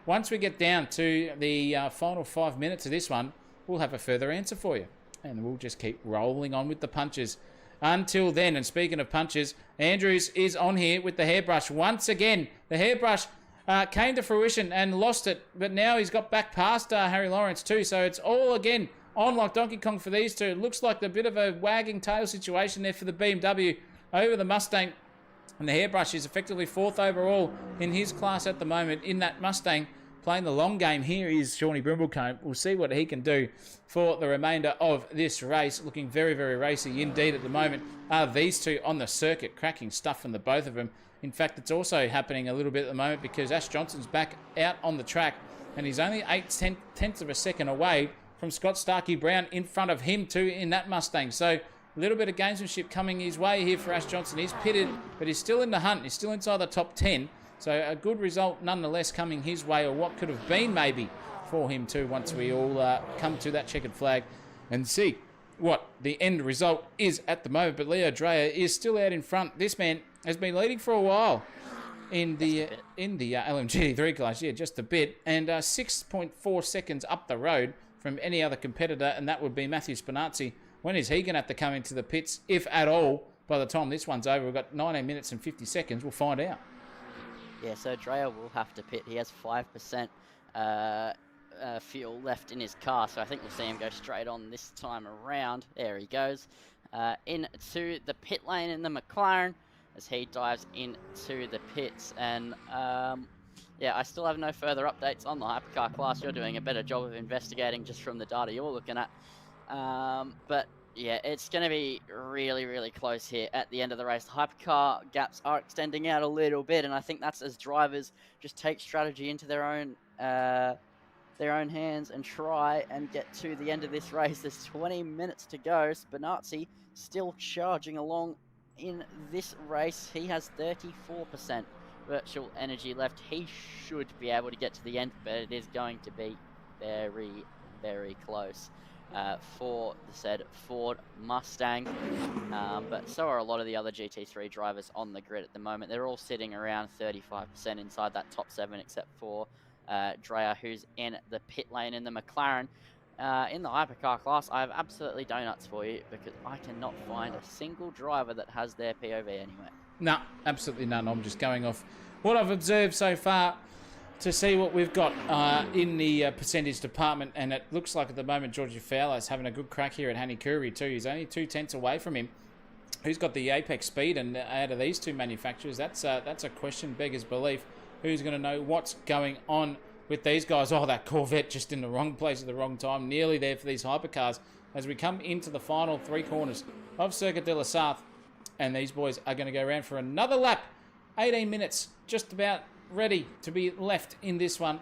once we get down to the final 5 minutes of this one, we'll have a further answer for you. And we'll just keep rolling on with the punches. Until then, and speaking of punches, Andrews is on here with the hairbrush. Once again, the hairbrush came to fruition and lost it, but now he's got back past Harry Lawrence too, so it's all again on like Donkey Kong for these two. It looks like a bit of a wagging tail situation there for the BMW over the Mustang, and the hairbrush is effectively 4th overall in his class at the moment in that Mustang. Playing the long game here is Shawnee Brimblecombe. We'll see what he can do for the remainder of this race. Looking very, very racy indeed at the moment. These two on the circuit, cracking stuff from the both of them. In fact, it's also happening a little bit at the moment because Ash Johnston's back out on the track and he's only 8/10 of a second away from Scott Starkey Brown in front of him too in that Mustang. So a little bit of gamesmanship coming his way here for Ash Johnston. He's pitted, but he's still in the hunt. He's still inside the top 10. So a good result nonetheless coming his way, or what could have been maybe for him too, once we all come to that checkered flag and see what the end result is at the moment. But Leo Dreyer is still out in front. This man has been leading for a while in the LMGT3 class. Yeah, just a bit. And 6.4 seconds up the road from any other competitor, and that would be Matthew Spinazzi. When is he going to have to come into the pits, if at all, by the time this one's over? We've got 19 minutes and 50 seconds. We'll find out. Yeah, so Dreyer will have to pit. He has 5% fuel left in his car, so I think we'll see him go straight on this time around. There he goes. Into the pit lane in the McLaren as he dives into the pits. And yeah, I still have no further updates on the hypercar class. You're doing a better job of investigating just from the data you're looking at. But yeah, it's going to be really, really close here at the end of the race. The hypercar gaps are extending out a little bit, and I think that's as drivers just take strategy into their own hands and try and get to the end of this race. There's 20 minutes to go. Spinazzi still charging along in this race. He has 34% virtual energy left. He should be able to get to the end, but it is going to be very, very close for the said Ford Mustang. But so are a lot of the other GT3 drivers on the grid at the moment. They're all sitting around 35% inside that top 7, except for Dreyer, who's in the pit lane in the McLaren. In the hypercar class, I have absolutely donuts for you because I cannot find a single driver that has their POV anywhere. No, absolutely none. I'm just going off what I've observed so far to see what we've got in the percentage department. And it looks like at the moment Georgie Fowler is having a good crack here at Hanikuri too. He's only 2/10 away from him. Who's got the apex speed? And out of these two manufacturers, that's a question beggars belief. Who's going to know what's going on with these guys? Oh, that Corvette just in the wrong place at the wrong time. Nearly there for these hypercars as we come into the final 3 corners of Circuit de la Sarthe. And these boys are going to go around for another lap. 18 minutes, just about ready to be left in this one.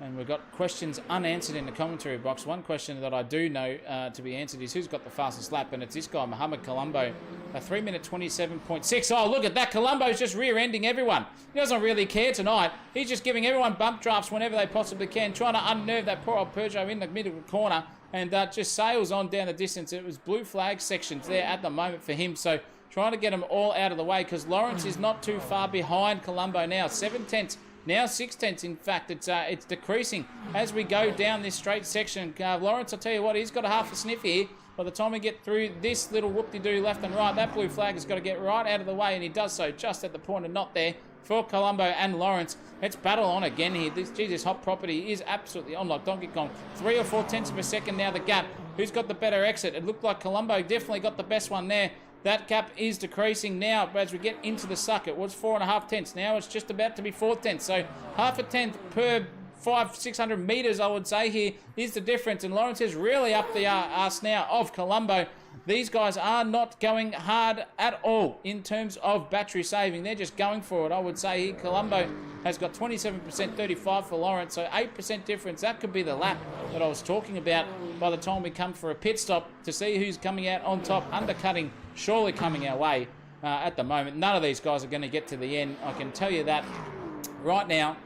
And we've got questions unanswered in the commentary box. One question that I do know to be answered is who's got the fastest lap, and it's this guy, Mohamed Colombo, a 3-minute 27.6. Oh, look at that. Colombo's just rear-ending everyone. He doesn't really care tonight. He's just giving everyone bump drafts whenever they possibly can, trying to unnerve that poor old Peugeot in the middle of the corner, and just sails on down the distance. It was blue flag sections there at the moment for him, so trying to get them all out of the way because Lawrence is not too far behind Colombo now. 7/10. Now 6/10, in fact. It's decreasing as we go down this straight section. Lawrence, I'll tell you what, he's got a half a sniff here. By the time we get through this little whoop-de-doo left and right, that blue flag has got to get right out of the way, and he does so just at the point of not there for Colombo and Lawrence. Let's battle on again here. This hot property is absolutely on like Donkey Kong. 3 or 4 tenths of a second now the gap. Who's got the better exit? It looked like Colombo definitely got the best one there. That gap is decreasing now, but as we get into the suck, it was 4.5 tenths. Now it's just about to be 4 tenths. So half a tenth per 500-600 meters, I would say, here is the difference. And Lawrence is really up the arse now of Colombo. These guys are not going hard at all in terms of battery saving. They're just going for it, I would say. Here, Colombo has got 27%, 35 for Lawrence, so 8% difference. That could be the lap that I was talking about by the time we come for a pit stop to see who's coming out on top. Undercutting surely coming our way at the moment. None of these guys are going to get to the end. I can tell you that right now.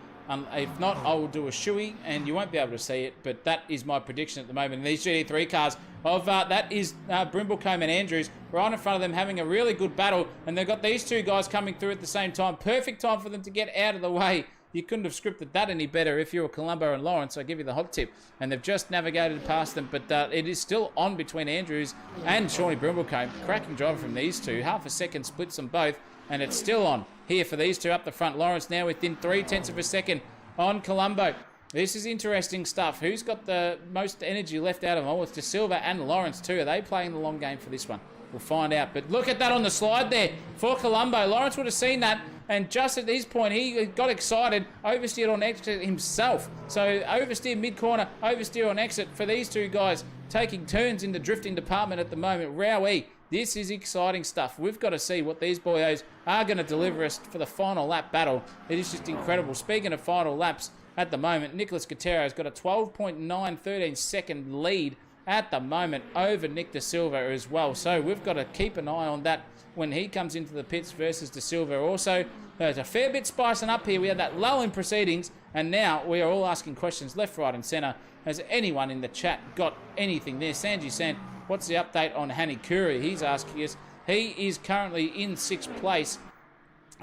If not, I will do a shoey, and you won't be able to see it, but that is my prediction at the moment. And these GT3 cars, that is Brimblecombe and Andrews right in front of them having a really good battle, and they've got these two guys coming through at the same time. Perfect time for them to get out of the way. You couldn't have scripted that any better if you were Colombo and Lawrence. I give you the hot tip. And they've just navigated past them, but it is still on between Andrews and Shawnee Brimblecombe. Cracking driver from these two. Half a second splits them both, and it's still on here for these two up the front. Lawrence now within 3 tenths of a second on Colombo. This is interesting stuff. Who's got the most energy left out of them? Oh, it's De Silva and Lawrence too. Are they playing the long game for this one? We'll find out. But look at that on the slide there for Colombo. Lawrence would have seen that, and just at this point, he got excited, oversteered on exit himself. So oversteer mid-corner, oversteer on exit for these two guys, taking turns in the drifting department at the moment. Rowee, this is exciting stuff. We've got to see what these boyos are going to deliver us for the final lap battle. It is just incredible. Speaking of final laps at the moment, Nicholas Cotero has got a 12.913 second lead at the moment over Nick De Silva as well. So we've got to keep an eye on that when he comes into the pits versus De Silva. Also, there's a fair bit spicing up here. We had that lull in proceedings, and now we are all asking questions left, right, and centre. Has anyone in the chat got anything there? Sanji San, what's the update on Hanikuri? He's asking us. He is currently in 6th place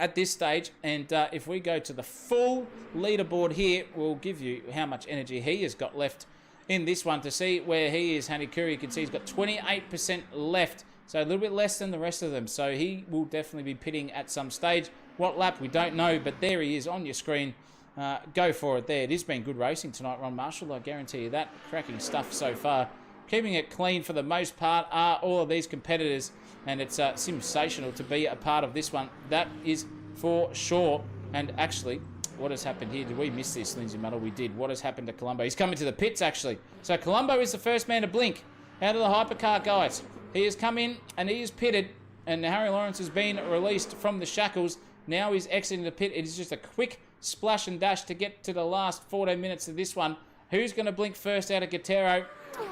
at this stage. And if we go to the full leaderboard here, we'll give you how much energy he has got left in this one. To see where he is, Hanikuri, you can see he's got 28% left. So a little bit less than the rest of them. So he will definitely be pitting at some stage. What lap, we don't know, but there he is on your screen. Go for it there. It has been good racing tonight, Ron Marshall, I guarantee you that. Cracking stuff so far. Keeping it clean for the most part are all of these competitors, and it's sensational to be a part of this one. That is for sure. And actually, what has happened here? Did we miss this, Lindsay Muddle? We did. What has happened to Colombo? He's coming to the pits, actually. So Colombo is the first man to blink out of the hypercar, guys. He has come in and he is pitted, and Harry Lawrence has been released from the shackles. Now he's exiting the pit. It is just a quick splash and dash to get to the last 14 minutes of this one. Who's going to blink first out of Guterro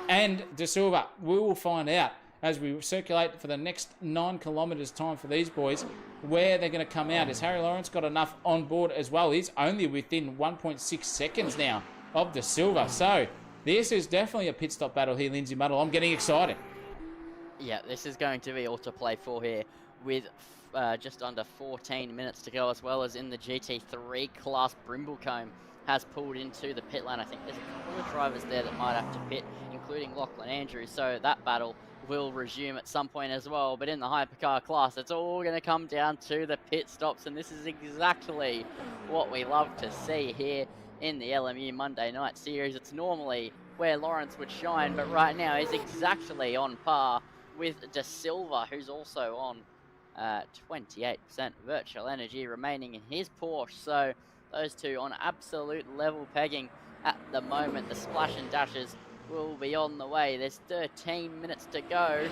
and De Silva? We will find out as we circulate for the next 9 kilometres time for these boys where they're going to come out. Has Harry Lawrence got enough on board as well? He's only within 1.6 seconds now of De Silva. So this is definitely a pit stop battle here, Lindsay Muddle. I'm getting excited. Yeah, this is going to be all to play for here with just under 14 minutes to go, as well as in the GT3 class. Brimblecombe has pulled into the pit lane. I think there's a couple of drivers there that might have to pit, including Lachlan Andrews, so that battle will resume at some point as well. But in the hypercar class, it's all going to come down to the pit stops, and this is exactly what we love to see here in the LMU Monday Night Series. It's normally where Lawrence would shine, but right now he's exactly on par with De Silva, who's also on 28% virtual energy remaining in his Porsche. So those two on absolute level pegging at the moment. The splash and dashes will be on the way. There's 13 minutes to go,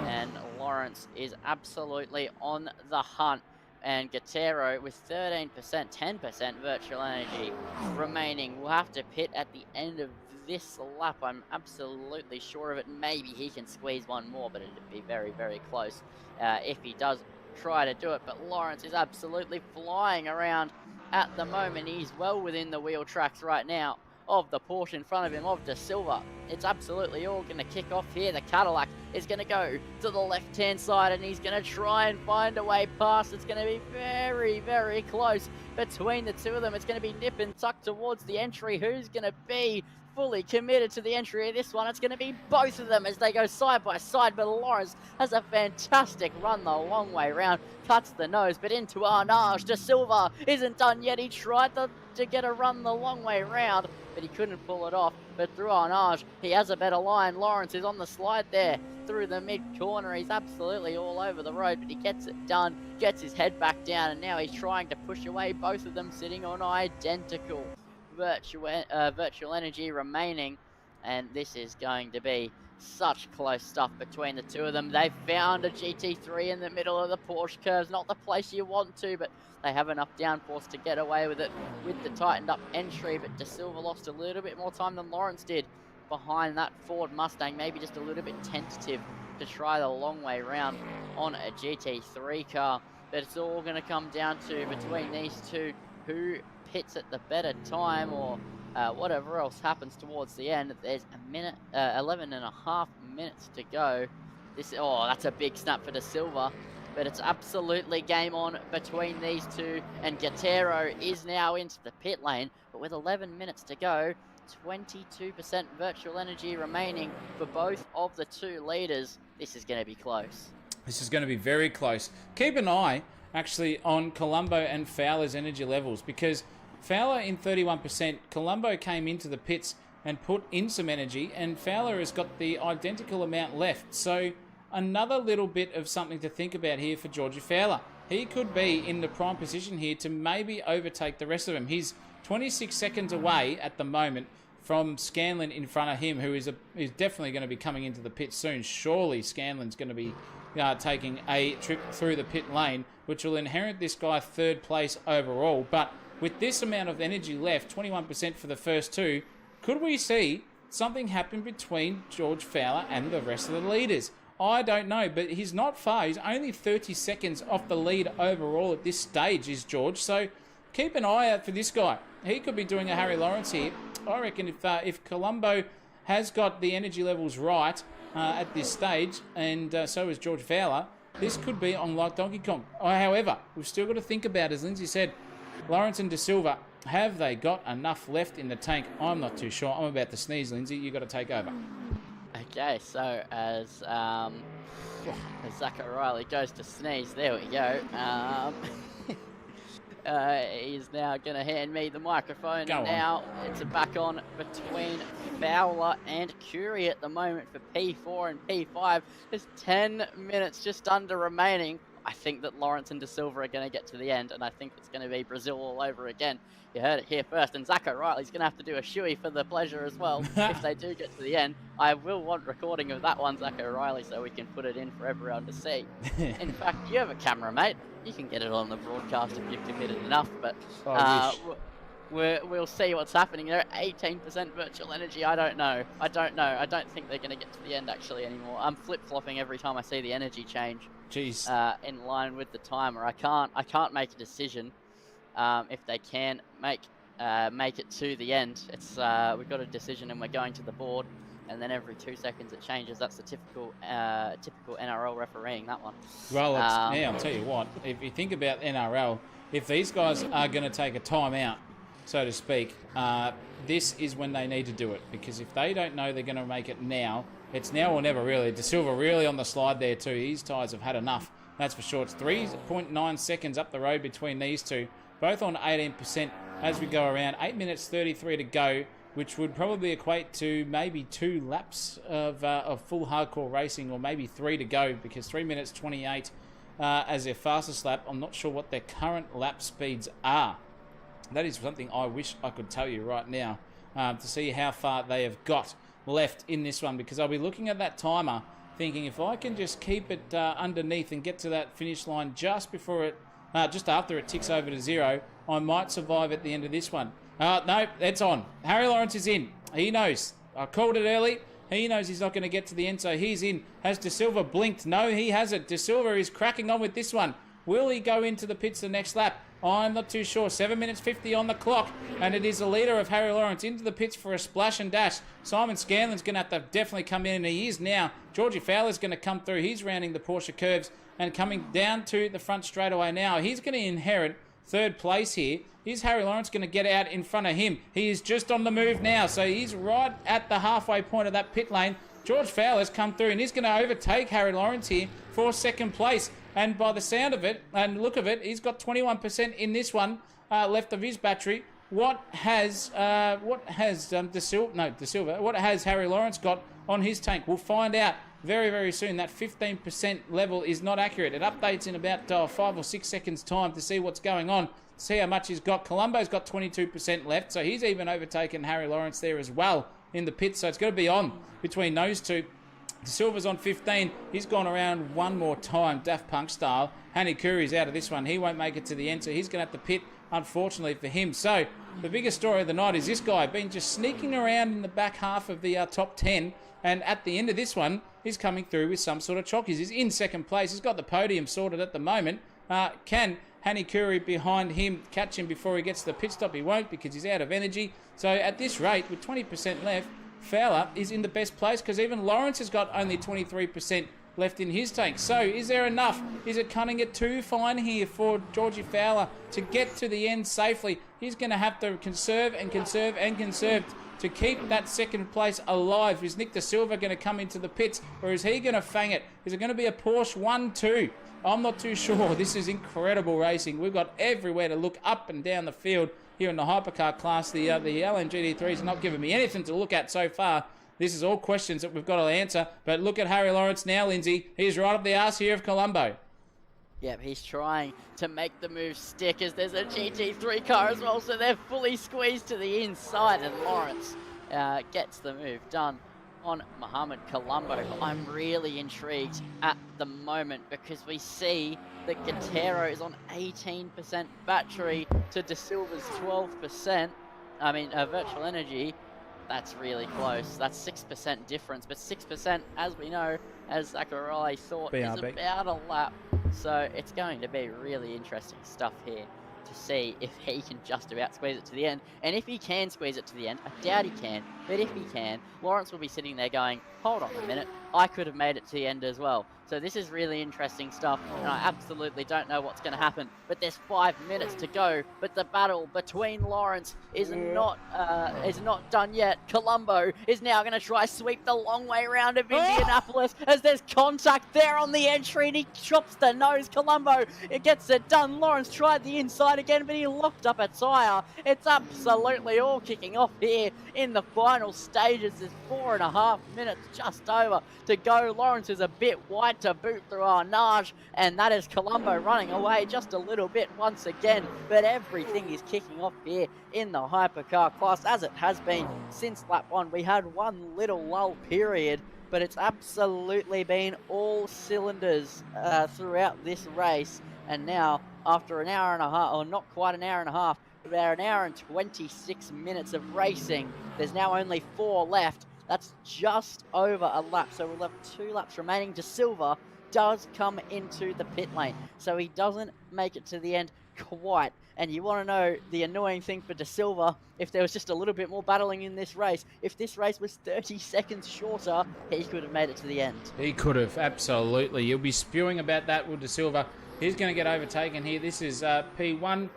and Lawrence is absolutely on the hunt. And Guterro with 13%, 10% virtual energy remaining will have to pit at the end of this lap. I'm absolutely sure of it. Maybe he can squeeze one more, but it'd be very, very close if he does try to do it. But Lawrence is absolutely flying around at the moment. He's well within the wheel tracks right now of the Porsche in front of him, of De Silva. It's absolutely all going to kick off here. The Cadillac is going to go to the left-hand side, and he's going to try and find a way past. It's going to be very, very close between the two of them. It's going to be nip and tuck towards the entry. Who's going to be fully committed to the entry of this one? It's going to be both of them as they go side by side, but Lawrence has a fantastic run the long way round, cuts the nose, but into Arnage. De Silva isn't done yet. He tried to get a run the long way round, but he couldn't pull it off. But through Arnage, he has a better line. Lawrence is on the slide there through the mid-corner. He's absolutely all over the road, but he gets it done, gets his head back down, and now he's trying to push away, both of them sitting on identical virtual energy remaining. And this is going to be such close stuff between the two of them. They've found a GT3 in the middle of the Porsche curves. Not the place you want to, but they have enough downforce to get away with it with the tightened up entry. But De Silva lost a little bit more time than Lawrence did behind that Ford Mustang. Maybe just a little bit tentative to try the long way round on a GT3 car. But it's all going to come down to, between these two, who pits at the better time, or whatever else happens towards the end. There's 11 and a half minutes to go. That's a big snap for De Silva, but it's absolutely game on between these two, and Guterro is now into the pit lane, but with 11 minutes to go, 22% virtual energy remaining for both of the two leaders. This is going to be close. This is going to be very close. Keep an eye actually on Colombo and Fowler's energy levels, because Fowler in 31%, Colombo came into the pits and put in some energy, and Fowler has got the identical amount left. So another little bit of something to think about here for Georgie Fowler. He could be in the prime position here to maybe overtake the rest of them. He's 26 seconds away at the moment from Scanlon in front of him, who is definitely going to be coming into the pit soon. Surely Scanlon's going to be taking a trip through the pit lane, which will inherit this guy third place overall. But with this amount of energy left, 21% for the first two, could we see something happen between George Fowler and the rest of the leaders? I don't know, but he's not far. He's only 30 seconds off the lead overall at this stage, is George. So keep an eye out for this guy. He could be doing a Harry Lawrence here. I reckon if Colombo has got the energy levels right at this stage, and so is George Fowler, this could be on like Donkey Kong. However, we've still got to think about, as Lindsay said, Lawrence and De Silva, have they got enough left in the tank? I'm not too sure. I'm about to sneeze, Lindsay. You've got to take over. Okay, so as Zach O'Reilly goes to sneeze, there we go. He's now going to hand me the microphone. Go on. Now it's back on between Fowler and Curie at the moment for P4 and P5. There's 10 minutes just under remaining. I think that Lawrence and De Silva are going to get to the end, and I think it's going to be Brazil all over again. You heard it here first, and Zach O'Reilly's going to have to do a shoey for the pleasure as well. If they do get to the end, I will want recording of that one, Zach O'Reilly, so we can put it in for everyone to see. In fact, you have a camera, mate. You can get it on the broadcast if you've committed enough, but we'll see what's happening there. 18% virtual energy, I don't know. I don't think they're going to get to the end actually anymore. I'm flip-flopping every time I see the energy change. Jeez. In line with the timer. I can't make a decision if they can make it to the end. It's we've got a decision and we're going to the board, and then every 2 seconds it changes. That's the typical NRL refereeing, that one. Well, now I'll tell you what. If you think about NRL, if these guys are going to take a timeout, so to speak, this is when they need to do it, because if they don't know they're going to make it now, it's now or never really. De Silva really on the slide there too. His tyres have had enough, that's for sure. It's 3.9 seconds up the road between these two, both on 18% as we go around. 8 minutes 33 to go, which would probably equate to maybe 2 laps of full hardcore racing, or maybe 3 to go, because 3 minutes 28 as their fastest lap. I'm not sure what their current lap speeds are. That is something I wish I could tell you right now, to see how far they have got left in this one, because I'll be looking at that timer thinking, if I can just keep it underneath and get to that finish line just before it, just after it ticks over to 0, I might survive at the end of this one. No, it's on. Harry Lawrence is in. He knows. I called it early. He knows he's not going to get to the end, so he's in. Has De Silva blinked? No, he hasn't. De Silva is cracking on with this one. Will he go into the pits the next lap? I'm not too sure. 7 minutes 50 on the clock, and it is the leader of Harry Lawrence into the pits for a splash and dash. Simon Scanlon's going to have to definitely come in, and he is now. Georgie Fowler's going to come through. He's rounding the Porsche curves and coming down to the front straight away now. He's going to inherit third place here. Is Harry Lawrence going to get out in front of him? He is just on the move now, so he's right at the halfway point of that pit lane. George Fowler's come through, and he's going to overtake Harry Lawrence here for second place. And by the sound of it and look of it, he's got 21% in this one left of his battery. What has De Silva? What has Harry Lawrence got on his tank? We'll find out very, very soon. That 15% level is not accurate. It updates in about 5 or 6 seconds time to see what's going on. See how much he's got. Colombo's got 22% left, so he's even overtaken Harry Lawrence there as well in the pits. So it's got to be on between those two. De Silva's on 15. He's gone around one more time, Daft Punk style. Hanny Curry's out of this one. He won't make it to the end, so he's going to have to pit, unfortunately for him. So the biggest story of the night is this guy been just sneaking around in the back half of the top 10, and at the end of this one, he's coming through with some sort of chockies. He's in second place. He's got the podium sorted at the moment. Can Hanny Curry behind him catch him before he gets to the pit stop? He won't, because he's out of energy. So at this rate, with 20% left, Fowler is in the best place, because even Lawrence has got only 23% left in his tank. So is there enough? Is it cutting it too fine here for Georgie Fowler to get to the end safely? He's going to have to conserve and conserve and conserve to keep that second place alive. Is Nick De Silva going to come into the pits, or is he going to fang it? Is it going to be a Porsche 1-2? I'm not too sure. This is incredible racing. We've got everywhere to look up and down the field here in the hypercar class. The LMGT3's not giving me anything to look at so far. This is all questions that we've got to answer. But look at Harry Lawrence now, Lindsay. He's right up the arse here of Colombo. Yep, he's trying to make the move stick, as there's a GT3 car as well, so they're fully squeezed to the inside, and Lawrence gets the move done on Mohamed Colombo. I'm really intrigued at the moment, because we see that Gutero is on 18% battery to De Silva's 12%. I mean, virtual energy. That's really close. That's 6% difference, but 6%, as we know, as Zach O'Reilly thought, is about a lap. So it's going to be really interesting stuff here to see if he can just about squeeze it to the end. And if he can squeeze it to the end, I doubt he can, but if he can, Lawrence will be sitting there going, hold on a minute, I could have made it to the end as well. So this is really interesting stuff, and I absolutely don't know what's going to happen. But there's 5 minutes to go. But the battle between Lawrence is not done yet. Colombo is now going to try sweep the long way round of Indianapolis as there's contact there on the entry, and he chops the nose. Colombo, it gets it done. Lawrence tried the inside again, but he locked up a tyre. It's absolutely all kicking off here in the final stages. There's 4.5 minutes just over to go. Lawrence is a bit wide to boot through Arnage, and that is Colombo running away just a little bit once again. But everything is kicking off here in the hypercar class, as it has been since lap 1. We had one little lull period, but it's absolutely been all cylinders throughout this race. And now, after an hour and a half, or not quite an hour and a half, about an hour and 26 minutes of racing, there's now only 4 left. That's just over a lap, so we'll have 2 laps remaining. De Silva does come into the pit lane, so he doesn't make it to the end quite. And you want to know the annoying thing for De Silva, if there was just a little bit more battling in this race, if this race was 30 seconds shorter, he could have made it to the end. He could have, absolutely. You'll be spewing about that with De Silva. He's going to get overtaken here. This is P1.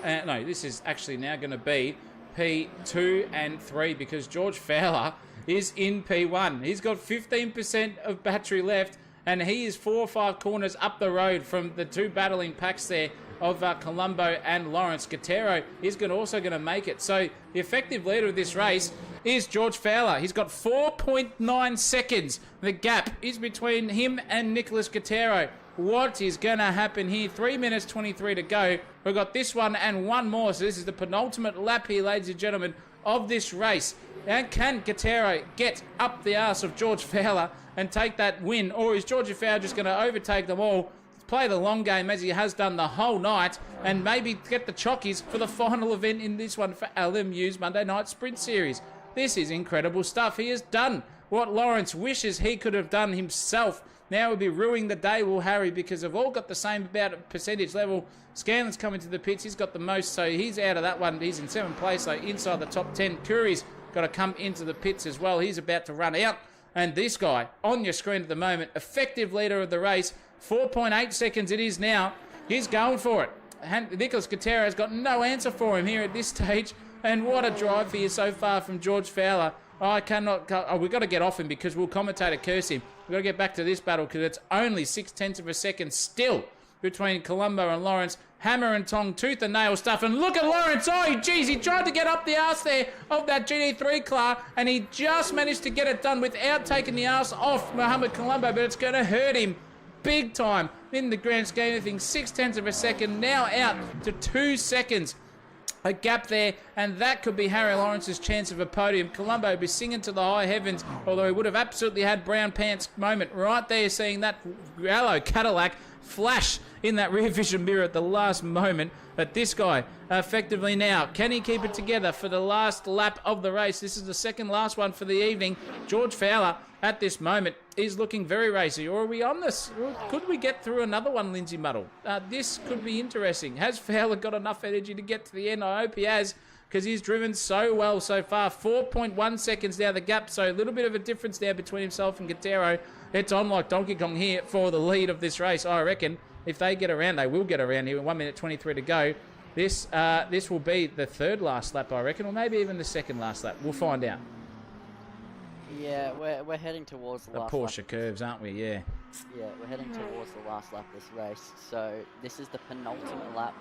No, this is actually now going to be P2 and 3 because George Fowler is in P1. He's got 15% of battery left, and he is 4 or 5 corners up the road from the 2 battling packs there of Colombo and Lawrence. Guerrero is also going to make it. So the effective leader of this race is George Fowler. He's got 4.9 seconds. The gap is between him and Nicholas Guerrero. What is going to happen here? 3 minutes 23 to go. We've got this one and one more. So this is the penultimate lap here, ladies and gentlemen, of this race. And can Guerrero get up the arse of George Fowler and take that win? Or is George Fowler just going to overtake them all, play the long game as he has done the whole night, and maybe get the chockies for the final event in this one for LMU's Monday Night Sprint Series? This is incredible stuff. He has done what Lawrence wishes he could have done himself. Now we'll be ruining the day, will Harry, because they've all got the same about percentage level. Scanlon's coming to the pits. He's got the most, so he's out of that one. He's in 7th place, so inside the top 10. Curry's got to come into the pits as well. He's about to run out. And this guy, on your screen at the moment, effective leader of the race, 4.8 seconds it is now. He's going for it. Nicholas Guerrero has got no answer for him here at this stage. And what a drive here so far from George Fowler. We've got to get off him because we'll commentator curse him. We've got to get back to this battle because it's only 0.6 of a second still between Colombo and Lawrence. Hammer and tong, tooth and nail stuff. And look at Lawrence. Oh, geez, he tried to get up the arse there of that GT3 car, and he just managed to get it done without taking the arse off Mohamed Colombo, but it's going to hurt him big time in the grand scheme of things. 0.6 of a second, now out to 2 seconds. A gap there, and that could be Harry Lawrence's chance of a podium. Colombo would be singing to the high heavens, although he would have absolutely had brown pants moment right there, seeing that yellow Cadillac flash in that rear vision mirror at the last moment. But this guy, effectively now, can he keep it together for the last lap of the race? This is the second last one for the evening. George Fowler, at this moment, is looking very racy. Or are we on this? Could we get through another one, Lindsay Muddle? This could be interesting. Has Fowler got enough energy to get to the end? I hope he has, because he's driven so well so far. 4.1 seconds now, the gap. So a little bit of a difference there between himself and Guerrero. It's on like Donkey Kong here for the lead of this race. I reckon if they get around, they will get around here. 1 minute 23 to go. This will be the third last lap, I reckon, or maybe even the second last lap. We'll find out. Yeah, we're heading towards the last Porsche lap. curves, aren't we? Yeah. Yeah, we're heading towards the last lap of this race. So this is the penultimate lap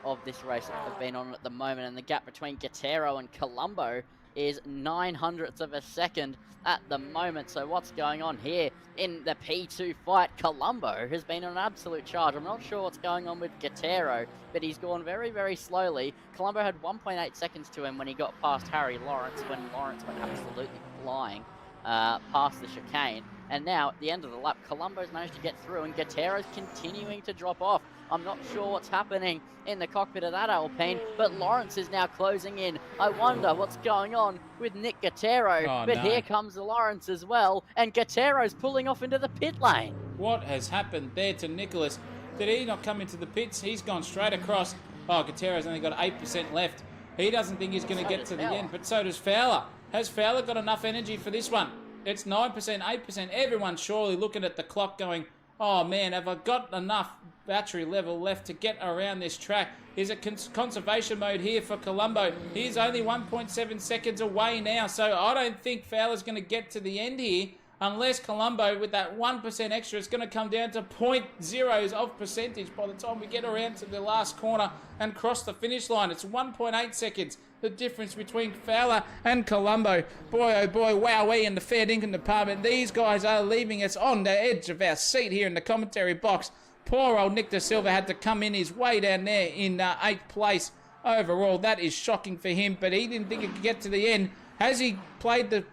of this race that we've been on at the moment, and the gap between Guerrero and Colombo is 0.09 of a second at the moment. So what's going on here in the P2 fight? Colombo has been on an absolute charge. I'm not sure what's going on with Guerrero, but he's gone very, very slowly. Colombo had 1.8 seconds to him when he got past Harry Lawrence, when Lawrence went absolutely flying past the chicane. And now, at the end of the lap, Colombo's managed to get through, and Guerrero's continuing to drop off. I'm not sure what's happening in the cockpit of that Alpine, but Lawrence is now closing in. I wonder what's going on with Nick Guerrero. Here comes Lawrence as well, and Guerrero's pulling off into the pit lane. What has happened there to Nicholas? Did he not come into the pits? He's gone straight across. Oh, Guerrero's only got 8% left. He doesn't think he's going to get to the end, but so does Fowler. Has Fowler got enough energy for this one? It's 9%, 8%. Everyone's surely looking at the clock going, oh man, have I got enough battery level left to get around this track? Is it conservation mode here for Colombo? He's only 1.7 seconds away now, so I don't think Fowler's going to get to the end here unless Colombo, with that 1% extra, is going to come down to 0.0s of percentage by the time we get around to the last corner and cross the finish line. It's 1.8 seconds, the difference between Fowler and Colombo. Boy, oh boy, wowee in the fair dinkum department. These guys are leaving us on the edge of our seat here in the commentary box. Poor old Nick De Silva had to come in his way down there in 8th place overall. That is shocking for him, but he didn't think he could get to the end. Has he played the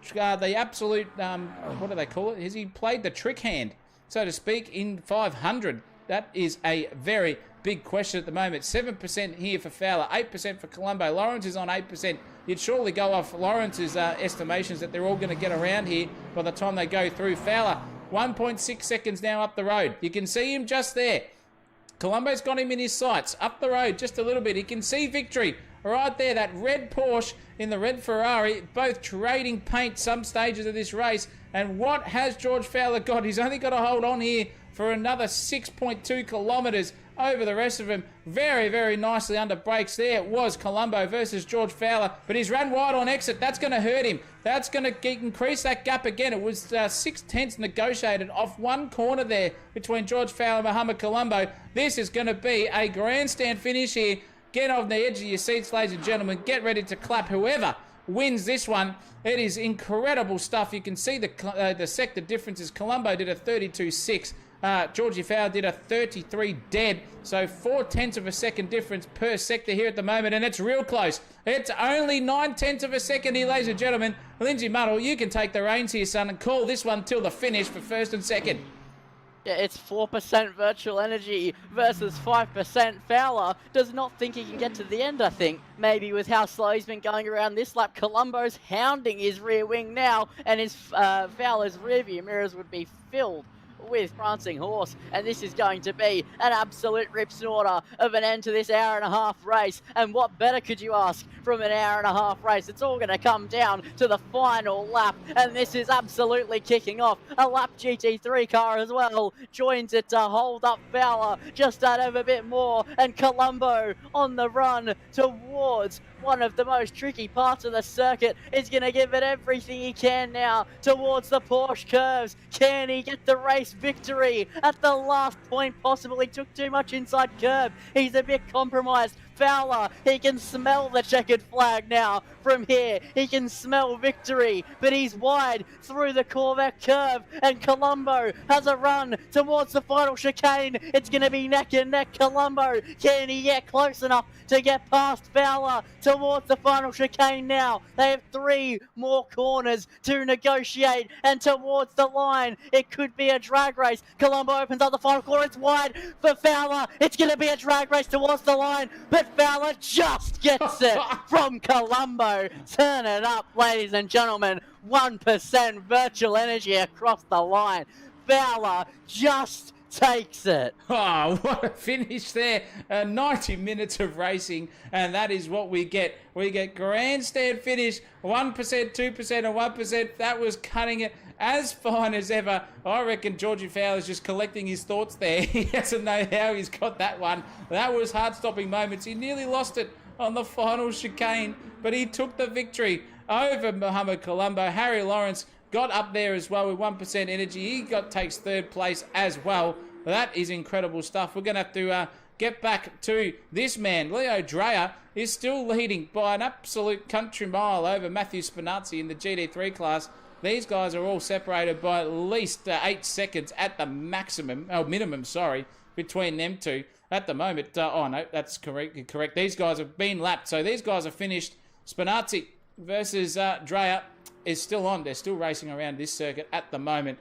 absolute, what do they call it? Has he played the trick hand, so to speak, in 500? That is a very big question at the moment. 7% here for Fowler, 8% for Colombo. Lawrence is on 8%. You'd surely go off Lawrence's estimations that they're all going to get around here by the time they go through. Fowler, 1.6 seconds now up the road. You can see him just there. Colombo's got him in his sights. Up the road just a little bit. He can see victory right there. That red Porsche in the red Ferrari, both trading paint some stages of this race. And what has George Fowler got? He's only got to hold on here for another 6.2 kilometres over the rest of him. Very, very nicely under brakes. There it was, Colombo versus George Fowler. But he's run wide on exit. That's going to hurt him. That's going to increase that gap again. It was 6/10 negotiated off one corner there between George Fowler and Mohamed Colombo. This is going to be a grandstand finish here. Get on the edge of your seats, ladies and gentlemen. Get ready to clap whoever wins this one. It is incredible stuff. You can see the sector differences. Colombo did a 32.6. Georgie Fowler did a 33 dead. So 0.4 of a second difference per sector here at the moment, and it's real close. It's only 0.9 of a second here, ladies and gentlemen. Lindsay Muddle, you can take the reins here, son, and call this one till the finish for first and second. Yeah, it's 4% virtual energy versus 5%. Fowler does not think he can get to the end, I think. Maybe with how slow he's been going around this lap. Colombo's hounding his rear wing now, and his Fowler's rear view mirrors would be filled with prancing horse, and this is going to be an absolute rip snorter of an end to this hour-and-a-half race. And what better could you ask from an hour-and-a-half race? It's all going to come down to the final lap, and this is absolutely kicking off. A lap GT3 car as well joins it to hold up Fowler just out of a bit more, and Colombo on the run towards one of the most tricky parts of the circuit is going to give it everything he can now towards the Porsche curves. Can he get the race victory at the last point? Possibly took too much inside curb. He's a bit compromised. Fowler, he can smell the checkered flag now from here. He can smell victory, but he's wide through the Corvette curve, and Colombo has a run towards the final chicane. It's going to be neck and neck. Colombo, can he get close enough to get past Fowler towards the final chicane now? They have 3 more corners to negotiate, and towards the line, it could be a drag race. Colombo opens up the final corner. It's wide for Fowler. It's going to be a drag race towards the line, but Fowler just gets it from Colombo. Turn it up, ladies and gentlemen. 1% virtual energy across the line. Fowler just takes it. Oh, what a finish there. 90 minutes of racing, and that is what we get. We get grandstand finish, 1%, 2%, and 1%. That was cutting it as fine as ever. I reckon Georgie Fowler's just collecting his thoughts there. He doesn't know how he's got that one. That was heart-stopping moments. He nearly lost it on the final chicane, but he took the victory over Mohamed Colombo. Harry Lawrence got up there as well with 1% energy. He takes 3rd place as well. That is incredible stuff. We're going to have to get back to this man. Leo Dreyer is still leading by an absolute country mile over Matthew Spinazzi in the GT3 class. These guys are all separated by at least 8 seconds at the minimum, between them two at the moment. Oh no, that's correct. These guys have been lapped, so these guys are finished. Spinazzi versus Dreyer is still on. They're still racing around this circuit at the moment.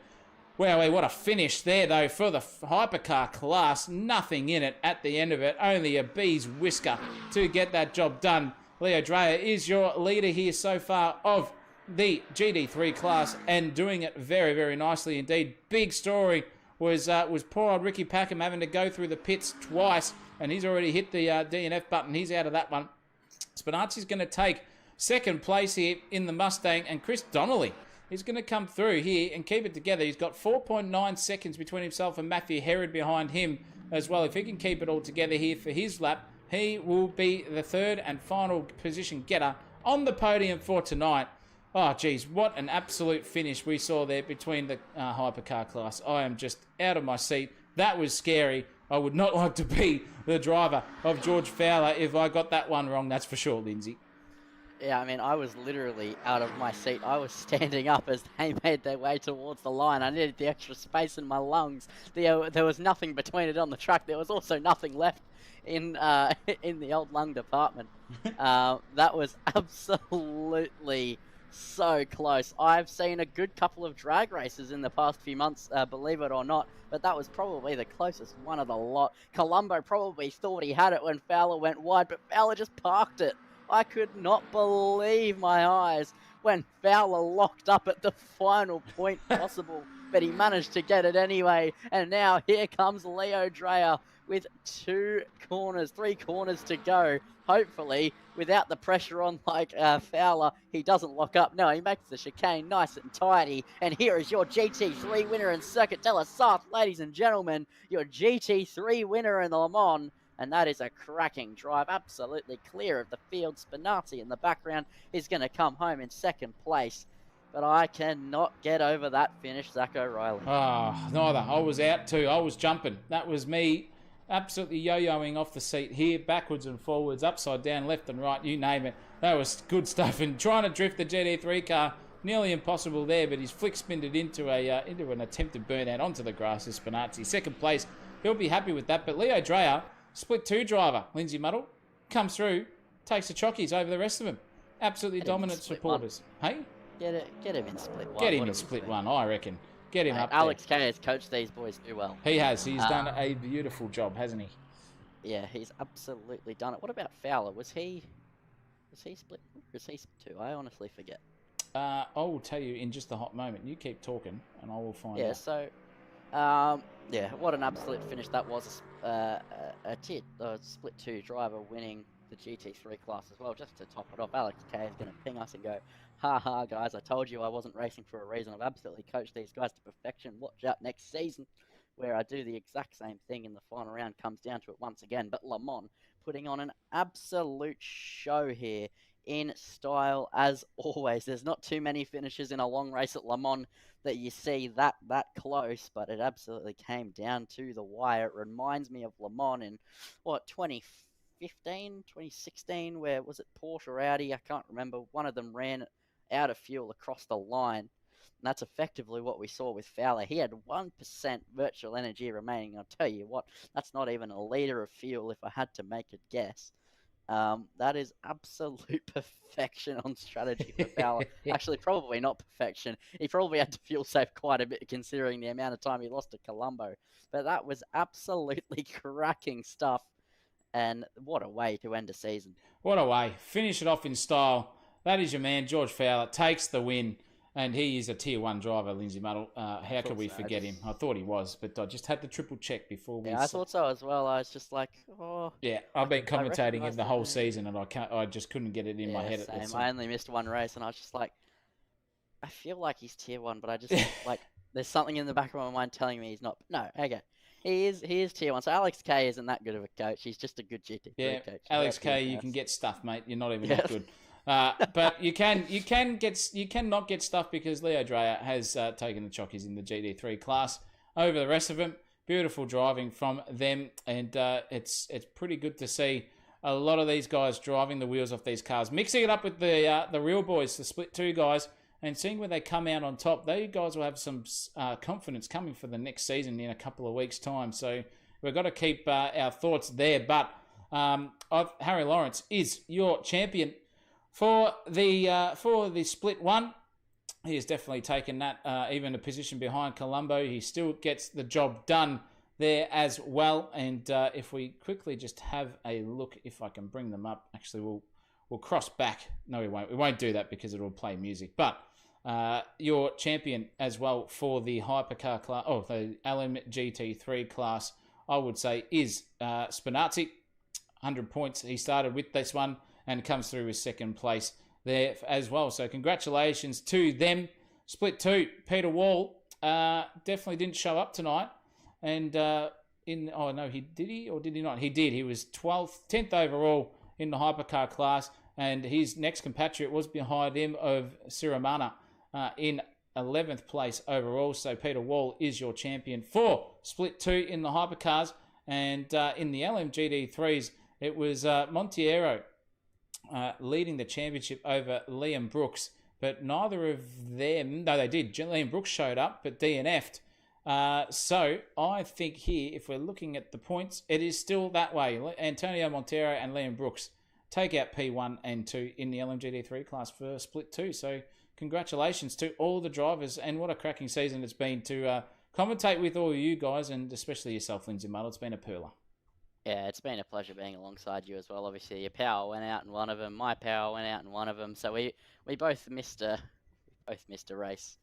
Wow, what a finish there, though, for the hypercar class. Nothing in it at the end of it. Only a bee's whisker to get that job done. Leo Dreyer is your leader here so far of the GT3 class, and doing it very, very nicely indeed. Big story was poor old Ricky Packham having to go through the pits twice, and he's already hit the DNF button. He's out of that one. Spinazzi's going to take 2nd place here in the Mustang, and Chris Donnelly is going to come through here and keep it together. He's got 4.9 seconds between himself and Matthew Herod behind him as well. If he can keep it all together here for his lap, he will be the third and final position getter on the podium for tonight. Oh, geez, what an absolute finish we saw there between the hypercar class. I am just out of my seat. That was scary. I would not like to be the driver of George Fowler if I got that one wrong, that's for sure, Lindsay. Yeah, I mean, I was literally out of my seat. I was standing up as they made their way towards the line. I needed the extra space in my lungs. There was nothing between it on the track. There was also nothing left in the old lung department. That was absolutely so close. I've seen a good couple of drag races in the past few months, believe it or not, but that was probably the closest one of the lot. Colombo probably thought he had it when Fowler went wide, but Fowler just parked it. I could not believe my eyes when Fowler locked up at the final point possible, but he managed to get it anyway. And now here comes Leo Dreyer with 3 corners to go. Hopefully, without the pressure on like Fowler, he doesn't lock up. No, he makes the chicane nice and tidy. And here is your GT3 winner in Circuit de la Sarthe, ladies and gentlemen. Your GT3 winner in the Le Mans. And that is a cracking drive, absolutely clear of the field. Spinazzi in the background is going to come home in second place. But I cannot get over that finish, Zach O'Reilly. Oh, neither. I was out too. I was jumping. That was me absolutely yo-yoing off the seat here, backwards and forwards, upside down, left and right, you name it. That was good stuff. And trying to drift the GT3 car, nearly impossible there, but he's flick-spinned it into an attempted burnout onto the grass as Spinazzi. Second place, he'll be happy with that. But Leo Dreyer, split 2 driver, Lindsay Muddle, comes through, takes the chockies over the rest of them. Absolutely dominant supporters. Hey? Get him in split 1. Get him in split 1, I reckon. Get him up Alex there. Kay has coached these boys too well. He has. He's done a beautiful job, hasn't he? Yeah, he's absolutely done it. What about Fowler? Was he split 1 or is he split 2? I honestly forget. I will tell you in just a hot moment. You keep talking, and I will find out. Yeah, so, what an absolute finish that was. A split 2 driver winning the GT3 class as well. Just to top it off, Alex Kay is going to ping us and go, ha, guys, I told you I wasn't racing for a reason. I've absolutely coached these guys to perfection. Watch out next season where I do the exact same thing in the final round. Comes down to it once again. But Le Mans putting on an absolute show here in style as always. There's not too many finishes in a long race at Le Mans that you see that close, but it absolutely came down to the wire. It reminds me of Le Mans in, 2015, 2016, where was it Porsche or Audi? I can't remember. One of them ran out of fuel across the line. And that's effectively what we saw with Fowler. He had 1% virtual energy remaining. I'll tell you what, that's not even a litre of fuel if I had to make a guess. That is absolute perfection on strategy for Fowler. Actually, probably not perfection. He probably had to fuel save quite a bit considering the amount of time he lost to Colombo. But that was absolutely cracking stuff. And what a way to end a season. What a way. Finish it off in style. That is your man, George Fowler, takes the win. And he is a Tier 1 driver, Lindsay Muddle. How could we forget him? I thought he was, but I just had to triple check before we... Yeah, I thought so as well. I was just like, oh... Yeah, I've been commentating him the whole season, and I just couldn't get it in my head. Same. I only missed one race, and I was just like, I feel like he's Tier 1, but I just, there's something in the back of my mind telling me he's not. No, okay. He is Tier 1. So Alex Kay isn't that good of a coach. He's just a good GT3 coach. Alex Kay, you can get stuff, mate. You're not even that good. But you cannot get stuff because Leo Dreyer has taken the chockies in the GT3 class over the rest of them. Beautiful driving from them, and it's pretty good to see a lot of these guys driving the wheels off these cars, mixing it up with the real boys, the split 2 guys, and seeing where they come out on top. Those guys will have some confidence coming for the next season in a couple of weeks' time. So we've got to keep our thoughts there. But Harry Lawrence is your champion for the split 1. He has definitely taken that, even a position behind Colombo. He still gets the job done there as well. And if we quickly just have a look, if I can bring them up. Actually, we'll cross back. No, we won't. We won't do that because it'll play music. But your champion as well for the hypercar class, the LMGT3 class, I would say, is Spinazzi. 100 points. He started with this one and comes through with second place there as well. So congratulations to them. Split 2, Peter Wall definitely didn't show up tonight. And did he or did he not? He did. He was 10th overall in the hypercar class, and his next compatriot was behind him of Siramana in 11th place overall. So Peter Wall is your champion for Split 2 in the hypercars. And in the LMGD3s, it was Monteiro leading the championship over Liam Brooks. But neither of them, no, they did. Liam Brooks showed up, but DNF'd. So I think here, if we're looking at the points, it is still that way. Antonio Montero and Liam Brooks take out P1 and 2 in the LMGD3 class for Split 2. So congratulations to all the drivers, and what a cracking season it's been to commentate with all you guys, and especially yourself, Lindsay Muddle. It's been a pearler. Yeah, it's been a pleasure being alongside you as well. Obviously, your power went out in one of them, my power went out in one of them, so we both missed a race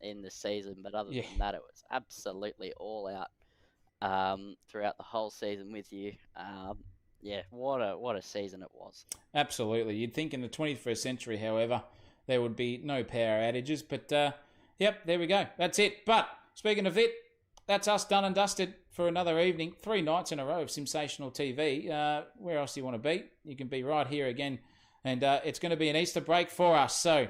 in the season. But other than that, it was absolutely all out throughout the whole season with you. What a season it was. Absolutely. You'd think in the 21st century, however, there would be no power outages, but yep, there we go. That's it. But speaking of it, that's us done and dusted for another evening. 3 nights in a row of sensational TV. Where else do you want to be? You can be right here again. And it's going to be an Easter break for us. So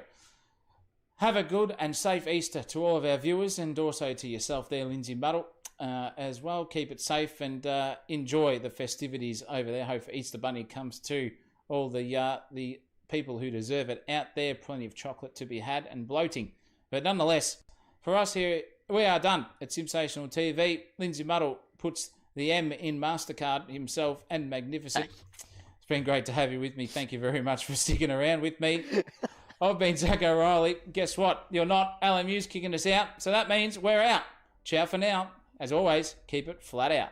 have a good and safe Easter to all of our viewers, and also to yourself there, Lindsay Muddle, as well. Keep it safe and enjoy the festivities over there. Hope Easter Bunny comes to all the people who deserve it out there. Plenty of chocolate to be had and bloating. But nonetheless, for us here, we are done at Sensational TV. Lindsay Muddle puts the M in MasterCard himself, and magnificent. It's been great to have you with me. Thank you very much for sticking around with me. I've been Zach O'Reilly. Guess what? You're not. LMU's kicking us out. So that means we're out. Ciao for now. As always, keep it flat out.